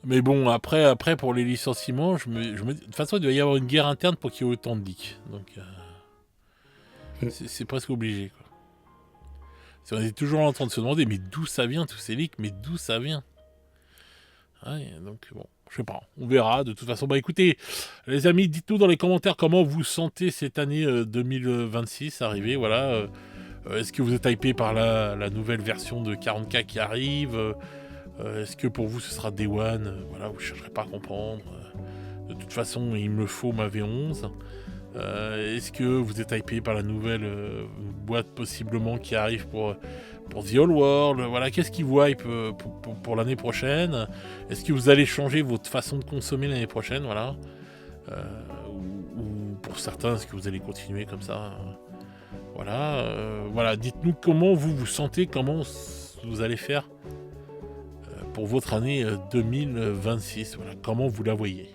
Mais bon, après pour les licenciements, de toute façon, il doit y avoir une guerre interne pour qu'il y ait autant de leaks. Donc, c'est presque obligé, quoi. On est toujours en train de se demander, mais d'où ça vient, tous ces leaks, mais d'où ça vient ? Ouais, donc bon, je sais pas, on verra. De toute façon, bah écoutez, les amis, dites-nous dans les commentaires comment vous sentez cette année 2026 arriver. Voilà, est-ce que vous êtes hypé par la nouvelle version de 40K qui arrive ? Est-ce que pour vous ce sera Day One ? Voilà, vous ne chercherez pas à comprendre. De toute façon, il me faut ma V11. Est-ce que vous êtes hypé par la nouvelle boîte possiblement qui arrive pour The Old World ? Voilà, qu'est-ce qui vous hype pour l'année prochaine ? Est-ce que vous allez changer votre façon de consommer l'année prochaine ? Voilà. Ou pour certains, est-ce que vous allez continuer comme ça ? Voilà. Voilà, dites-nous comment vous vous sentez, comment vous allez faire pour votre année 2026. Voilà, comment vous la voyez ?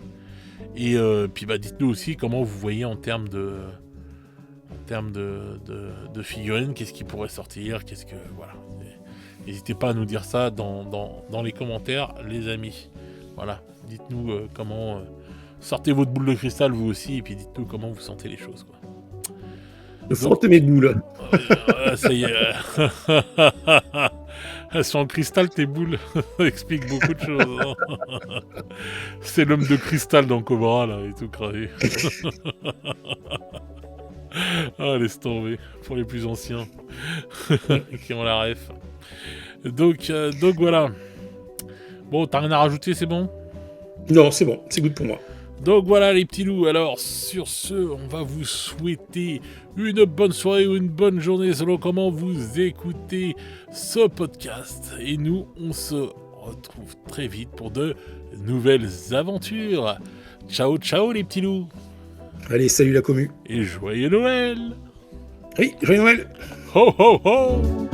Et puis bah, dites-nous aussi comment vous voyez en termes de figurines, qu'est-ce qui pourrait sortir, voilà. N'hésitez pas à nous dire ça dans les commentaires, les amis. Voilà, dites-nous comment sortez votre boule de cristal vous aussi, et puis dites-nous comment vous sentez les choses, quoi. Frottez mes boules. Ça y est. Elles sont en cristal, tes boules. Ça explique beaucoup de choses. Hein. C'est l'homme de cristal dans Cobra, là, et tout cravé. Ah, laisse tomber. Pour les plus anciens. Qui ont la ref. Donc voilà. Bon, t'as rien à rajouter, c'est bon ? Non, c'est bon, c'est good pour moi. Donc voilà les petits loups, alors sur ce, on va vous souhaiter une bonne soirée ou une bonne journée selon comment vous écoutez ce podcast. Et nous, on se retrouve très vite pour de nouvelles aventures. Ciao, ciao les petits loups. Allez, salut la commu. Et joyeux Noël. Oui, joyeux Noël. Ho ho ho.